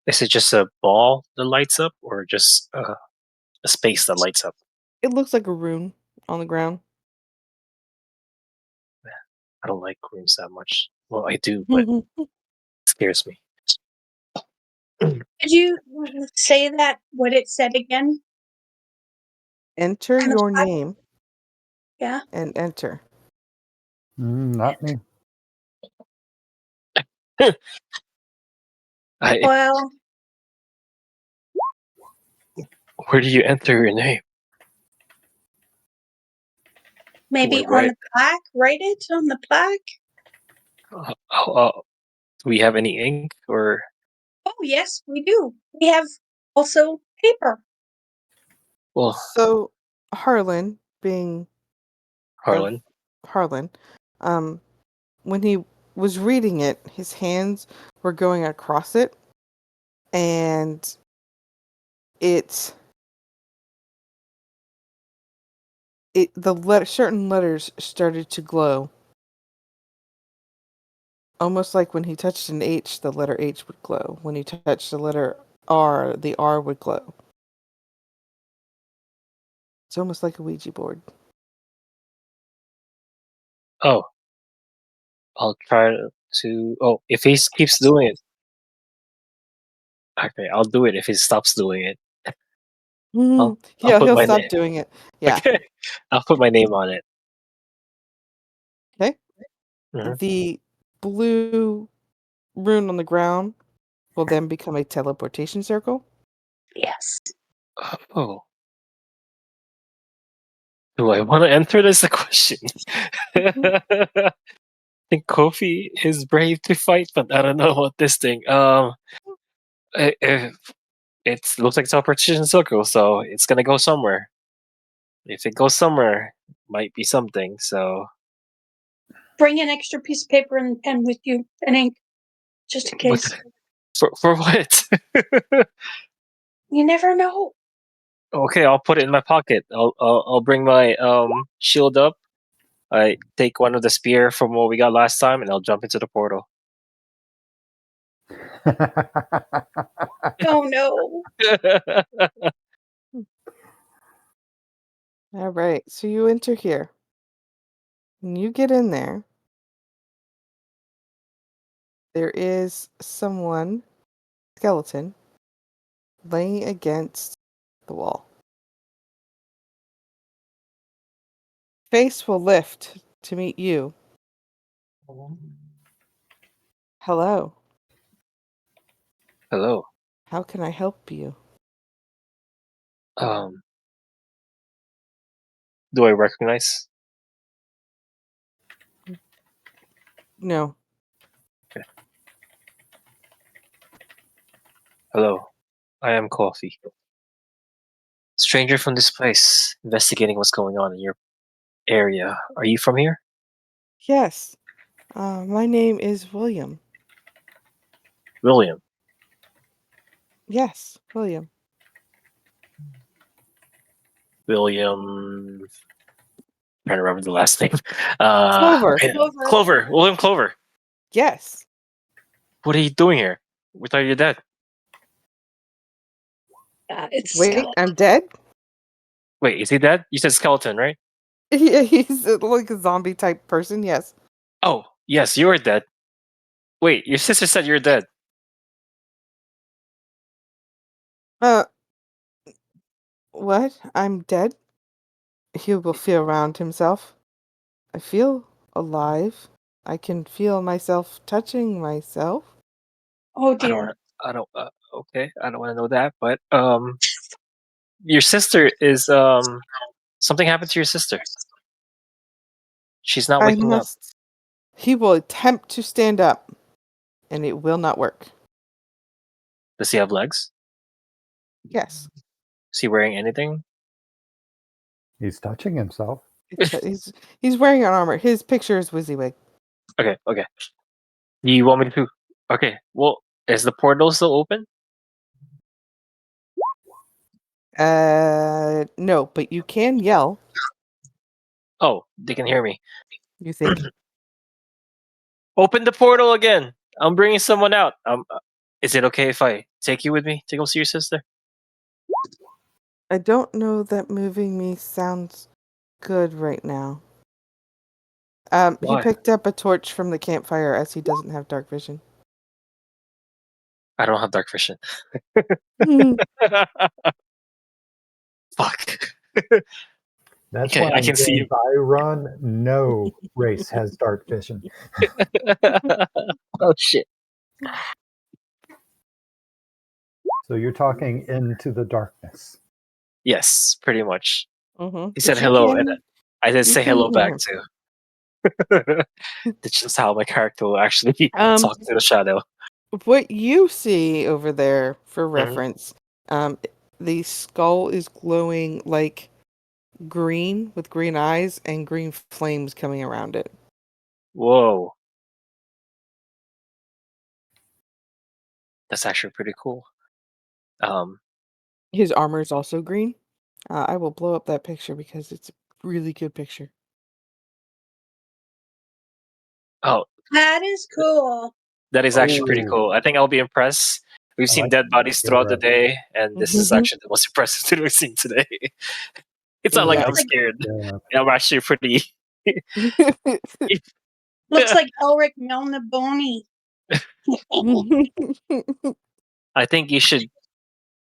Is it just a ball that lights up, or just a space that lights up? It looks like a rune on the ground. I don't like rooms that much. Well, I do, but it scares me. Could you say that, what it said again? Enter Kind of your hot. name Yeah. and enter. Not me. I, Well, where do you enter your name? Do I maybe on write? the plaque. Write it on the plaque. Do we have any ink or? Oh, yes, we do. We have also paper. Well, So Harlan, being of Harlan. Harlan, um, when he was reading it, his hands were going across it, and it certain letters started to glow, almost like when he touched an H, the letter H would glow. When he touched the letter R, the R would glow. It's almost like a Ouija board. Oh, I'll try to. Oh, if he keeps doing it, okay, I'll do it. If he stops doing it, I'll Yeah, put he'll my stop name. doing it. Yeah. Okay, I'll put my name on it. Okay. Hmm. The blue rune on the ground will then become a teleportation circle. Yes. Oh, do I want to enter? This the question. I think Kofi is brave to fight, but I don't know about this thing. If it looks like it's a precision circle, so it's gonna go somewhere. If it goes somewhere, might be something. So, Bring an extra piece of paper and pen with you and ink, just in but case. for what? You never know. Okay, I'll put it in my pocket. I'll bring my shield up. I take one of the spear from what we got last time, and I'll jump into the portal. Oh no. All right. So you enter here. When you get in there, there is someone, skeleton, laying against the wall. Face will lift to meet you. Hello. Hello. How can I help you? Um, do I recognize? No. Okay. Hello. I am Coffee. Stranger from this place, investigating what's going on in your area. Are you from here? Yes. My name is William. William. Yes, William. William. Trying to remember the last name. Clover. Okay. Clover. Clover. William Clover. Yes. What are you doing here? We thought you were dead. It's Wait, skeleton. I'm dead? Wait, is he dead? You said skeleton, right? Yeah, he's like a zombie type person, yes. Oh, yes, you are dead. Wait, your sister said you're dead. Uh, what? I'm dead? He will feel around himself. I feel alive. I can feel myself touching myself. Oh I dear. okay, I don't want to know that, but your sister is something happened to your sister. She's not I waking up. must. He will attempt to stand up, and it will not work. Does he have legs? Yes. Is he wearing anything? He's touching himself. He's wearing an armor. His picture is WYSIWYG. Okay. Do you want me to? Okay. Well, is the portal still open? No, but you can yell, Oh, they can hear me. you think. Open the portal again. I'm bringing someone out. Is it okay if I take you with me to go see your sister? I don't know that moving me sounds good right now. He Why? picked up a torch from the campfire as he doesn't have dark vision. I don't have dark vision. Fuck. That's Okay, why I in can see you. games I run, no race has dark vision. Oh shit. So you're talking into the darkness. Yes, pretty much. Mm-hmm. He said But you hello, and can I did you say can hello hear back him. too. That's just how my character will actually Um, talk to the shadow. what you see over there, for Mhm. reference, the skull is glowing like green with green eyes and green flames coming around it. Whoa, that's actually pretty cool. Um, His armor is also green. I will blow up that picture because it's a really good picture. oh, That is cool. that is actually pretty Oh, cool. I think I'll be impressed. We've I seen like dead the bodies throughout the hero. day, and this is Mhm. actually the most impressive thing we've seen today. It's not like Looks I'm Yes. like scared. Yeah. I'm actually pretty. looks like Elric Melnibone. I think you should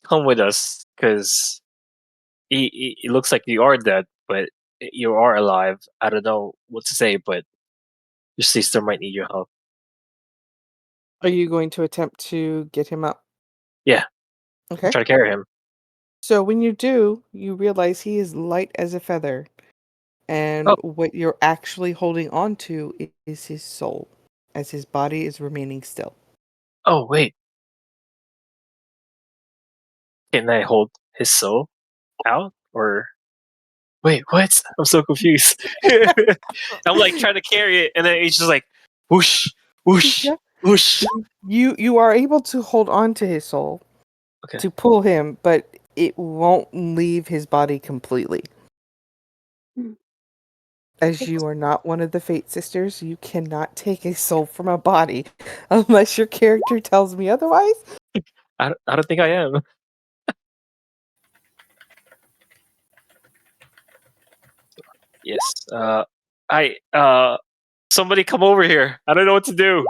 come with us because it looks like you are dead, but you are alive. I don't know what to say, but your sister might need your help. Are you going to attempt to get him up? Yeah, Okay. try to carry him. So when you do, you realize he is light as a feather, Oh, and what you're actually holding on to is his soul, as his body is remaining still. oh, wait. Can I hold his soul out? Or wait, what? I'm so confused. I'm like trying to carry it, and then it's just like whoosh, whoosh, Yeah. whoosh. You are able to hold on to his soul Okay. to pull him, but it won't leave his body completely. Hmm. As you are not one of the Fate Sisters, you cannot take a soul from a body unless your character tells me otherwise. I don't think I am. Yes. I somebody come over here. I don't know what to do.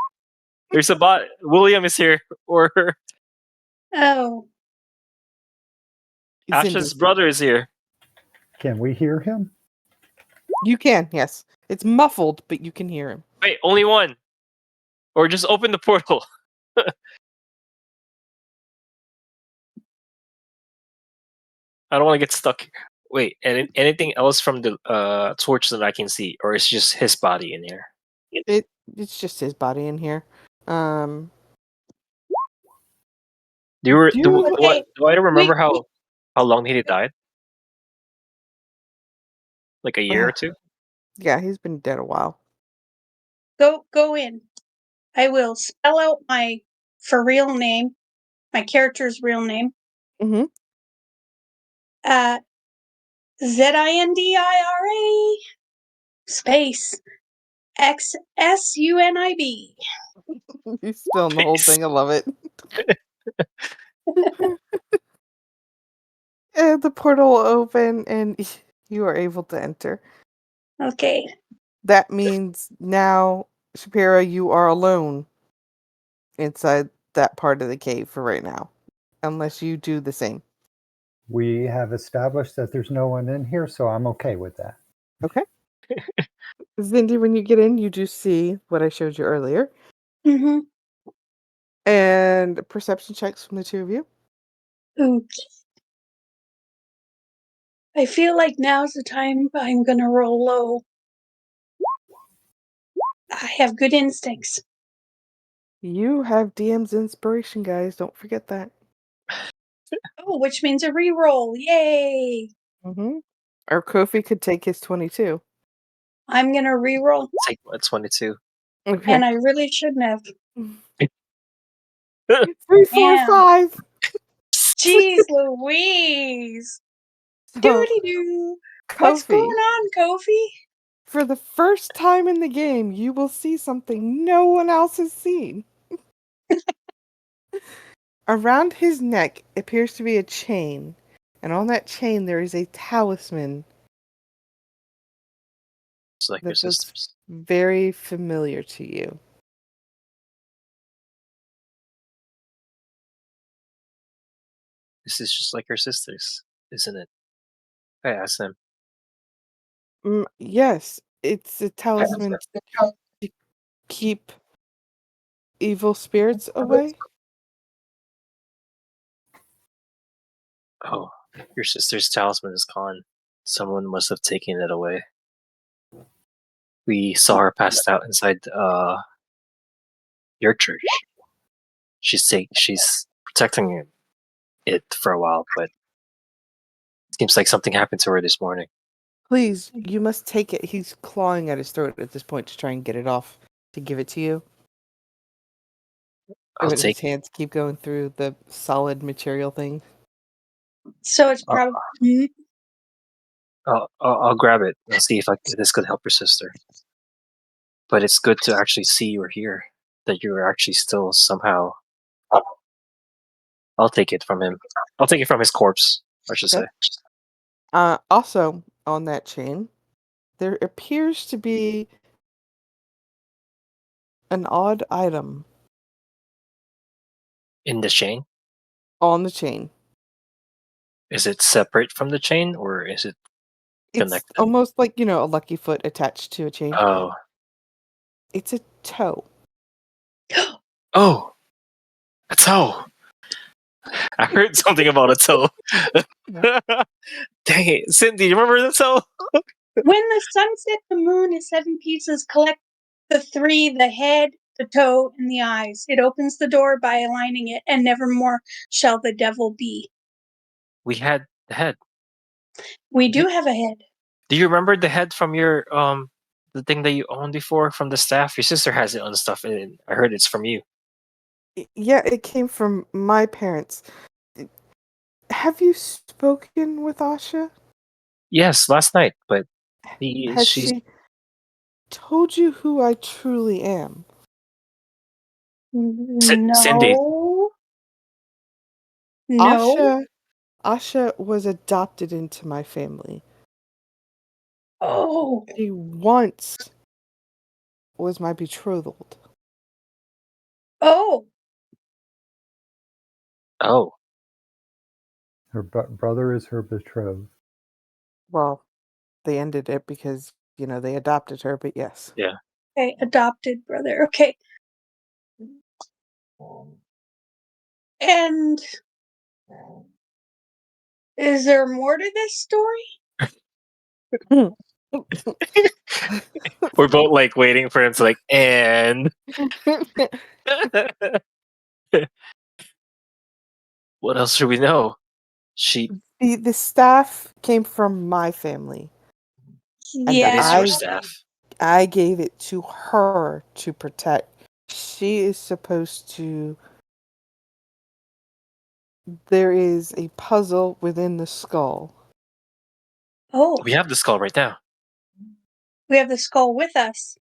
There's a bot. William is here, or Oh, It's in Asha's distance. brother is here. Can we hear him? You can, yes. It's muffled, but you can hear him. Wait, only one. Or just open the portal. I don't want to get stuck here. Wait, anything else from the torch that I can see, or it's just his body in here? It's just his body in here. Um, do okay. Do I remember We how long he died? Like a year or two? yeah, he's been dead a while. go in. I will spell out my for real name, my character's real name. Mm-hmm. Uh, ZINDIRA space XSUNIB. You spilling the whole thing. I love it. And the portal will open, and you are able to enter. Okay. That means now, Shapira, you are alone inside that part of the cave for right now, unless you do the same. We have established that there's no one in here, so I'm okay with that. Okay. Zindy, when you get in, you do see what I showed you earlier. Mm-hmm. And perception checks from the two of you. Okay. I feel like now's the time I'm gonna roll low. I have good instincts. You have DM's inspiration, guys. Don't forget that. Oh, which means a reroll. Yay! Mm-hmm. Or Kofi could take his 22. I'm gonna reroll, Take 22. Okay. and I really shouldn't have. 3, 4, Damn. 5. Jeez Louise! So, Doody doo! What's Kofi, going on, Kofi? for the first time in the game, you will see something no one else has seen. Around his neck appears to be a chain, and on that chain there is a talisman It's like your that looks sisters. very familiar to you. This is just like your sisters, isn't it? I asked them. Yes, it's a I asked talisman them. to keep evil spirits away. Oh, your sister's talisman is gone. Someone must have taken it away. We saw her passed out inside your church. She's protecting it for a while, but it seems like something happened to her this morning. Please, you must take it. He's clawing at his throat at this point to try and get it off to give it to you. I'll But his take. hands keep going through the solid material thing. So it's I'll, probably. I'll grab it and see if this could help your sister. But it's good to actually see you are here. That you are actually still somehow. I'll take it from him. I'll take it from his corpse, I should Okay. say. Also, on that chain, there appears to be an odd item In the chain, on the chain. is it separate from the chain or is it It's connected? almost like, a lucky foot attached to a chain. Oh, It's a toe. oh, a toe. I heard something about a toe. Dang it, Cindy, you remember the toe? When the sun sets the moon in 7 pieces, collect the 3, the head, the toe, and the eyes. It opens the door by aligning it, and nevermore shall the devil be. We had the head. We do have a head. Do you remember the head from your the thing that you owned before from the staff? Your sister has it on stuff, and I heard it's from you. Yeah, it came from my parents. Have you spoken with Asha? Yes, last night, but Has she's she told you who I truly am? Cindy. No. No. Asha was adopted into my family. Oh. She once was my betrothed. Oh. Oh, Her brother is her betrothed. Well, they ended it because, they adopted her, but yes. yeah. Okay, adopted brother. Okay. And is there more to this story? We're both like waiting for him to like and. What else should we know? She. The staff came from my family, and It is Yeah. your staff. I gave it to her to protect. She is supposed to. There is a puzzle within the skull. Oh, We have the skull right now. we have the skull with us.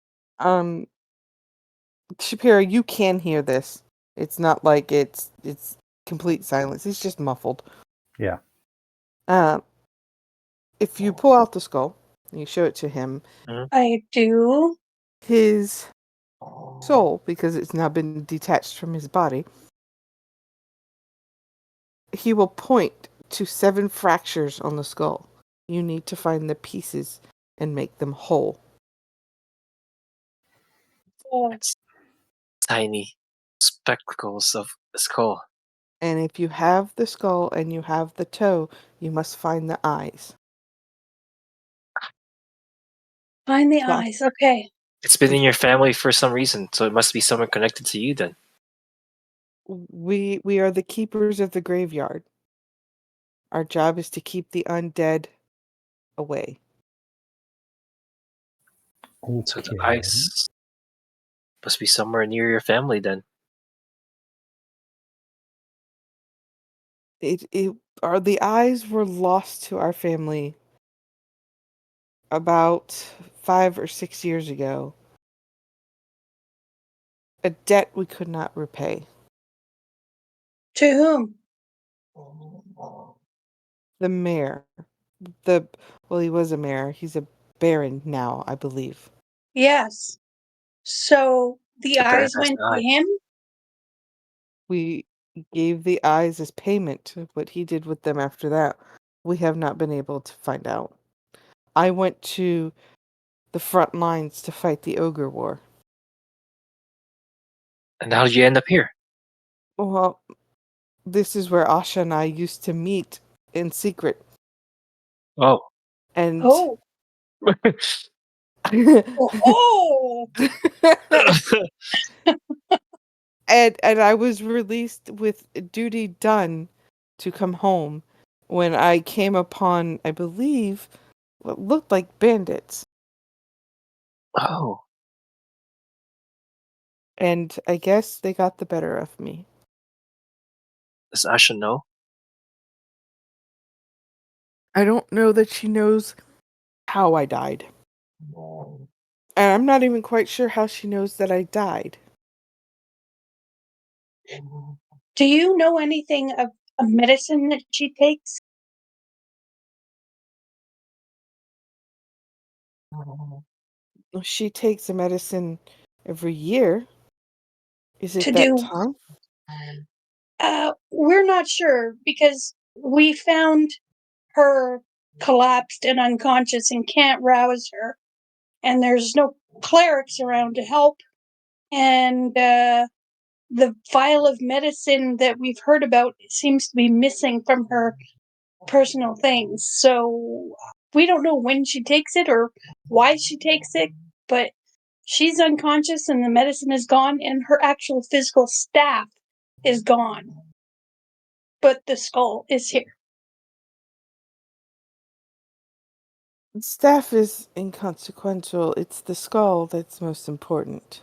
Shapiro, you can hear this. It's not like it's complete silence. It's just muffled. Yeah. If you pull out the skull and you show it to him, I do. his soul, because it's now been detached from his body, he will point to 7 fractures on the skull. You need to find the pieces and make them whole. Oh, It's tiny spectacles of a skull. And if you have the skull and you have the toe, you must find the eyes. find the That- eyes. Okay. It's been in your family for some reason, so it must be someone connected to you then. We are the keepers of the graveyard. Our job is to keep the undead away. So the Okay. eyes must be somewhere near your family then. The eyes were lost to our family about 5 or 6 years ago. A debt we could not repay. To whom? The mayor. Well, he was a mayor. He's a baron now, I believe. Yes. So the The parent eyes has went the to eye. him? We gave the eyes as payment. What he did with them after that, we have not been able to find out. I went to the front lines to fight the ogre war. And how did you end up here? Well, this is where Asha and I used to meet in secret. Oh. And Oh. Oh. and I was released with duty done to come home when I came upon, I believe, what looked like bandits. Oh. And I guess they got the better of me. Does Asha know? I don't know that she knows how I died. And I'm not even quite sure how she knows that I died. Do you know anything of a medicine that she takes? She takes a medicine every year. Is To it that do time? we're not sure because we found her collapsed and unconscious and can't rouse her. And there's no clerics around to help. And the vial of medicine that we've heard about seems to be missing from her personal things. So we don't know when she takes it or why she takes it, but she's unconscious and the medicine is gone and her actual physical staff is gone. But the skull is here. Staff is inconsequential. It's the skull that's most important.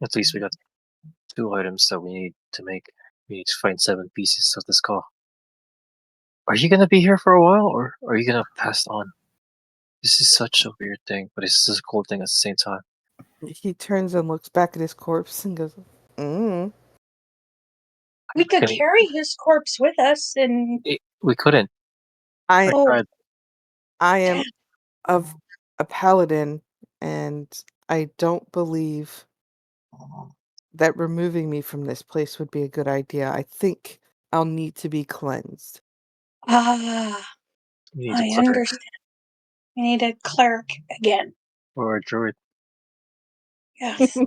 At least we got 2 items that we need to make. We need to find 7 pieces of the skull. Are you gonna be here for a while, or are you gonna pass on? This is such a weird thing, but it's just a cool thing at the same time. He turns and looks back at his corpse and goes, We could Can carry his corpse with us and we couldn't. I I oh, tried. I am of a paladin, and I don't believe that removing me from this place would be a good idea. I think I'll need to be cleansed. ah, We need a I cleric understand. We need a cleric again. or a druid, Yes.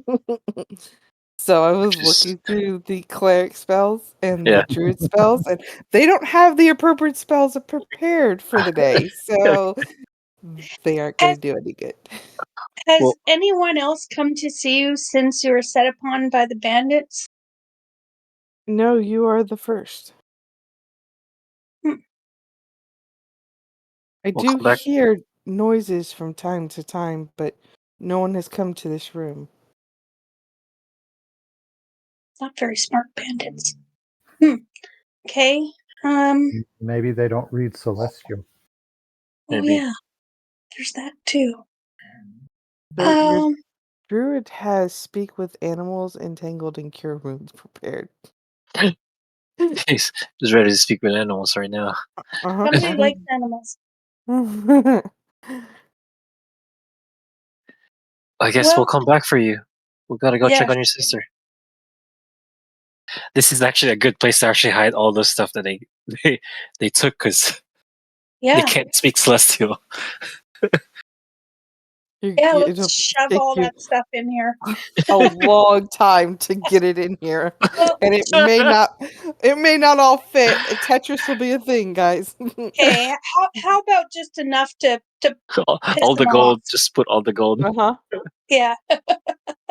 So I was which is looking through the cleric spells and the yeah. druid spells, and they don't have the appropriate spells prepared for the day, so they aren't going Has to do any good. has Well, anyone else come to see you since you were set upon by the bandits? No, you are the first. Hmm. I we'll do come back. hear noises from time to time, but no one has come to this room. Not very smart bandits. Hmm. Okay. Um. Maybe they don't read Celestial. Oh Maybe. yeah, there's that too. So your Um, druid has speak with animals, entangled, and cure wounds prepared. He's just ready to speak with animals right now. somebody Uh-huh. likes animals. I guess we'll Well, come back for you. We gotta go check yeah, on your sister. This is actually a good place to actually hide all the stuff that they they took because they yeah, can't speak Celestial. yeah. It'll Let's shove take all you that stuff in here. a long time to get it in here, Well, and it may not all fit. Tetris will be a thing, guys. okay. How about just enough to piss All the them off? gold, just put all the gold. Uh-huh. Yeah.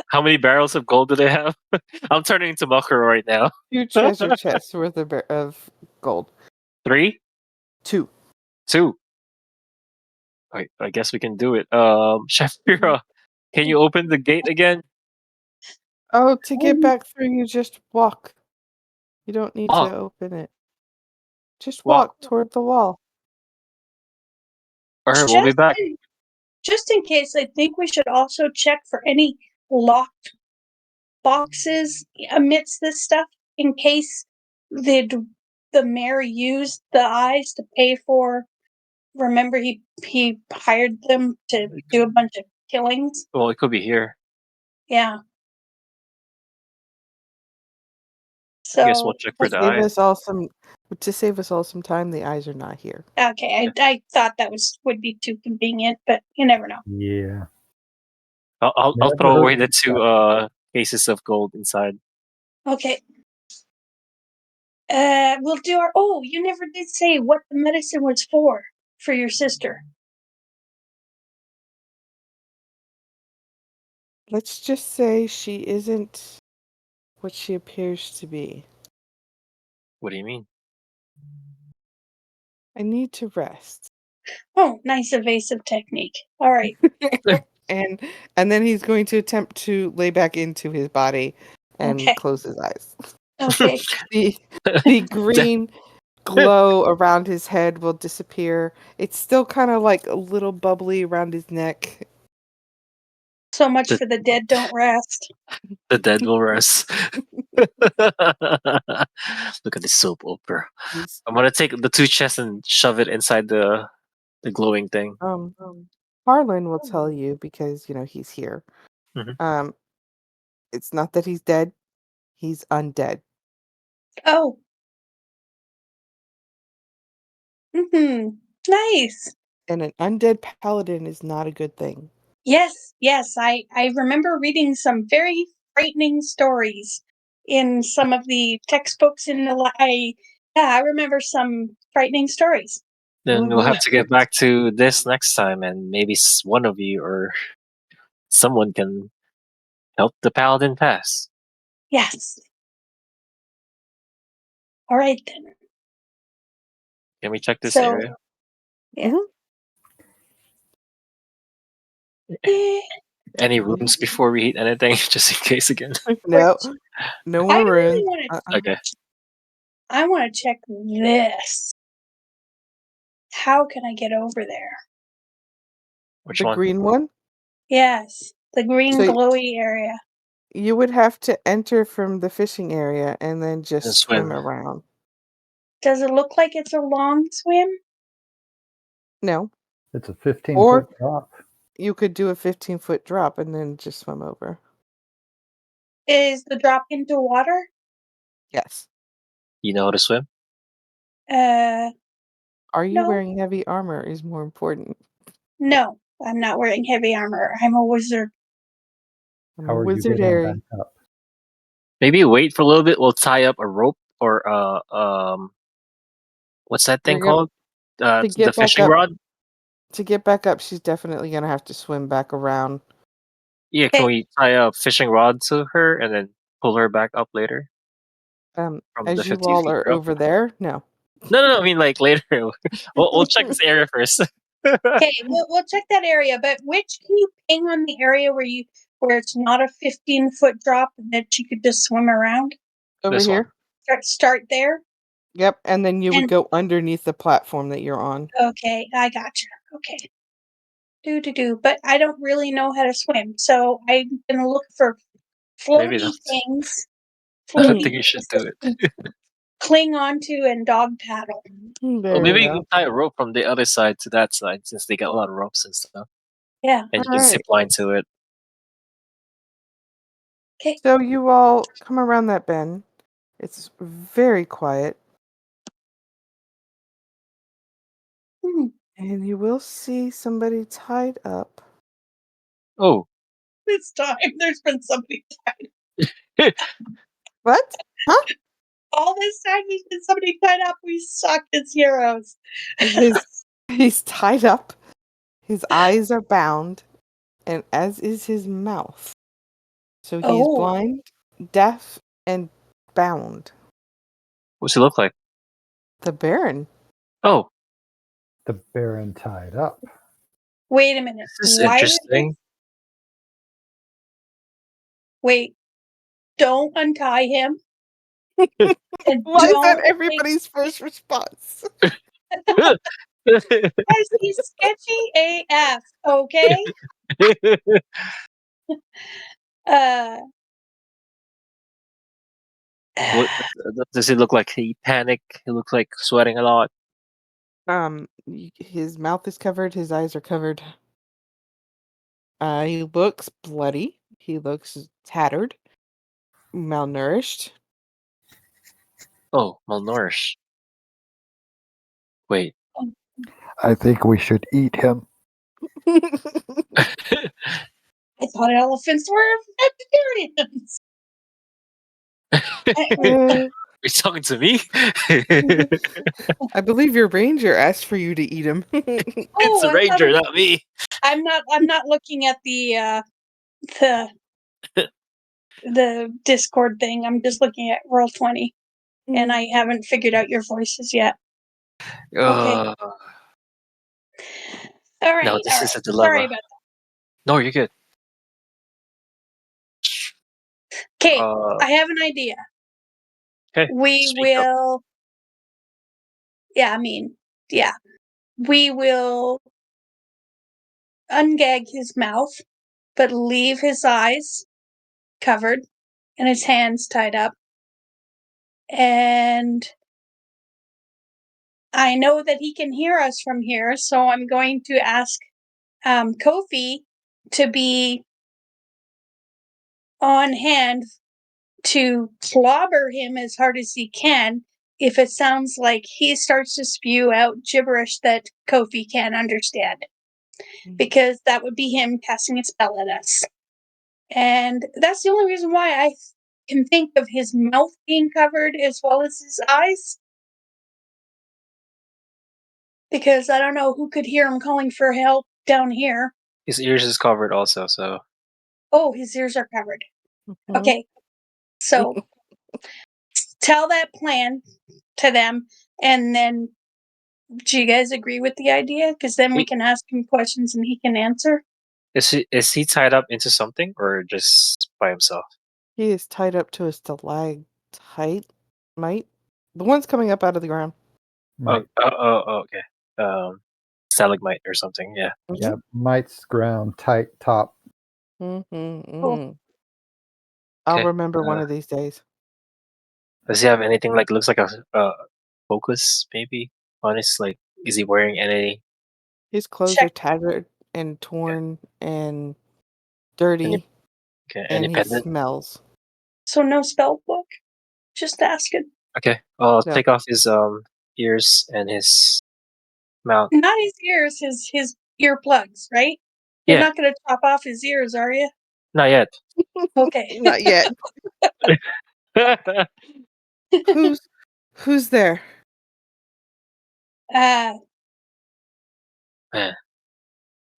How many barrels of gold do they have? I'm turning into Mucker right now. 2 treasure chests worth of gold. 3, Two. 2. I guess we can do it. Shafira, can you open the gate again? Oh, to get back through, you just walk. You don't need Oh, to open it. Just well, walk toward the wall. all right, we'll be Just back. in, just in case, I think we should also check for any locked boxes amidst this stuff in case the mayor used the eyes to pay for. Remember, he hired them to do a bunch of killings. Well, it could be here. Yeah. I guess we'll So check for the Save eyes. us all some to save us all some time, the eyes are not here. okay, I thought that would be too convenient, but you never know. Yeah. I'll Never throw hurt away the to 2 check. cases of gold inside. Okay. We'll do our. Oh, you never did say what the medicine was for your sister. Let's just say she isn't what she appears to be. What do you mean? I need to rest. Oh, nice evasive technique. All right. and then he's going to attempt to lay back into his body and Okay. close his eyes. Okay. The the green glow around his head will disappear. It's still kind of like a little bubbly around his neck. So much the, for the dead don't rest. the dead will rest. Look at this soap opera. He's, I'm gonna take the 2 chests and shove it inside the glowing thing. um, Harlan will tell you because he's here. Mhm. Um, it's not that he's dead; he's undead. Oh. Nice. And an undead paladin is not a good thing. Yes. I remember reading some very frightening stories in some of the textbooks in the I remember some frightening stories. Then we'll have Mhm. to get back to this next time, and maybe one of you or someone can help the paladin pass. Yes. All right then. Can we check this So, area? yeah. Mhm. Eh, Any runes before we eat anything, just in case again? No, which no I more really runes. want to Okay. I want to check this. How can I get over there? Which The one? green one. Yes, the green So glowy area. you would have to enter from the fishing area and then just And swim swim. around. Does it look like it's a long swim? No, It's a 15-foot or drop. you could do a 15-foot drop and then just swim over. Is the drop into water? Yes. You know how to swim? Uh, Are you no. wearing heavy armor is more important. No, I'm not wearing heavy armor. I'm a wizard. I'm How a are you wizard, getting back Harry. up? Maybe wait for a little bit. We'll tie up a rope or what's that thing You're gonna called? to The get back fishing up. rod. To get back up, she's definitely gonna have to swim back around. Yeah, can Okay, we tie a fishing rod to her and then pull her back up later from the As you 50 all feet are drop? over there, no. No. I mean, like later. We'll check this area first. okay, we'll check that area. But which can you ping on the area where it's not a 15-foot drop that you could just swim around? Over This one. here. Start there. Yep, and then you would And go underneath the platform that you're on. okay, I gotcha. Okay. But I don't really know how to swim, so I'm gonna look for Maybe floaty that's. things, I floaty think you should things do that it. you can cling onto and dog paddle. Well, There maybe you you go. can tie a rope from the other side to that side since they got a lot of ropes and stuff, Yeah. and you can zip Alright. line to it. Okay. So you all come around that bend. It's very quiet, Hmm. and you will see somebody tied up. Oh, This time there's been somebody. What? Huh? All this time there's been somebody tied up. We suck as heroes. He's tied up. His eyes are bound, and as is his mouth. So he is Oh. blind, deaf, and bound. what's he look like? The Baron. Oh, The Baron tied up. Wait a minute. this is Why would this? interesting. Wait. Don't untie him. And Why is that don't make. everybody's first response? Guys, he's sketchy AF, okay? Uh, What does he look like? He panicked. He looks like sweating a lot. His mouth is covered. His eyes are covered. He looks bloody. He looks tattered, malnourished. Oh, malnourished. Wait. I think we should eat him. I thought elephants were vegetarians. Uh, You're talking to me? I believe your ranger asked for you to eat him. It's Oh, a ranger, not me. I'm not looking at the the Discord thing. I'm just looking at Roll20, and I haven't figured out your voices yet. Okay. Uh, All right. no, this All is a right. Sorry dilemma. about No, you're good. that. Okay, I have an idea. Okay, We speak up. will. Yeah, we will ungag his mouth, but leave his eyes covered and his hands tied up. And I know that he can hear us from here, so I'm going to ask Kofi to be on hand to clobber him as hard as he can if it sounds like he starts to spew out gibberish that Kofi can't understand, because that would be him casting a spell at us. And that's the only reason why I can think of his mouth being covered as well as his eyes. Because I don't know who could hear him calling for help down here. His ears is covered also, so Oh, his ears are covered. Mhm. Okay. So tell that plan to them, and then do you guys agree with the idea? Because then we he can ask him questions and he can answer. is he tied up into something or just by himself? He is tied up to a stalactite. Might. The one's coming up out of the ground. Might. Okay. Stalagmite or something. Yeah. Yeah, might's ground, tight top. Oh. I'll Okay. remember one of these days. Does he have anything like looks like a focus maybe on his like? Is he wearing any His clothes are Check. tattered and torn and any dirty, any and he pendant? smells. So no spell book? Just asking. Okay. I'll No. take off his ears and his mouth. Not his ears, his earplugs, right? You're Yeah. not going to chop off his ears, are you? Not yet. Okay. Not yet. Who's there? Uh, Man,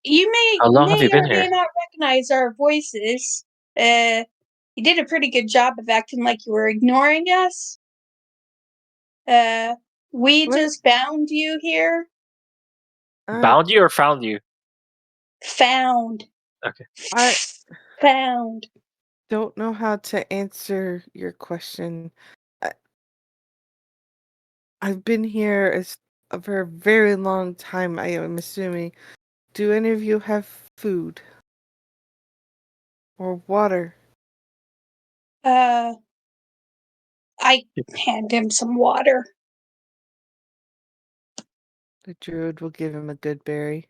you how long have you may been or here? may not recognize our voices. You did a pretty good job of acting like you were ignoring us. We What? just bound you here. Bound you or found you? Found. Okay. I Found. don't know how to answer your question. I've been here as for a very long time, I am assuming. Do any of you have food? Or water? I hand him some water. The druid will give him a good berry.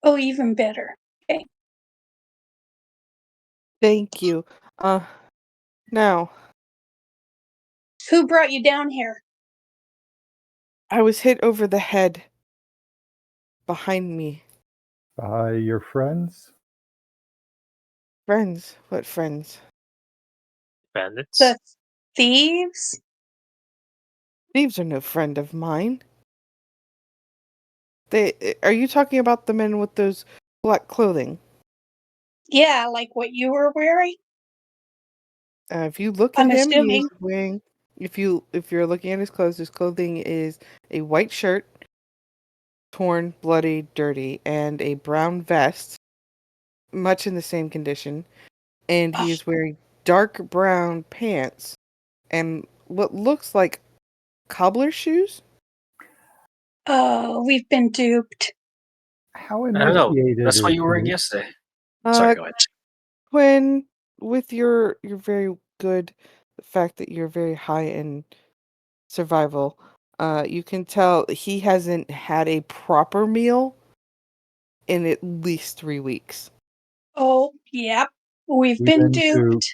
Oh, even better. Okay. Thank you. Now, Who brought you down here? I was hit over the head behind me. By your friends? Friends? What friends? Bandits? The thieves? Thieves are no friend of mine. Are you talking about the men with those black clothing? Yeah, like what you were wearing? If you look at I'm him, he is assuming. wearing. If you're looking at his clothing is a white shirt, torn, bloody, dirty, and a brown vest, much in the same condition. And Oh, he is wearing dark brown pants and what looks like cobbler shoes. oh, we've been duped. How I don't know. initiated That's what is you were wearing he? yesterday. Sorry, Uh, go ahead. Quinn, with your very good, the fact that you're very high in survival, you can tell he hasn't had a proper meal in at least 3 weeks. Oh, yep. We've We've been been to duped.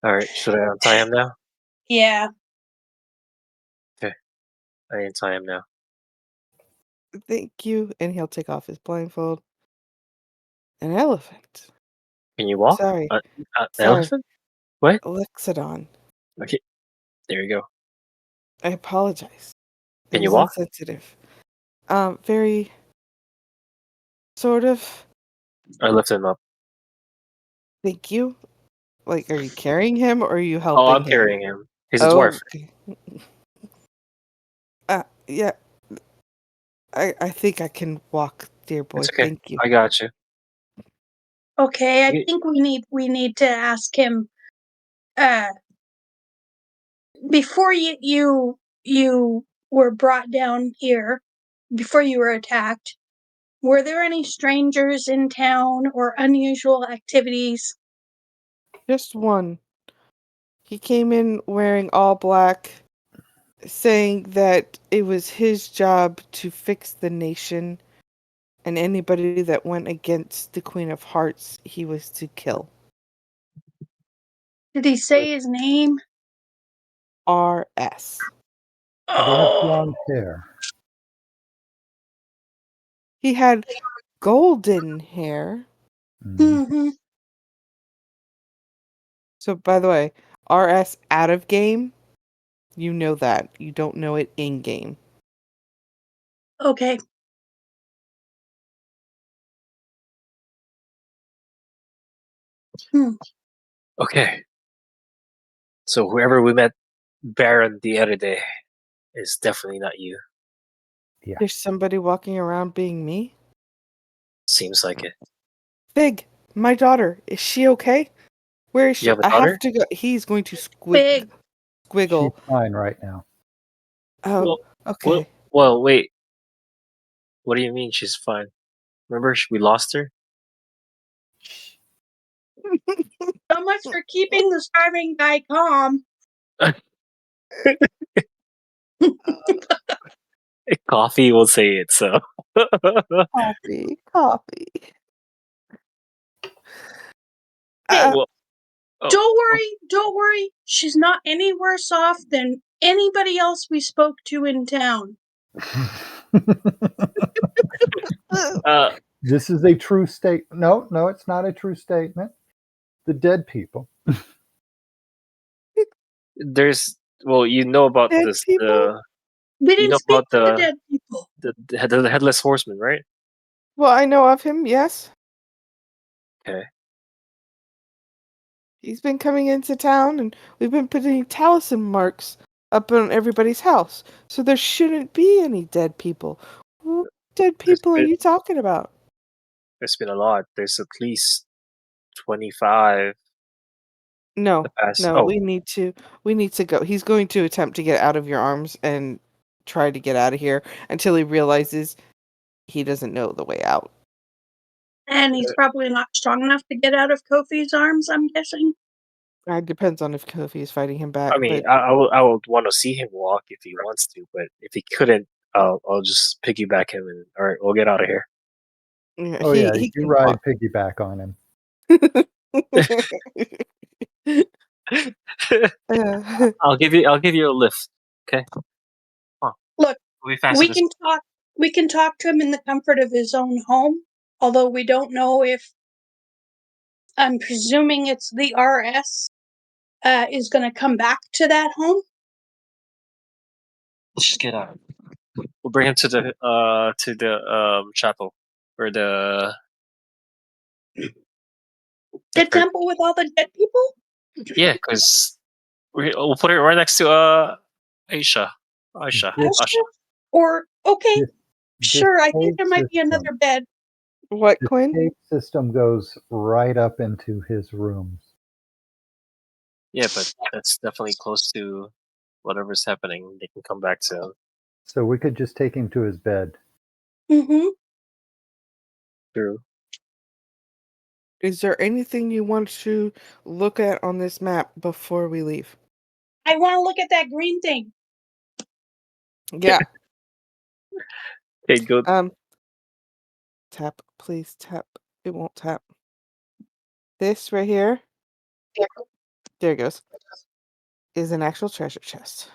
Alright, should I untie him now? Yeah. Okay, I untie him now. Thank you, and he'll take off his blindfold. An elephant. Can you walk? Sorry, sorry, Elephant? What? Lexodon. Okay, there you go. I apologize. It Can you was walk? insensitive. Very sort of. I lift him up. Thank you. Like, are you carrying him or are you Oh, I'm helping him? carrying him. He's a dwarf. Oh, okay. Yeah. I think I can walk, dear boy. It's okay. Thank you. I got you. Okay, I You- think we need to ask him uh before you were brought down here, before you were attacked, were there any strangers in town or unusual activities? Just one. He came in wearing all black, saying that it was his job to fix the nation, and anybody that went against the Queen of Hearts, he was to kill. Did he say his name? RS. did he have Oh. blonde hair? He had golden hair. Mm. Mm-hmm. So, by the way, RS out of game, you know that. You don't know it in game. Okay. Hmm. Okay, so whoever we met Baron the other day is definitely not you. Yeah. There's somebody walking around being me. Seems like it. Fig, my daughter, is she okay? Where is You she? have a I have daughter? to go. He's going to Big. She's squiggle. fine right now. Oh, Well, okay. wait. What do you mean she's fine? Remember we lost her? So much for keeping the starving guy calm. Coffee will say it, so. Coffee, coffee. Hey, Uh, Well, oh, don't worry. She's not any worse off than anybody else we spoke to in town. uh, This is a true state. No, no, it's not a true statement. The dead people. there's well, you know about dead this people? We you didn't know speak about to the dead people. the headless horseman, right? Well, I know of him, yes. Okay. He's been coming into town and we've been putting talisman marks up on everybody's house. So there shouldn't be any dead people. What dead There's people are been you talking about? there's been a lot. There's at least 25 the No, past. no, Oh, we need to go. He's going to attempt to get out of your arms and try to get out of here until he realizes he doesn't know the way out. And he's probably not strong enough to get out of Kofi's arms, I'm guessing. It depends on if Kofi is fighting him back. I mean, but I would want to see him walk if he wants to, but if he couldn't, I'll just piggyback him and all right, we'll get out of here. yeah, Oh yeah, he you can ride walk. piggyback on him. I'll give you a lift. Okay. Huh. Look, We'll be faster. we can talk. We can talk to him in the comfort of his own home, although we don't know if. I'm presuming it's the RS is going to come back to that home. Let's just get out. We'll bring him to the chapel or the The temple with all the dead people. yeah, because we'll put it right next to Asha. This- Asha. Or okay, this- sure. I think cave there might be system- another bed. What, The Quinn? cave system goes right up into his rooms. Yeah, but that's definitely close to whatever's happening. They can come back to. So we could just take him to his bed. Mm-hmm. True. Is there anything you want to look at on this map before we leave? I want to look at that green thing. Yeah. Okay, go. Tap, please tap. It won't tap. This right here. There it goes. Is an actual treasure chest.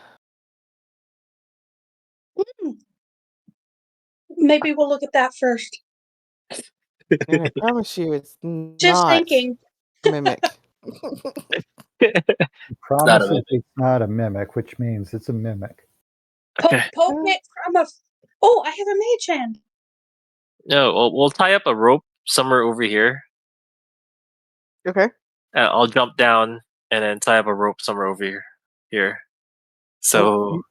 Maybe we'll look at that first. And I promise you, it's Just not thinking. a mimic. He not a promises mimic. it's not a mimic, which means it's a mimic. Okay. Poke it from a. Oh, I have a mage hand. No, we'll tie up a rope somewhere over here. Okay. I'll jump down and then tie up a rope somewhere over here. So Well,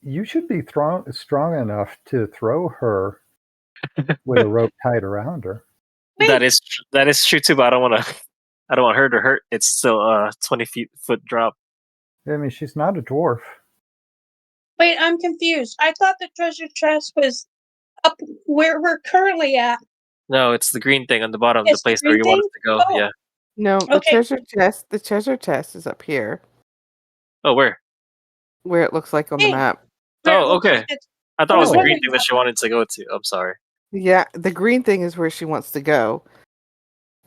you should be strong enough to throw her with a rope tied around her. Wait. that is true too. But I don't want her to hurt. It's still a 20-foot drop. I mean, she's not a dwarf. Wait, I'm confused. I thought the treasure chest was up where we're currently at. No, it's the green thing on the bottom, It's the place the where green you want thing? us to go. Oh. Yeah. No, the Okay. treasure chest is up here, Oh, where? where it looks like on the Hey. map. Where it Oh, looks okay. like it's- I thought I it was was the green wondering thing that she wanted to go to. I'm sorry. Yeah, the green thing is where she wants to go.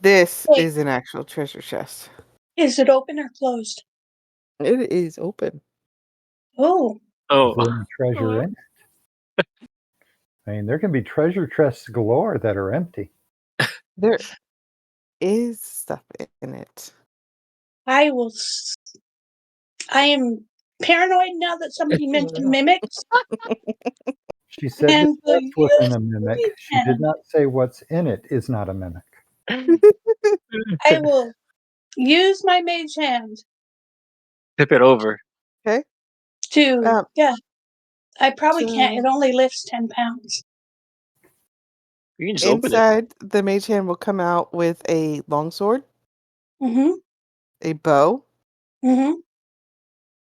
This Wait. is an actual treasure chest. Is it open or closed? It is open. Oh. Oh, Is there any treasure in it? I mean, there can be treasure chests galore that are empty. There is stuff in it. I am paranoid now that somebody mentioned mimics. She said And the chest the wasn't a mimic. mage She did hand. not say what's in it is not a mimic. I will use my mage hand tip it over. Okay. to I probably can't. So- It only lifts 10 pounds. You can just open it. Inside, the mage hand will come out with a longsword, Mm-hmm. a bow, Mm-hmm.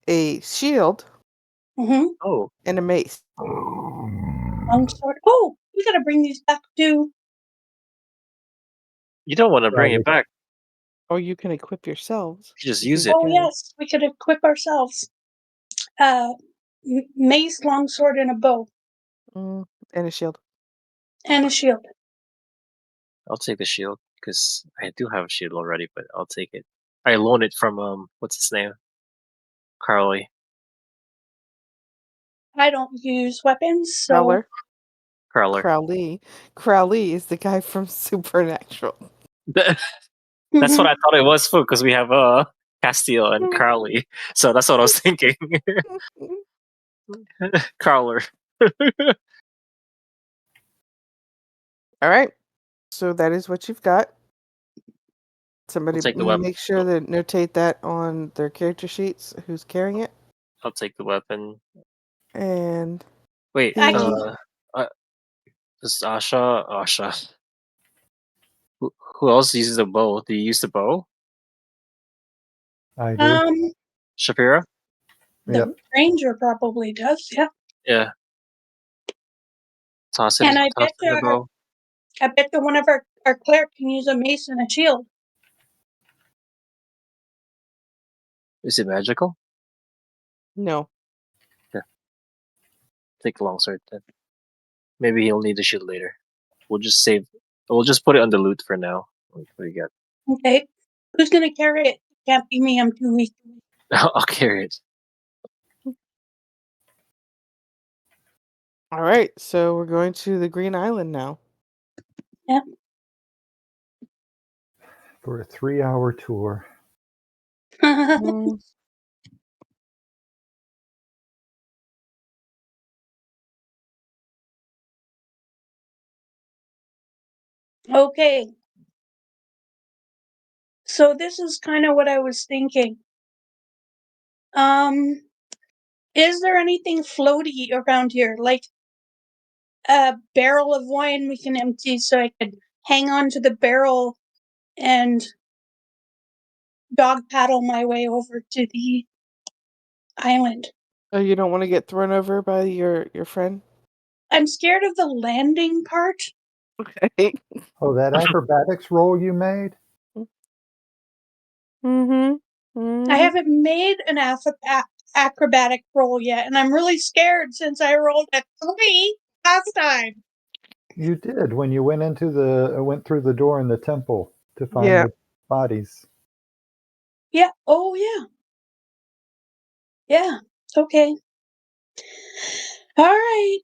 a shield, Mm-hmm. Oh, and a mace. Longsword. Oh, we gotta bring these back to you don't want to bring it back. Or you can equip yourselves. You just if use you it. Oh can. yes, we could equip ourselves. Mace, longsword, and a bow. And a shield. And a shield. I'll take the shield because I do have a shield already, but I'll take it. I loaned it from what's his name? Carly. I don't use weapons, so Crowler. Crowler. Crowley. Crowley is the guy from Supernatural. That's Mhm. what I thought it was for because we have Castiel and Crowley. So that's what I was thinking. Crowler. All right. So that is what you've got. Somebody I'll take the weapon. make sure to notate that on their character sheets who's carrying it. I'll take the weapon. And Wait, I the- can- this is Asha. Who else uses a bow? Do you use the bow? I do. Shapira? The Yep. ranger probably does. Yeah. Yeah. Toss And it in the bow. I bet that one of our cleric can use a mace and a shield. Is it magical? No. Take a long sword then. Maybe he'll need the shield later. We'll just save. We'll just put it on the loot for now. What do you got? Okay. Who's gonna carry it? Can't be me, I'm too weak. I'll carry it. All right, so we're going to the Green Island now. Yeah. For a 3-hour tour. Mm, Okay. So this is kind of what I was thinking. Is there anything floaty around here? Like a barrel of wine we can empty so I could hang on to the barrel and dog paddle my way over to the island. Oh, you don't want to get thrown over by your friend? I'm scared of the landing part. Okay. Oh, that acrobatics roll you made? Mm-hmm. I haven't made an acrobatic roll yet, and I'm really scared since I rolled a 3 last time. You did when you went through the door in the temple to find Yeah. the bodies. Yeah. Oh, yeah. Yeah. Okay. All right.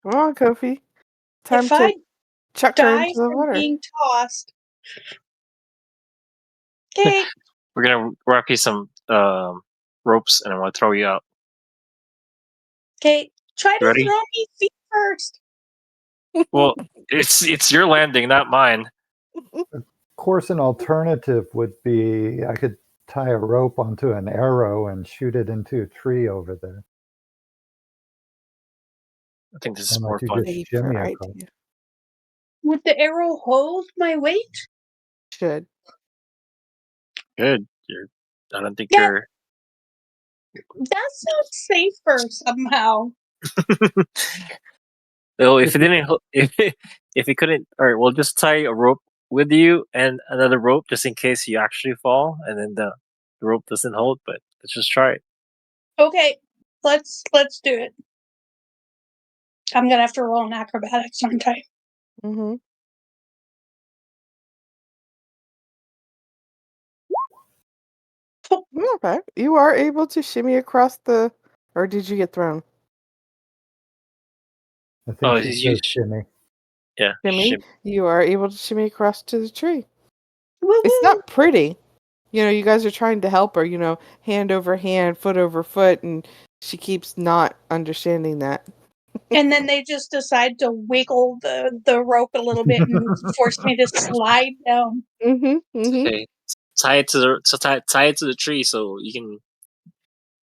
Come on, Kofi. Time If to I chuck her die into the from water. being tossed. Okay. We're gonna wrap you some ropes, and I'm gonna throw you out. Okay. Try You to ready? throw me feet first. Well, it's your landing, not mine. Of course, an alternative would be I could tie a rope onto an arrow and shoot it into a tree over there. I think this is And more let you fun. just shimmy Safer across. idea. Would the arrow hold my weight? Should. Good. I don't think Yeah. you're. That sounds safer somehow. Oh, if it didn't, if you couldn't, all right, we'll just tie a rope with you and another rope just in case you actually fall, and then the rope doesn't hold. But let's just try it. Okay. Let's do it. I'm gonna have to roll an acrobatics, aren't I? Mm-hmm. Okay. You are able to shimmy across the... Or did you get thrown? I think Oh, she says shimmy. yeah, Shimmy? shim. You are able to shimmy across to the tree. Woo-hoo. It's not pretty. You know, you guys are trying to help her, hand over hand, foot over foot, and she keeps not understanding that. And then they just decide to wiggle the rope a little bit and force me to slide down. Mm-hmm. Mm-hmm. Okay, tie it to tie it to the tree so you can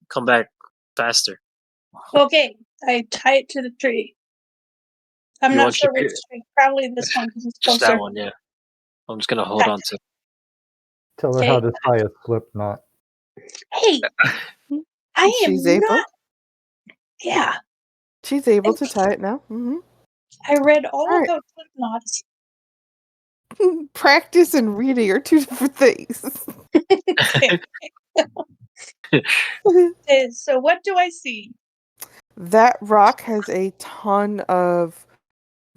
come back faster. Okay, I tie it to the tree. I'm You not want to sure keep which it tree. Probably this one because it's just that closer. one, yeah. I'm just gonna hold Okay. on to. Tell her Okay. how to tie a slip knot. Hey, I She's am able. not. Yeah, She's able to tie it now. Mm-hmm. I read all All right. about slip knots. Practice and reading are two different things. So what do I see? That rock has a ton of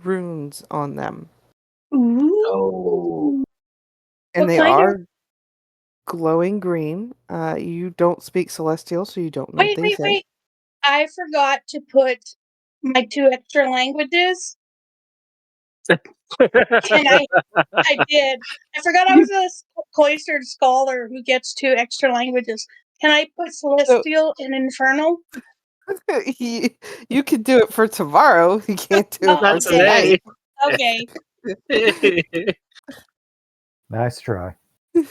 runes on them, Ooh. and What they kind of? are glowing green. You don't speak Celestial, so you don't know what they say. Wait. I forgot to put my 2 extra languages. And I did. I forgot I was a cloistered scholar who gets 2 extra languages. Can I put Celestial and Infernal? You can do it for tomorrow. You can't do it Oh, for Not okay. tonight. Okay. today. Nice try.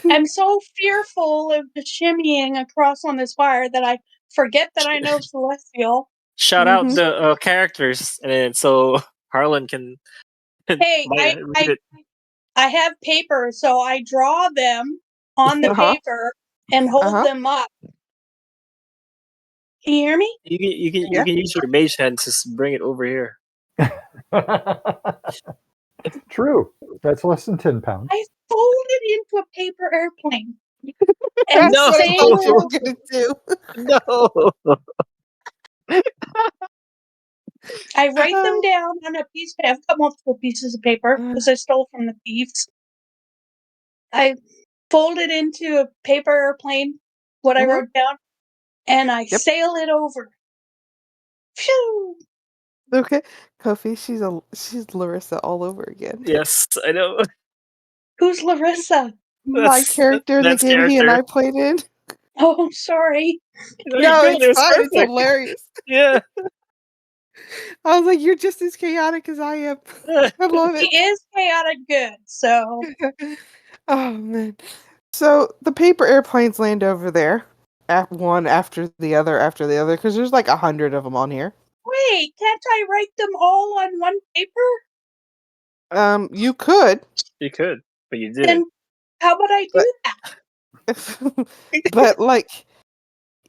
I'm so fearful of the shimmying across on this wire that I forget that I know Celestial. Shout out Mm-hmm. the characters, and then so Harlan can Hey, might read it. I have paper, so I draw them on the Uh-huh. paper and hold Uh-huh. them up. Can you hear me? You can Yeah. use your mage hand to bring it over here. True. That's less than 10 pounds. I folded into a paper airplane and That's No. what I thought you were sailed. gonna do. No. I write them down on a piece. I've got multiple pieces of paper because I stole from the thieves. I folded into a paper airplane what I Mhm. wrote down, and I Yep. sail it over. Phew! Okay, Kofi, she's Larissa all over again. Yes, I know. Who's Larissa? My character in the That's game he and I character. played in. Oh, sorry. No, you're No, good. it's It was fine. It's perfect. hilarious. Yeah. I was like, you're just as chaotic as I am. I love He it. is chaotic good, so Oh man. So the paper airplanes land over there, at one after the other, because there's like 100 of them on here. wait, can't I write them all on one paper? You could, You could, but you Then didn't. how about I but do that? but like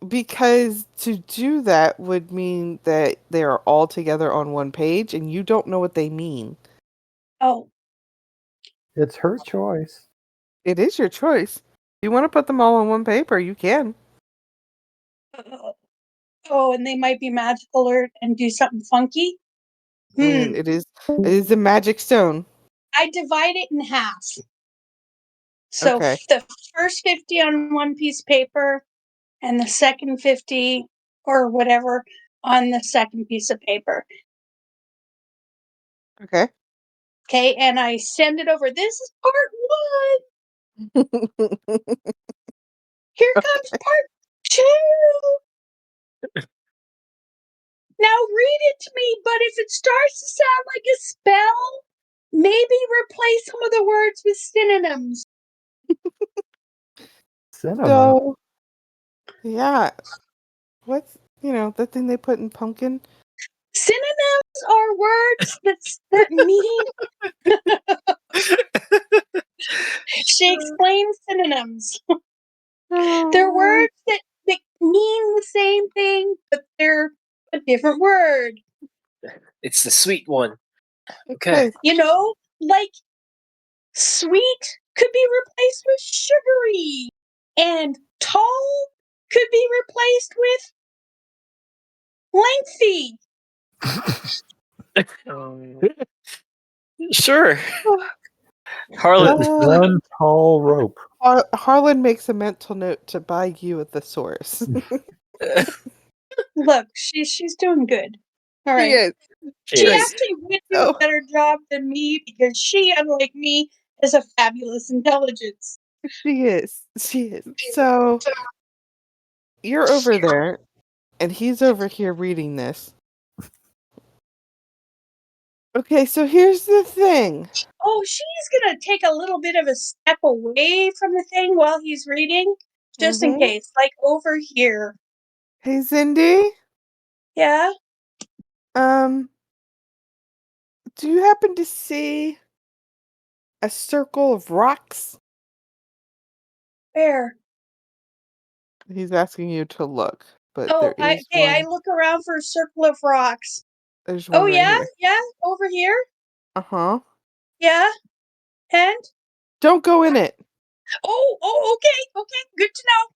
because to do that would mean that they are all together on one page, and you don't know what they mean. Oh, It's her choice. It is your choice. If you want to put them all on one paper, you can. oh, and they might be magical or and do something funky. I mean, it is a magic stone. I divide it in half. So Okay. the first 50 on one piece of paper and the second 50 or whatever on the second piece of paper. Okay. Okay, and I send it over. This is part 1. Here comes part 2. Now read it to me, but if it starts to sound like a spell, maybe replace some of the words with synonyms. Cinnamon. So, yeah. What's, the thing they put in pumpkin? Synonyms are words that mean. She explains synonyms. They're Oh, words that mean the same thing, but they're a different word. It's the sweet one. Okay. okay. You know, like sweet could be replaced with sugary, and tall could be replaced with lengthy. Sure. Oh, Harlan. It's one tall rope. Harlan makes a mental note to buy you a thesaurus. Look, she's doing good. All She right. is. She Great. actually would do a So better job than me because she, unlike me, has a fabulous intelligence. she is. She is. So you're over there, and he's over here reading this. Okay, so here's the thing. Oh, she's gonna take a little bit of a step away from the thing while he's reading, just in Mhm. case. Like over here. Hey, Cindy. Yeah? Um, do you happen to see a circle of rocks? Where? He's asking you to look, but Oh, there is I one. look around for a circle of rocks. There's Oh one right yeah? here. Yeah? Over here? Uh-huh. Yeah? And? Don't go in it. Oh, okay. Good to know.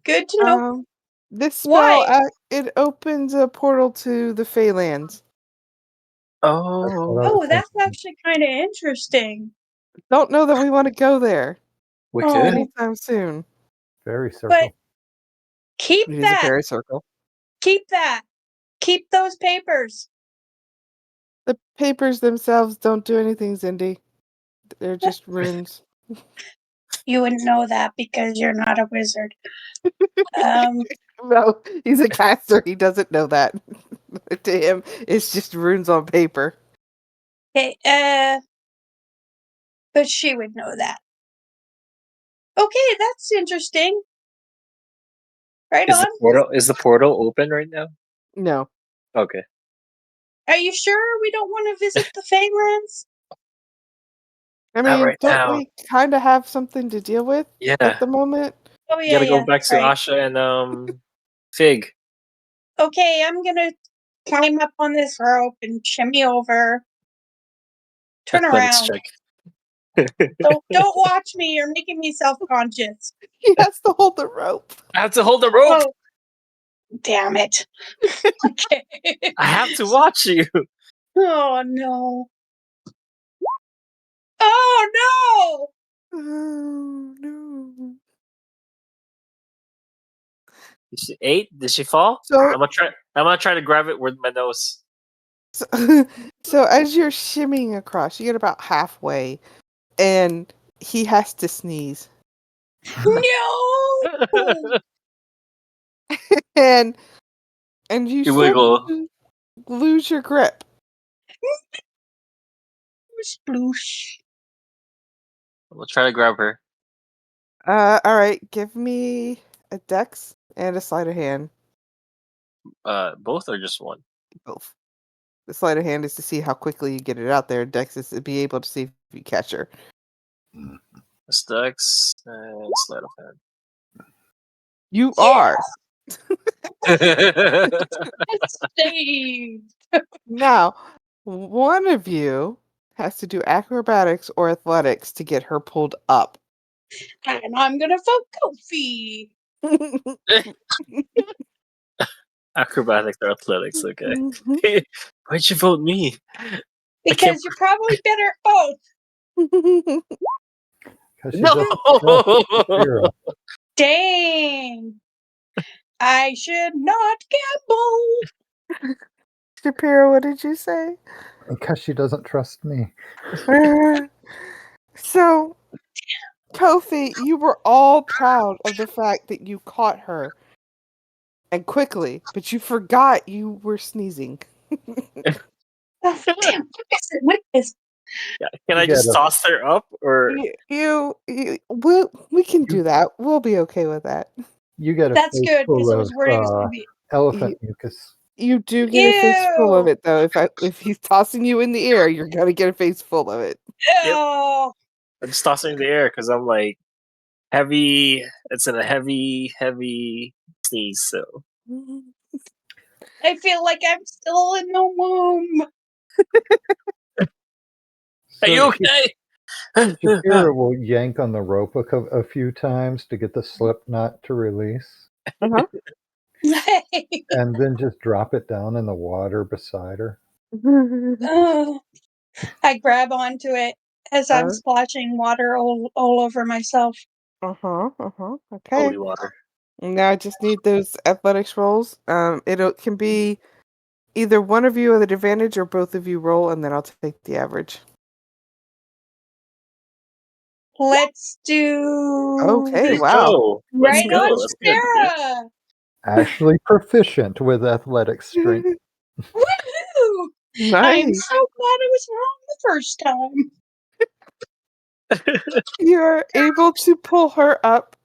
Good to know. This spell, Why? it opens a portal to the Feylands. That's what I Oh, was Oh, that's thinking. actually kinda interesting. Don't know that we want to go there we could. Oh, anytime soon. Fairy but circle. keep It is a that. fairy circle. Keep that. Keep those papers. The papers themselves don't do anything, Cindy. They're just runes. You wouldn't know that because you're not a wizard. Um, No, he's a caster. He doesn't know that. To him, it's just runes on paper. okay, but she would know that. Okay, that's interesting. Right Is the on. portal open right now? No. Okay. Are you sure we don't want to visit the Feylands? I Not mean, right don't now. we kind of have something to deal with Yeah. at the moment? Oh You gotta go yeah. back to Right. Asha and Fig. Okay, I'm gonna climb up on this rope and shimmy over. Turn Athletics around. check. Don't watch me. You're making me self-conscious. He has to hold the rope. I have to hold the rope. Oh, damn it. Okay. I have to watch you. Oh no. Oh Oh no. Did she 8? Did she fall? So, I'm gonna try to grab it with my nose. so, so as you're shimmying across, you get about halfway, and he has to sneeze, no. No. and you You start wiggle. to lose your grip. Sploosh. We'll try to grab her. All right, give me a dex and a sleight of hand. Both or just one? Both. The sleight of hand is to see how quickly you get it out there. Dex is to be able to see if you catch her. Dex and sleight of hand. You Yeah. are. It's saved. Now, one of you has to do acrobatics or athletics to get her pulled up. And I'm gonna vote Kofi. Acrobatics or athletics, okay. Mhm. Why'd you vote me? Because you're probably better at both. Because she No! doesn't trust Shapiro. Dang. I should not gamble. Shapiro, what did you say? Because she doesn't trust me. So, Kofi, you were all proud of the fact that you caught her and quickly, but you forgot you were sneezing. Oh, damn. What is it? Yeah, can You I get just a- toss her up or We can do that. We'll be okay with that. You get a That's face good because full it of was worried it was going to be. elephant mucus. You do get a face full of Ew. it, though. If he's tossing you in the air, you're gonna get a face full of it. Yep. Oh, I'm just tossing in the air because I'm like heavy. It's in a heavy sneeze. So I feel like I'm still in the womb. are you So okay? Shapiro will yank on the rope a few times to get the slip knot to release, Uh-huh. and then just drop it down in the water beside her. Oh, I grab onto it as I'm uh, splashing water all over myself. Okay. Holy water. Now I just need those athletics rolls. It can be either one of you at advantage or both of you roll, and then I'll take the average. Let's do Okay, There you wow. go. Let's right go. on, That's good. Yeah. Sarah. Actually proficient with athletic strength. Woohoo! I'm Nice. so glad I was wrong the first time. You're able to pull her up.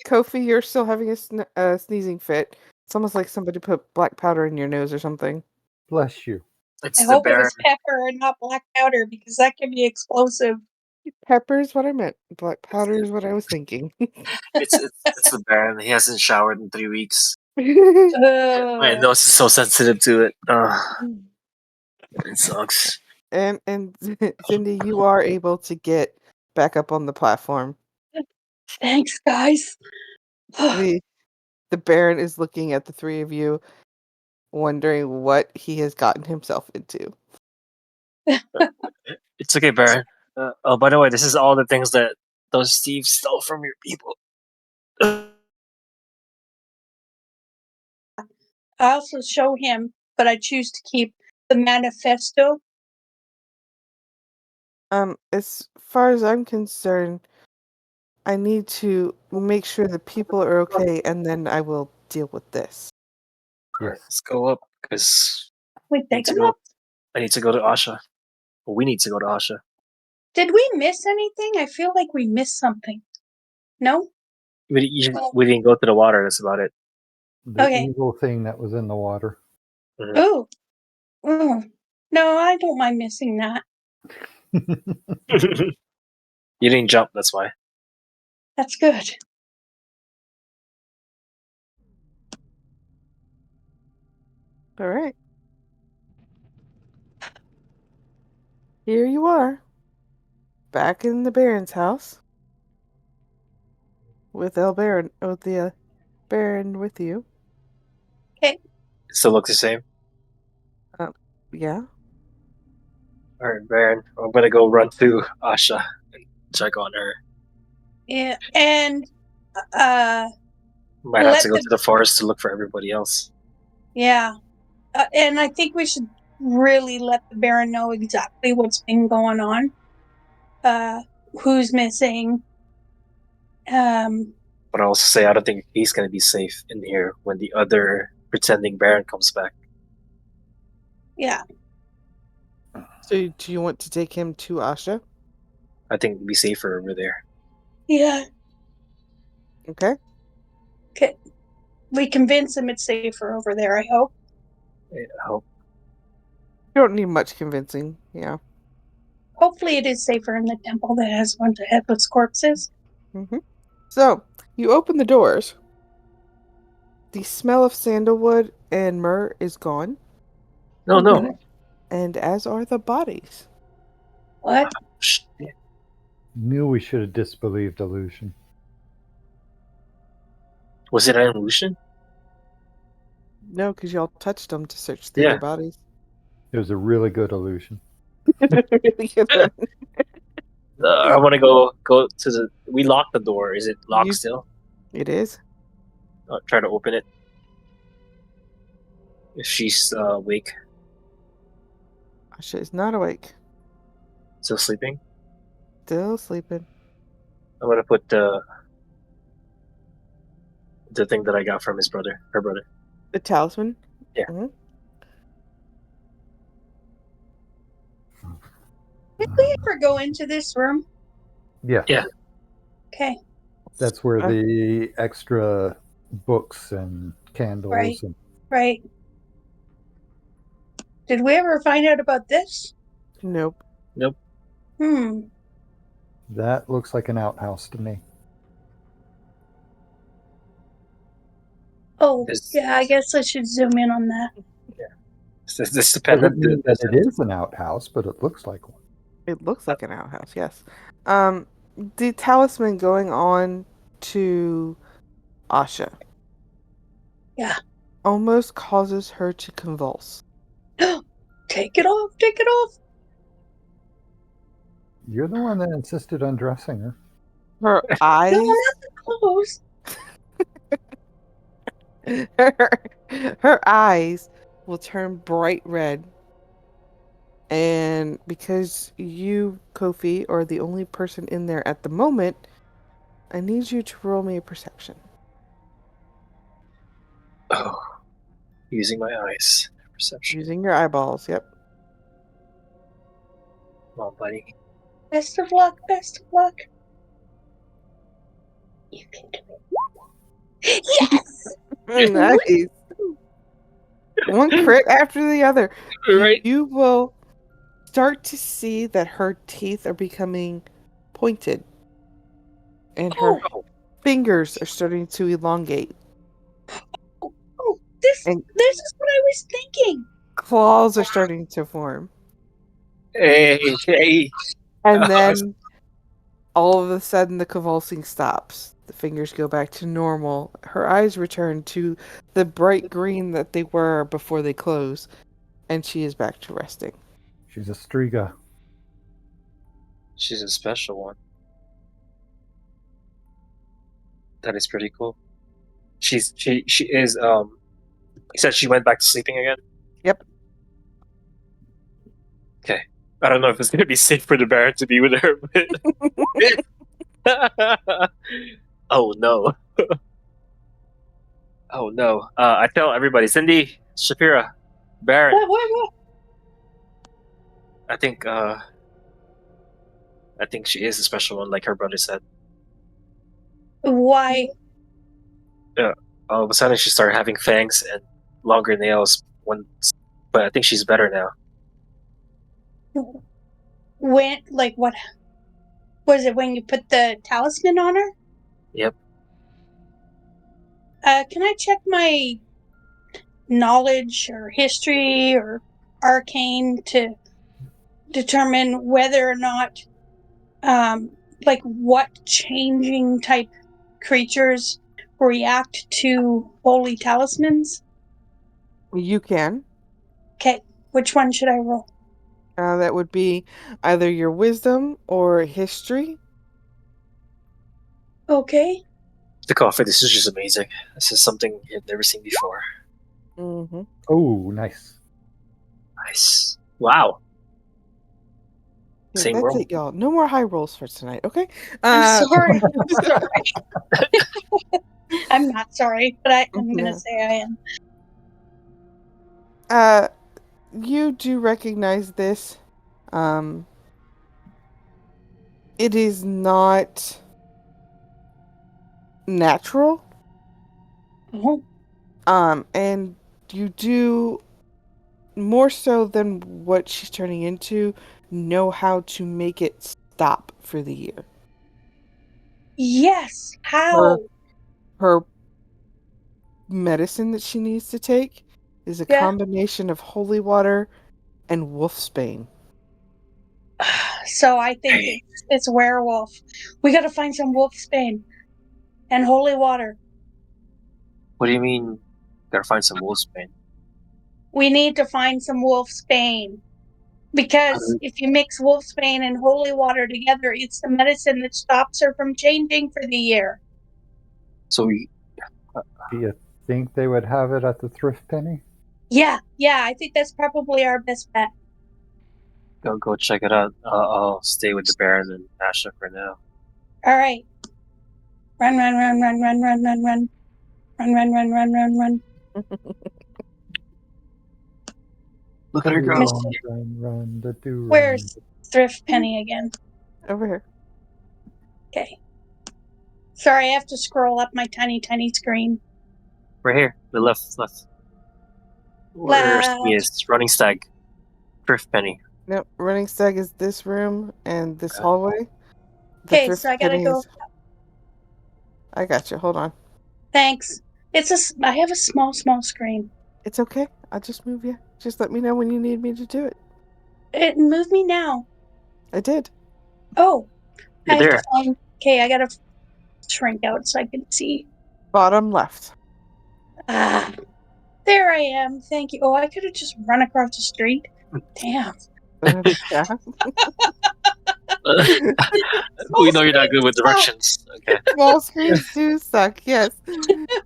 Kofi, you're still having a sneezing fit. It's almost like somebody put black powder in your nose or something. Bless you. I It's the hope it Baron. was pepper and not black powder because that can be explosive. Pepper is what I meant. Black powder is what I was thinking. It's the Baron. He hasn't showered in 3 weeks. My Uh, nose is so sensitive to it. It sucks. and Cindy, you are able to get back up on the platform. thanks, guys. The the Baron is looking at the three of you, wondering what he has gotten himself into. It's okay, Baron. Oh, by the way, this is all the things that those thieves stole from your people. I also show him, but I choose to keep the manifesto. As far as I'm concerned, I need to make sure the people are okay, and then I will deal with this. Yes. Let's go up because Wait, I they need to go go. up. I need to go to Asha. We need to go to Asha. Did we miss anything? I feel like we missed something. No? We didn't go to the water. That's about it. The Okay. evil thing that was in the water. Mhm. Ooh. Ooh. No, I don't mind missing that. You didn't jump. That's why. That's good. All right. Here you are, back in the Baron's house, with the Baron with you. Okay. Still look the same. Yeah. All right, Baron. I'm gonna go run to Asha and check on her. Yeah. And Might have to go to the forest to look for everybody else. yeah. And I think we should really let the Baron know exactly what's been going on. Who's missing. But I also say I don't think he's gonna be safe in here when the other pretending Baron comes back. Yeah. So do you want to take him to Asha? I think it'd be safer over there. Yeah. Okay. Okay. We convince him it's safer over there, I hope. I hope. You don't need much convincing. Yeah. Hopefully it is safer in the temple that has a bunch of headless corpses. Mm-hmm. So you open the doors. The smell of sandalwood and myrrh is gone, No, no. and as are the bodies. What? Shit. Knew we should have disbelieved illusion. Was it an illusion? No, because y'all touched them to search the Yeah. other bodies. It was a really good illusion. Really good one. I want to go to the. We locked the door. Is it locked You- still? It is. Try to open it. If she's awake, Asha is not awake. still sleeping, Still sleeping. I'm gonna put the thing that I got from her brother. The talisman? Yeah. Mhm. Did we ever go into this room? Yeah. Yeah. Okay. That's where Uh, the extra books and candles Right. and Right. Did we ever find out about this? Nope. Nope. that looks like an outhouse to me. Oh, This yeah, I guess I should zoom in on that. this Doesn't dependent. mean that it is an outhouse, but it looks like one. It looks like an outhouse, yes. The talisman going on to Asha Yeah. almost causes her to convulse. Take it off. Take it off. You're the one that insisted on dressing her. Her No, eyes not the clothes. her eyes will turn bright red. And because you, Kofi, are the only person in there at the moment, I need you to roll me a perception. Oh, using my eyes. Perception. Using your eyeballs, yep. Come on, buddy. Best of luck. Best of luck. You can do it. Yes! Nice. One crit after the other. Right. You will start to see that her teeth are becoming pointed. And her Oh, fingers are starting to elongate. this And is what I was thinking. claws are starting to form. Hey. And then all of a sudden the convulsing stops. The fingers go back to normal. Her eyes return to the bright green that they were before they close. And she is back to resting. She's a Striga. She's a special one. That is pretty cool. She is You said she went back to sleeping again? Yep. Okay. I don't know if it's gonna be safe for the Baron to be with her, but oh no. Oh no. I tell everybody, Cindy, Shapira, Baron, What? I think she is a special one, like her brother said. Why? Yeah. All of a sudden she started having fangs and longer nails but I think she's better now. When? Like, what? Was it when you put the talisman on her? Yep. Can I check my knowledge or history or arcane to determine whether or not, like what changing type creatures react to holy talismans? You can. Okay, which one should I roll? That would be either your wisdom or history. Okay. The coffee, this is just amazing. This is something I've never seen before. Mm-hmm. Oh, nice. Nice. Wow. Yeah, Same that's roll. it, y'all. No more high rolls for tonight, okay? I'm sorry. I'm sorry. I'm not sorry, but I'm going to No. say I am. You do recognize this. It is not natural. Oh, And you do, more so than what she's turning into, know how to make it stop for the year. yes. Her How? her medicine that she needs to take is a Yeah. combination of holy water and wolfsbane. So I think Hey, it's werewolf. We got to find some wolfsbane and holy water. what do you mean? Gotta find some wolfsbane. We need to find some wolfsbane How because do if you mix wolfsbane and holy water together, it's the medicine that stops her from changing for the year. So we Do you think they would have it at the thrift penny? Yeah, I think that's probably our best bet. go check it out. I'll stay with the Baron and Asha for now. All right. Run, run, run, run, run, run, run, run. Run, run, run, run, run, run. Look at her Do go. Mister, run, the do run. where's Thrift Penny again? Over here. Okay. Sorry, I have to scroll up my tiny, tiny screen. Right here. The left. Where she Left. is. Running stag. Thrift penny. Nope, running stag is this room and this Okay. hallway. The Okay, so thrift I gotta penny go. is. I got you. Hold on. Thanks. I have a small, small screen. It's okay. I'll just move you. Just let me know when you need me to do it. It move me now. I did. Oh, I You're have to there. find. Okay, I gotta shrink out so I can see. Bottom left. Ah, there I am. Thank you. Oh, I could have just run across the street. Damn. Yeah. Small We know you're not good screens with suck. directions. Okay. Small screens do suck, yes.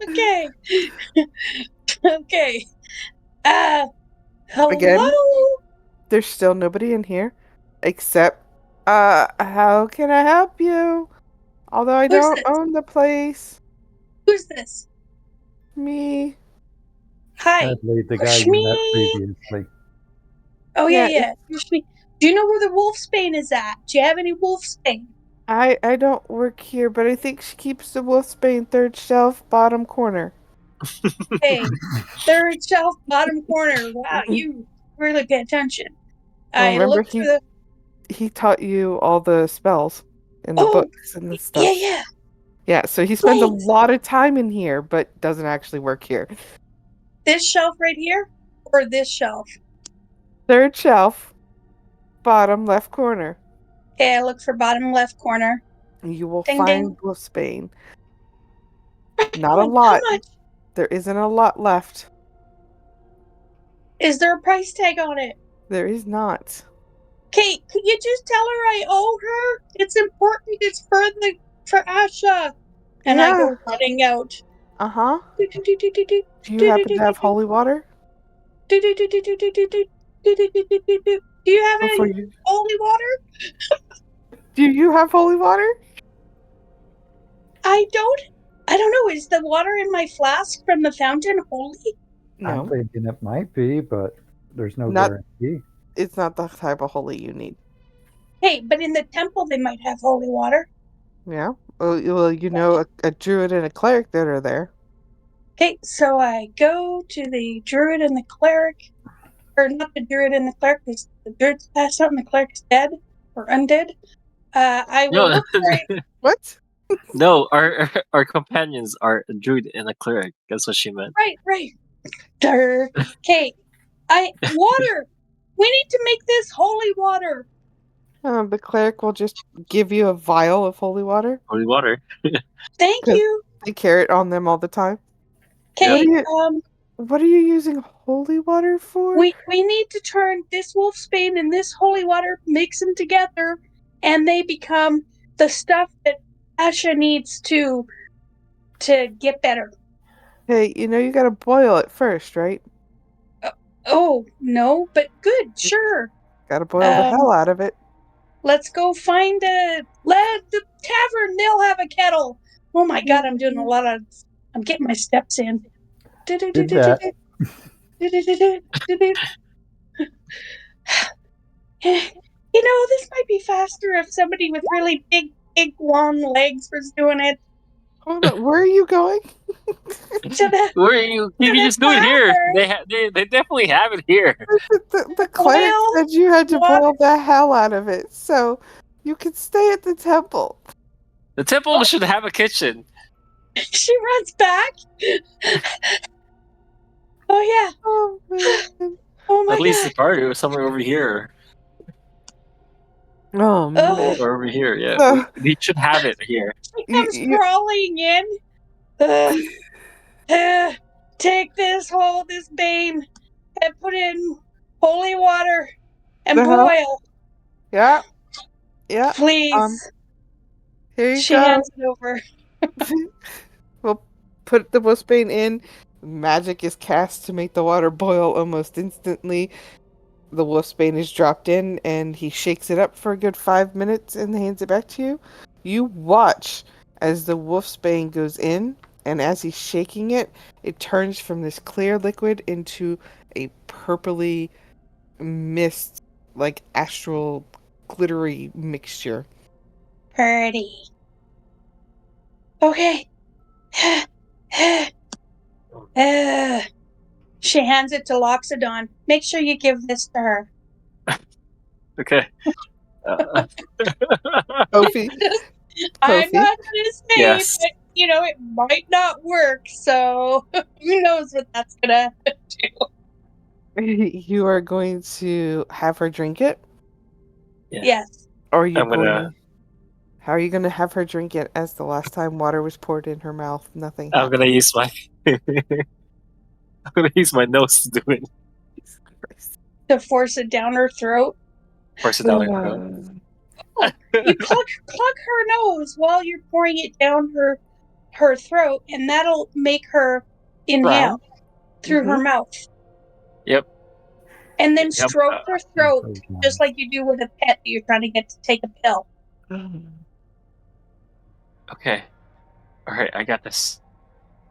Okay. Okay. Uh, hello? Again, there's still nobody in here. Except, how can I help you? Although I Who's don't this? own the place. Who's this? Me. Hi. Sadly, the guy you met Shmee. previously. Oh, Yeah, yeah. Shmee. Do you know where the wolfsbane is at? Do you have any wolfsbane? I don't work here, but I think she keeps the wolfsbane third shelf, bottom corner. Hey, third shelf, bottom corner. Wow, you really pay attention. Well, I remember look for the. he taught you all the spells in the Oh, books and the stuff. yeah. Yeah, so he spends a Right. lot of time in here, but doesn't actually work here. This shelf right here, or this shelf? Third shelf, bottom left corner. Okay, I look for bottom left corner. You will Ding find ding. wolfsbane. Right Not a on. How lot. much? There isn't a lot left. Is there a price tag on it? There is not. Kate, could you just tell her I owe her? It's important. It's for Asha. And I Yeah. go running out. Uh-huh. Do Do you happen to have holy water? you have Before any you holy water? Do you have holy water? I don't. I don't know. Is the water in my flask from the fountain holy? I'm No. thinking it might be, but there's no Not guarantee. it's not the type of holy you need. Hey, but in the temple they might have holy water. Yeah. Well, you know a druid and a cleric that are there. Okay, so I go to the druid and the cleric, or not the druid and the cleric, because the druid's passed out and the cleric's dead or undead. I will No, look for it. What? no. Our companions are a druid and a cleric. That's what she meant. Right. Okay, water. We need to make this holy water. The cleric will just give you a vial of holy water Holy water. Thank because you. they carry it on them all the time. Yep. Okay, What are you using holy water for? we need to turn this wolfsbane and this holy water, mix them together, and they become the stuff that Asha needs to get better. Hey, you gotta boil it first, right? Oh no, but good, sure. Gotta boil the hell out of it. Let's go find the tavern. They'll have a kettle. Oh my god, I'm getting my steps in. Did that. This might be faster if somebody with really big, long legs was doing it. Hold on, where are you going? To the Where are you? You to can the just do it here. tavern. They definitely have it here. The cleric Boil said you had to water. boil the hell out of it, so you can stay at the temple. The temple should have a kitchen. She runs back. Oh yeah. Oh man. Oh At my least god. the party was somewhere over here Oh man. Ugh. or over here. Yeah, So we should have it here. She you, comes you crawling in. Uh, take this bane and put in holy water and uh-huh. boil, Yeah. Yeah. please. Here you She go. hands it over. We'll put the wolfbane in. Magic is cast to make the water boil almost instantly. The wolfsbane is dropped in, and he shakes it up for a good 5 minutes and hands it back to you. You watch as the wolfsbane goes in, and as he's shaking it, it turns from this clear liquid into a purpley mist, like astral glittery mixture. Pretty. Okay. She hands it to Loxodon. Make sure you give this to her. Okay. Uh, Kofi, I'm Kofi, not gonna say, yes. but it might not work. So who knows what that's gonna do? you are going to have her drink it, Yeah. Yes. or are you I'm gonna. going? How are you going to have her drink it as the last time water was poured in her mouth? Nothing I'm gonna happened. use my. I'm gonna use my nose to do it. Jesus Christ. To force it down her throat. Force it down her throat. Oh, you plug her nose while you're pouring it down her throat, and that'll make her inhale through her Mhm. mouth. Yep. And then Yep. stroke her throat just like you do with a pet that you're trying to get to take a pill. Okay. All right. I got this.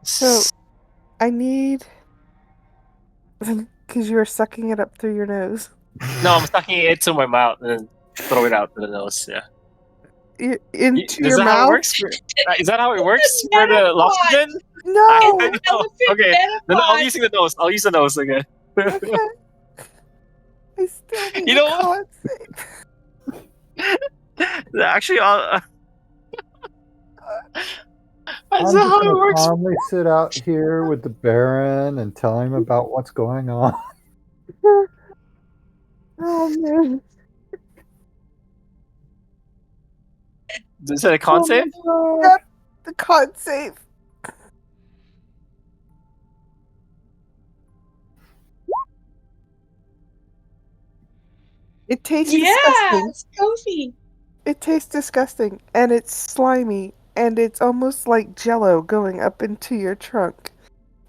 So I need, because you were sucking it up through your nose. No, I'm sucking it to my mouth and then throw it out to the nose. Yeah. Into Is your that how it mouth? works? Is that how it works It's a for the menopause. loxygen? I No. It's know. elephant Okay. No, I'm menopause. using the nose. I'll use the nose again. Okay. I still need You a know what? con save. Actually, that's I'm not just how gonna it works. calmly sit out here with the Baron and tell him about what's going on. Oh man. Is that a con Oh save? my god. Yep. The con save. It tastes disgusting. Yes, Kofi. It tastes disgusting, and it's slimy, and it's almost like jello going up into your trunk.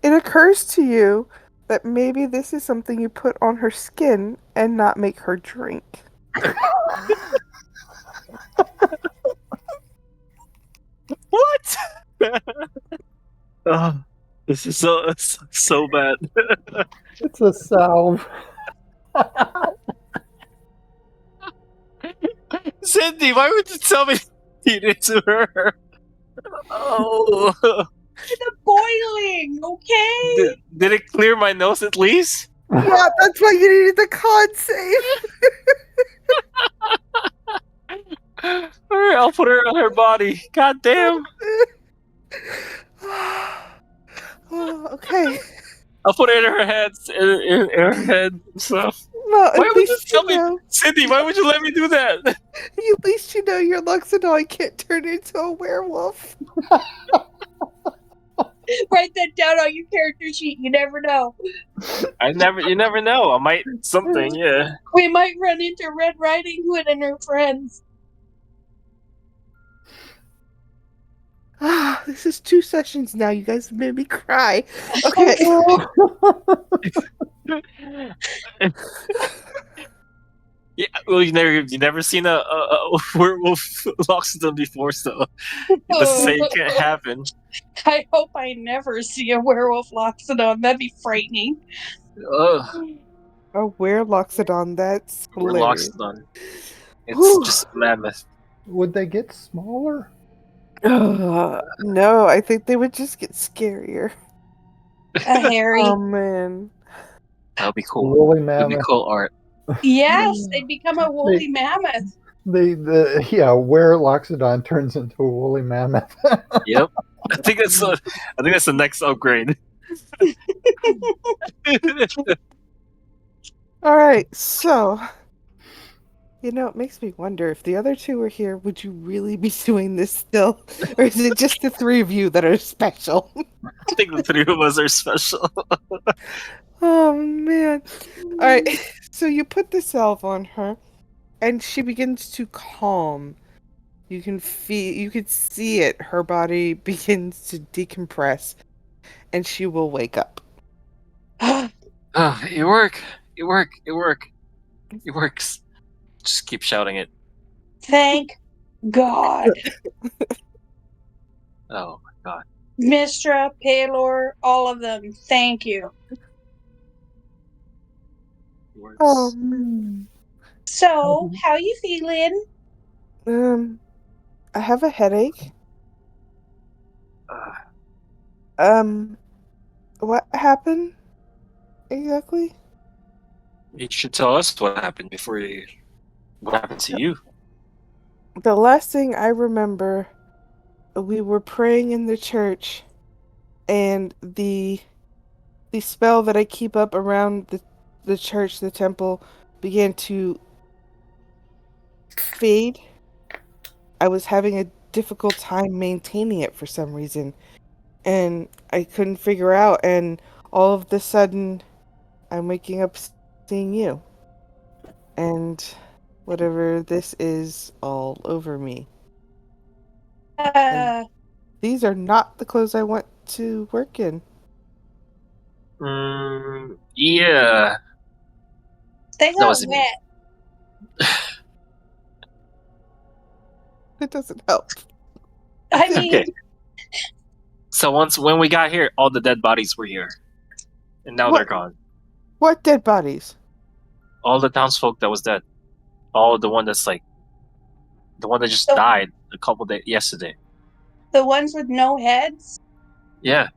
It occurs to you that maybe this is something you put on her skin and not make her drink. What? Oh, this is so bad. It's a salve. Cindy, why would you tell me to eat it to her? Oh, The boiling, okay? did it clear my nose at least? Yeah, that's why you needed the con save. All right, I'll put her on her body. God damn. Oh, okay. I'll put it in her head. In her head. So Well, why at would you least tell you me, know. Cindy? Why would you let me do that? At least you know your Luxodon can't turn into a werewolf. Write that down on your character sheet. You never know. You never know. I might something. Yeah. We might run into Red Riding Hood and her friends. Ah, this is 2 sessions now. You guys made me cry. Okay. Yeah. Well, you never seen a werewolf Loxodon before, so let's say it can't happen. I hope I never see a werewolf Loxodon. That'd be frightening. Ugh, Oh, where Loxodon? That's we're hilarious. Loxodon. It's Whew. just a mammoth. Would they get smaller? No, I think they would just get scarier. A hairy. Oh man. That would be The cool. woolly That'd be mammoth. cool art. Yes, they become a They, woolly mammoth. where Loxodon turns into a woolly mammoth. Yep. I think that's the next upgrade. All right, so it makes me wonder if the other 2 were here, would you really be doing this still? Or is it just the 3 of you that are special? I think the 3 of us are special. Oh man. All right. So you put the salve on her and she begins to calm. You can see it. Her body begins to decompress and she will wake up. It work. It work. It work. It works. Just keep shouting it. Thank God. Oh my god. Mistra, Palor, all of them. Thank you. It Oh works. man. So, how you feeling? I have a headache. Uh, What happened exactly? you should tell us what happened before you. What happened to you? The last thing I remember, we were praying in the church and the spell that I keep up around the church, the temple, began to fade. I was having a difficult time maintaining it for some reason, and I couldn't figure out. And all of the sudden, I'm waking up seeing you, and whatever this is all over me. And Uh, these are not the clothes I want to work in. Yeah. they That got wasn't me. wet. It doesn't help. I Okay. mean, So when we got here, all the dead bodies were here, and now they're What? gone. What dead bodies? All the townsfolk that was dead. All the one that's like the one that just the, died a couple days yesterday. the ones with no heads? Yeah.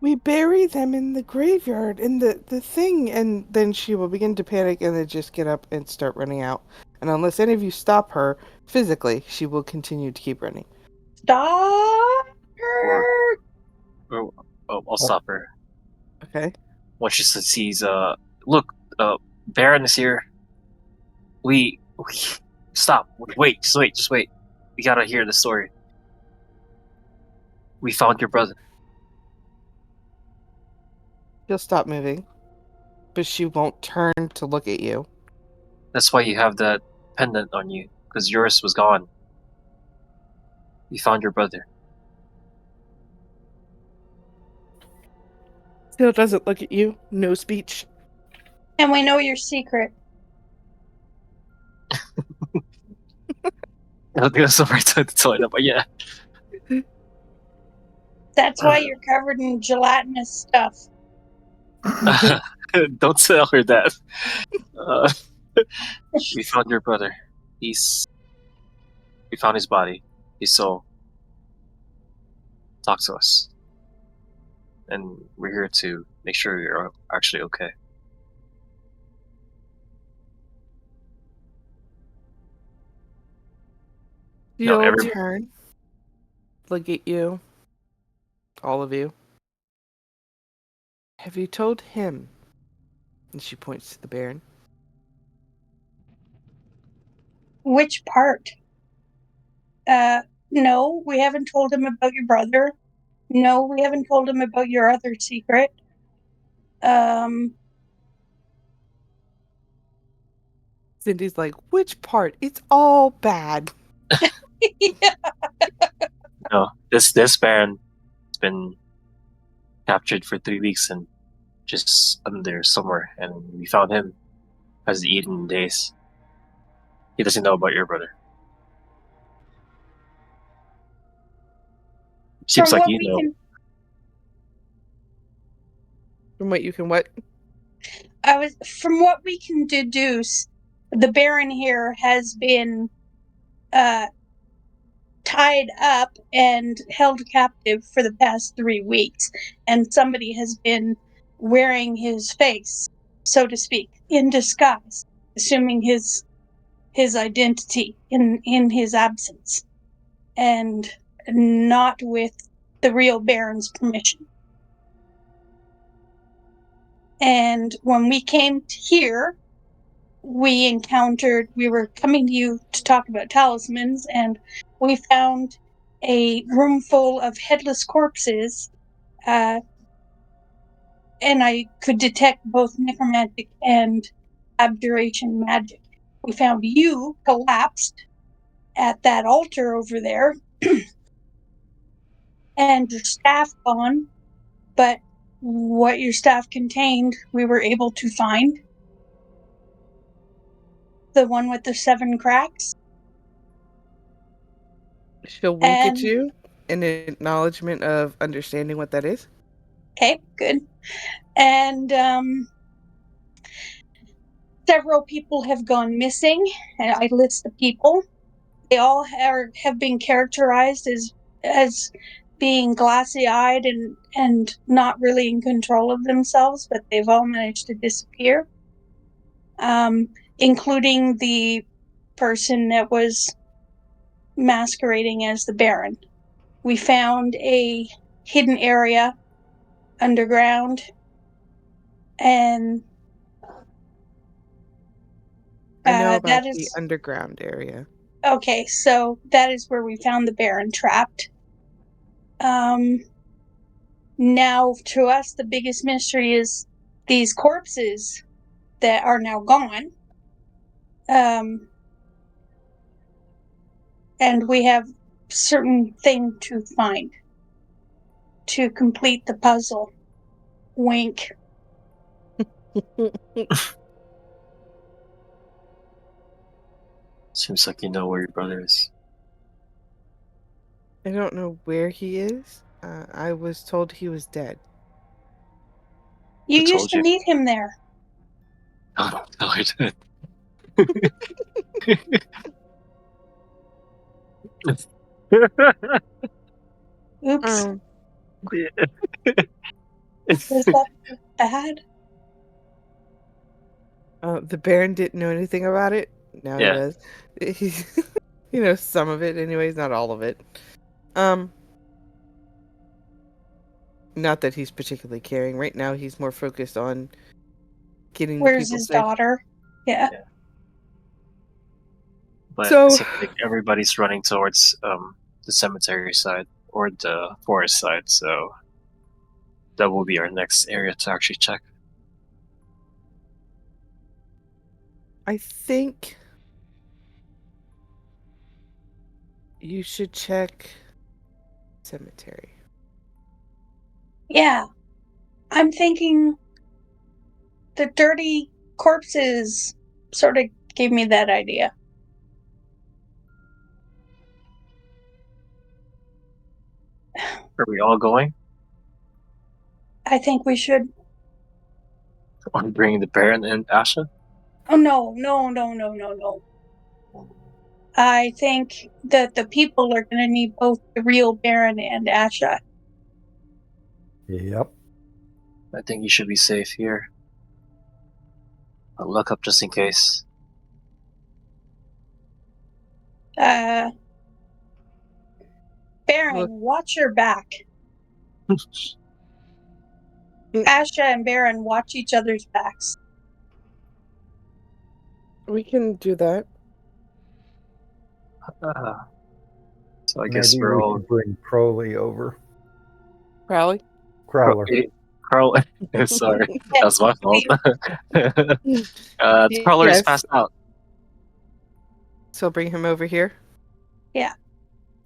We bury them in the graveyard in the thing, and then she will begin to panic and then just get up and start running out. And unless any of you stop her physically, she will continue to keep running. Stop Or, her! or I'll stop her Okay. when she sees. Look, Baron is here. We stop. Wait, just wait. We gotta hear the story. We found your brother. She'll stop moving, but she won't turn to look at you. That's why you have that pendant on you, because yours was gone. We found your brother. Still doesn't look at you. No speech. And we know your secret. I don't think that's the right time to tell you that, but yeah. That's why you're covered in gelatinous stuff. Don't tell her that. Uh, we found your brother. He's. We found his body. His soul. Talk to us. And we're here to make sure you're actually okay. No, She'll turn, look at you, all of you, Have you told him? And she points to the Baron. Which part? No, we haven't told him about your brother. No, we haven't told him about your other secret. Cindy's like, which part? It's all bad. Yeah. No, this Baron has been captured for 3 weeks and just under somewhere, and we found him. Hasn't eaten in days. He doesn't know about your brother. Seems From like what you we know. can, From what you can what? from what we can deduce, the Baron here has been uh tied up and held captive for the past 3 weeks, and somebody has been wearing his face, so to speak, in disguise, assuming his identity in his absence, and not with the real Baron's permission. And when we came here, we were coming to you to talk about talismans, and we found a room full of headless corpses, and I could detect both necromantic and abjuration magic. We found you collapsed at that altar over there, and your staff gone, but what your staff contained, we were able to find. The one with the 7 cracks. She'll wink at And you in acknowledgement of understanding what that is. okay, good. And several people have gone missing, and I list the people. They all have been characterized as being glassy-eyed and not really in control of themselves, but they've all managed to disappear, including the person that was masquerading as the Baron. We found a hidden area underground, and I know about that the is underground area. okay. So that is where we found the Baron trapped. Um, Now, to us, the biggest mystery is these corpses that are now gone. Um, and we have certain thing to find to complete the puzzle. Wink. Seems like you know where your brother is. I don't know where he is. I was told he was dead. You Who used told to you? meet him there. Oh, don't tell her that. Oops. Um, Was that bad? the Baron didn't know anything about it. Now he Yeah, does. He's, he knows some of it, anyways, not all of it. Um, Not that he's particularly caring. Right now, he's more focused on getting the Where's people his safe. daughter? Yeah. yeah. But it So, seems like everybody's running towards the cemetery side or the forest side, so that will be our next area to actually check. I think you should check cemetery. Yeah. I'm thinking the dirty corpses sort of gave me that idea. Are we all going? I think we should. Are we bringing the Baron and Asha? Oh, no, no, no, no, no, no. I think that the people are going to need both the real Baron and Asha. Yep. I think you should be safe here. I'll look up just in case. Uh, Baron, Look, watch your back. Asha and Baron watch each other's backs. We can do that. Uh, so I guess Maybe we're we all. should bring Crowley over. Crowley? Crowler. Carl, sorry, that was my fault. Crawler is Yes. passed out. So bring him over here. Yeah.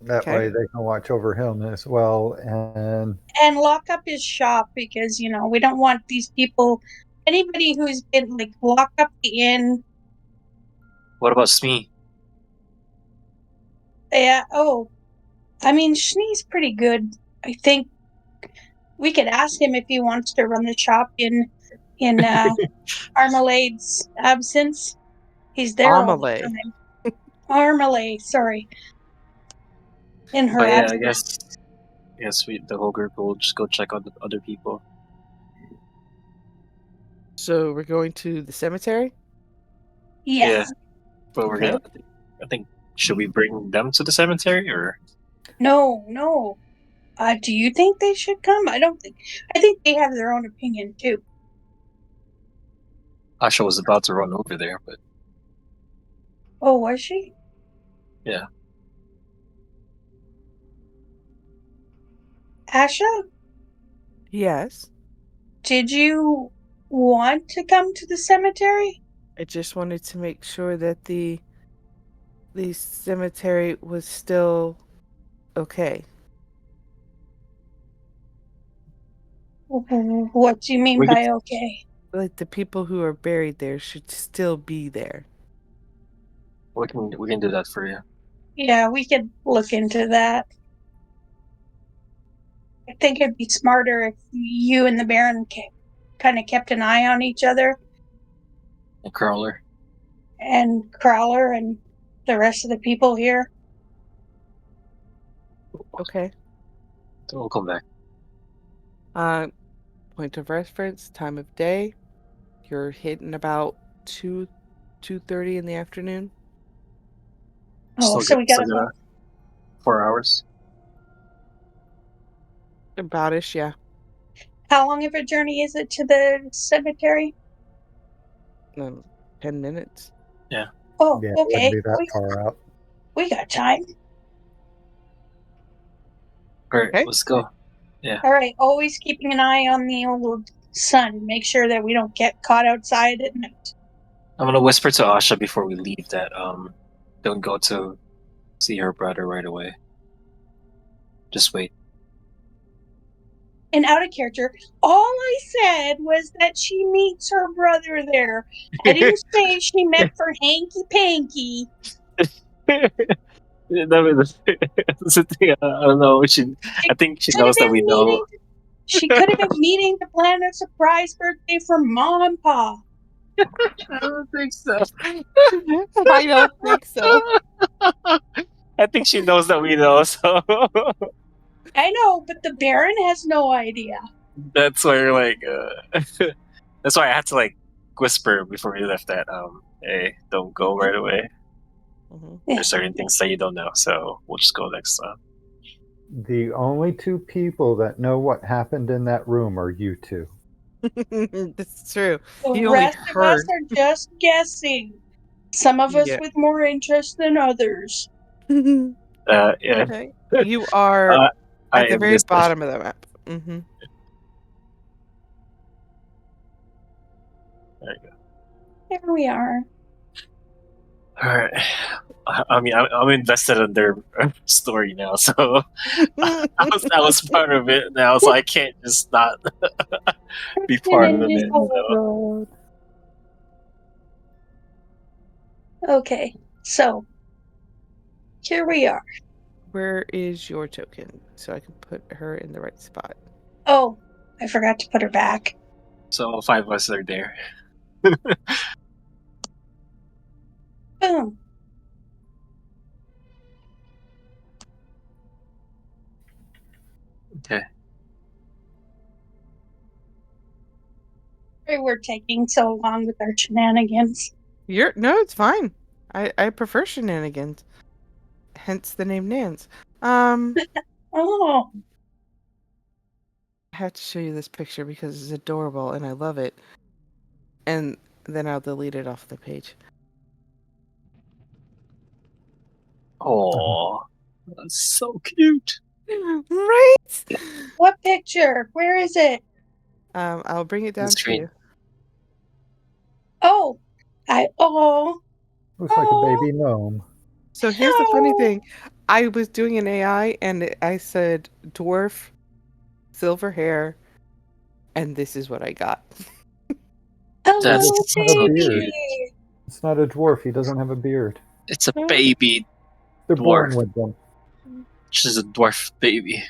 That Okay. way they can watch over him as well. And And lock up his shop because, we don't want these people, anybody who's been like lock up the inn. What about Smee? Yeah. Oh, I mean, Shnee's pretty good. I think we could ask him if he wants to run the shop in Armalade's absence. He's there all the Amelie. time. Armalade, sorry, in her But yeah, I absence. guess the whole group will just go check on the other people. So we're going to the cemetery? Yes. Yeah, but we're Okay. gonna. I think should we bring them to the cemetery or? No, no. Do you think they should come? I don't think. I think they have their own opinion too. Asha was about to run over there, but Oh, was she? yeah. Asha, Yes. did you want to come to the cemetery? I just wanted to make sure that the cemetery was still okay. What do you mean We could by okay? Like the people who are buried there should still be there. we can do that for you. Yeah, we could look into that. I think it'd be smarter if you and the Baron kind of kept an eye on each other, And Crawler. and Crowler and the rest of the people here. Okay. So we'll come back. Point of reference, time of day. You're hitting about 2:30 in the afternoon. Oh, so we got about 4 hours. Aboutish, yeah. how long of a journey is it to the cemetery? 10 minutes. Yeah. Oh, yeah, it okay. wouldn't be that far out. We got time. All right, Okay. let's go. All right, always keeping an eye on the old sun. Make sure that we don't get caught outside at night. I'm gonna whisper to Asha before we leave that don't go to see her brother right away. Just wait. And out of character, all I said was that she meets her brother there. I didn't say she met for hanky panky. That's the thing. I don't know. I think she Could have knows that we been meeting. know. She could have been meeting to plan a surprise birthday for Mom and Pa. I don't think so. I don't think so. I think she knows that we know, so I know, but the Baron has no idea. that's why that's why I had to whisper before we left that hey, don't go right away. Mhm. There's certain things that you don't know, so we'll just go next time. The only two people that know what happened in that room are you two. That's true. The You only rest of us heard. are just guessing. Some of us Yeah. with more interest than others. Yeah. Okay. You are I at the am very this. bottom of the map. Mm-hmm. There you go. There we are. All right. I mean, I'm invested in their story now, so I was part of it now, so I can't just not be part of it. So. Okay, so here we are. Where is your token? So I can put her in the right spot. Oh, I forgot to put her back. So all 5 of us are there. Boom. Okay. Sorry we're taking so long with our shenanigans. No, it's fine. I prefer shenanigans. Hence the name Nans. Oh, have to show you this picture because it's adorable and I love it. And then I'll delete it off the page. Oh, that's so cute. Right? What picture? Where is it? I'll bring it The down to screen. you. Oh, Looks like a oh, baby gnome. So here's the funny thing. I was doing an AI and I said dwarf, silver hair, and this is what I got. a He That's little doesn't have a so baby. beard. cute. It's not a dwarf. He doesn't have a beard. It's a baby They're dwarf. born with them. She's a dwarf baby.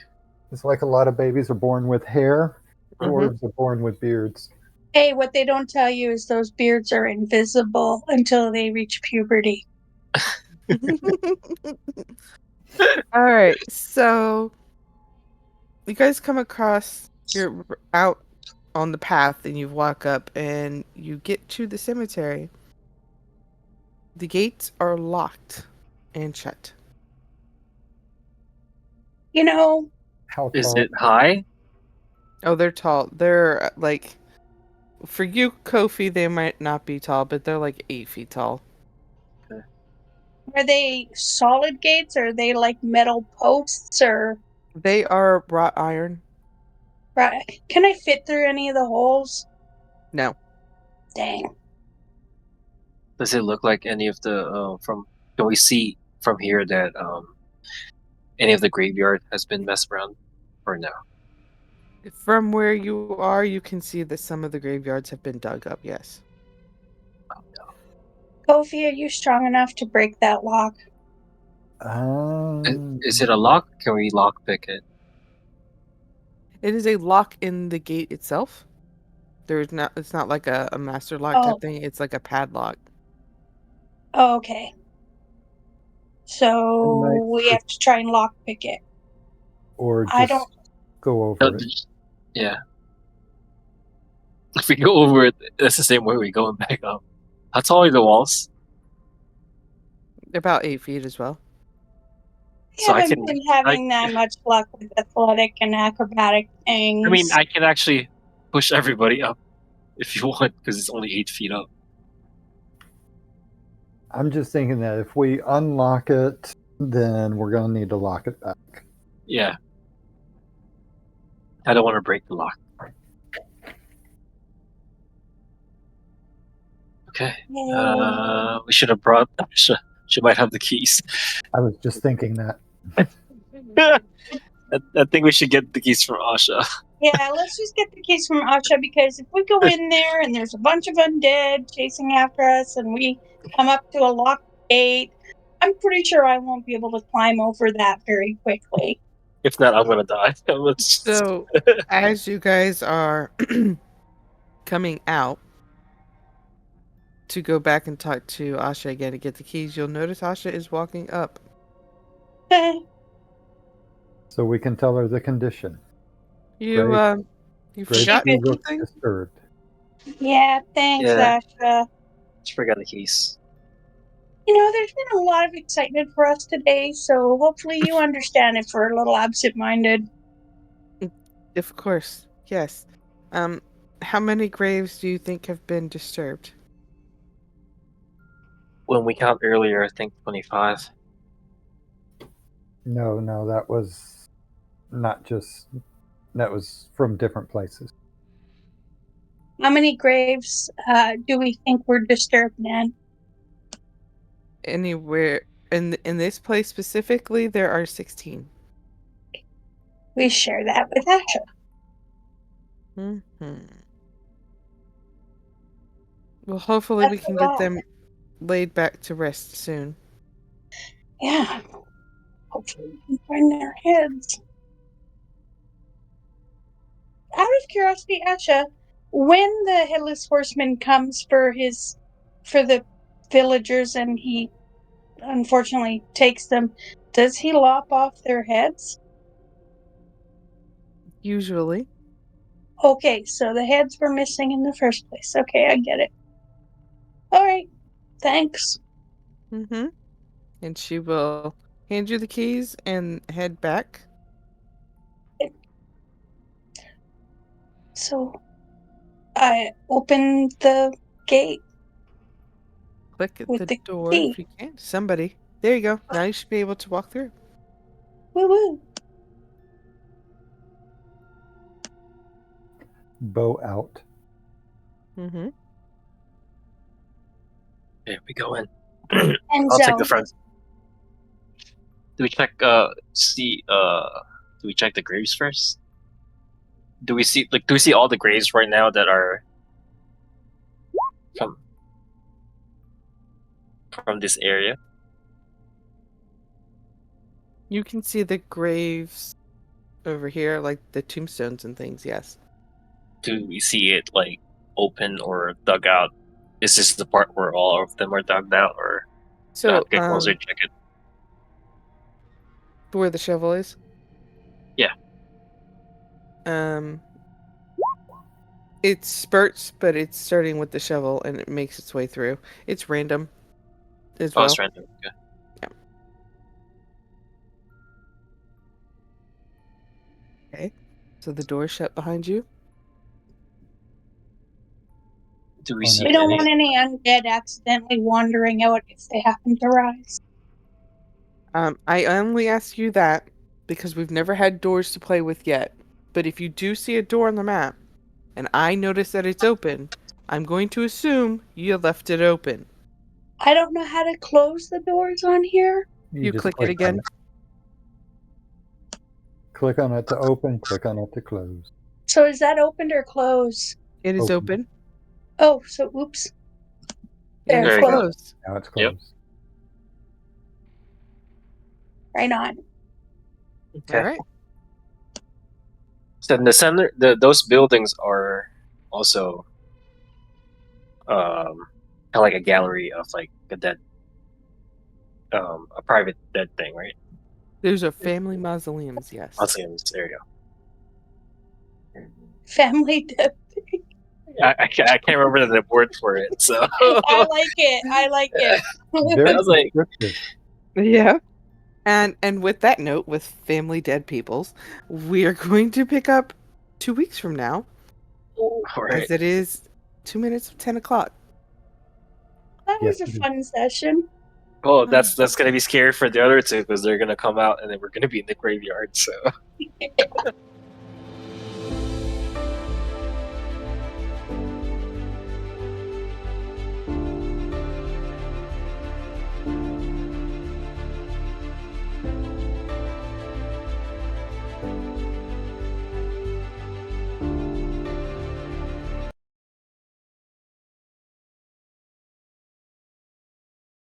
It's like a lot of babies are born with hair. Dwarves are born with beards. Hey, what they don't tell you is those beards are invisible until they reach puberty. All right, so you guys come across, you're out on the path and you walk up and you get to the cemetery. The gates are locked and shut. You know, How Is tall? it high? Oh, they're tall. They're like, for you, Kofi, they might not be tall, but they're like 8 feet tall. are they solid gates or are they like metal posts or They are wrought iron. right? Can I fit through any of the holes? No. Dang. Does it look like any of the from? Can we see from here that any of the graveyard has been messed around, or no? From where you are, you can see that some of the graveyards have been dug up, yes. Kofi, are you strong enough to break that lock? Is it a lock? Can we lock pick it? It is a lock in the gate itself. It's not like a master lock Oh, type thing, it's like a padlock. okay. I might, So we have to try and lock pick it. or I don't. just go No, over it. yeah. If we go over it, that's the same way we're going back up. How tall are the walls? About 8 feet as well. We So I haven't can, been I, having that much luck with athletic and acrobatic I mean, things. I can actually push everybody up if you want, because it's only 8 feet up. I'm just thinking that if we unlock it, then we're going to need to lock it back. Yeah. I don't want to break the lock. Okay. We should have brought. She might have the keys. I was just thinking that. I think we should get the keys from Asha. Yeah, let's just get the keys from Asha because if we go in there and there's a bunch of undead chasing after us and we come up to a locked gate, I'm pretty sure I won't be able to climb over that very quickly. If not, I'm gonna die. So, as you guys are coming out to go back and talk to Asha again to get the keys, you'll notice Asha is walking up. So we can tell her the condition. You Great. you Grace, forgot you look something? disturbed. Yeah, thanks, Yeah, Asha. just forgot the keys. You know, there's been a lot of excitement for us today, so hopefully you understand if we're a little absent minded. Of course, yes. How many graves do you think have been disturbed? When we count earlier, I think 25. No, that was not just. That was from different places. How many graves do we think were disturbed, Nan? Anywhere in this place specifically, there are 16. We share that with Asha. Mm-hmm. Well, hopefully we That's can a get lot. them laid back to rest soon. Yeah. Hopefully we can find their heads. Out of curiosity, Asha, when the headless horseman comes for the villagers and he unfortunately takes them, does he lop off their heads? Usually. Okay, so the heads were missing in the first place. Okay, I get it. All right, thanks. Mm-hmm. And she will hand you the keys and head back. So I opened the gate Click at with the the door key. if you can. Somebody. There you go. Now you should be able to walk through. Woo woo. Bow out. Mm-hmm. Here we go in. And I'll take the so front. Do we check? See. Do we check the graves first? Do we see Do we see all the graves right now that are from this area? You can see the graves over here, like the tombstones and things, yes. Do we see it like open or dug out? Is this the part where all of them are dug out, or do I have So, to get closer and check it? where the shovel is? Yeah. Um, it spurts, but it's starting with the shovel and it makes its way through. It's random as Oh, it's well. random. Okay. Okay. So the door is shut behind you. Do we On see we it. don't any? want any undead accidentally wandering out if they happen to rise. I only ask you that because we've never had doors to play with yet. But if you do see a door on the map and I notice that it's open, I'm going to assume you left it open. I don't know how to close the doors on here. You You just click it click on again. it. Click on it to open, click on it to close. So is that opened or closed? It is Open. open. Oh, so oops. And There, it's There you go. closed. Now it's Yep. closed. Right on. All Okay. right. So in the center, those buildings are also kind of like a gallery of like a dead, a private dead thing, right? Those are family mausoleums, yes. Mausoleums. There you go. Family death. I can't remember the word for it, so I like it. I like it. I Very was like, descriptive. Yeah. And with that note, with family dead peoples, we are going to pick up 2 weeks from now, all right. as it is 2 minutes of 10 o'clock. That Yes, was a it is. fun session. Well, that's gonna be scary for the other two because they're gonna come out and then we're gonna be in the graveyard. So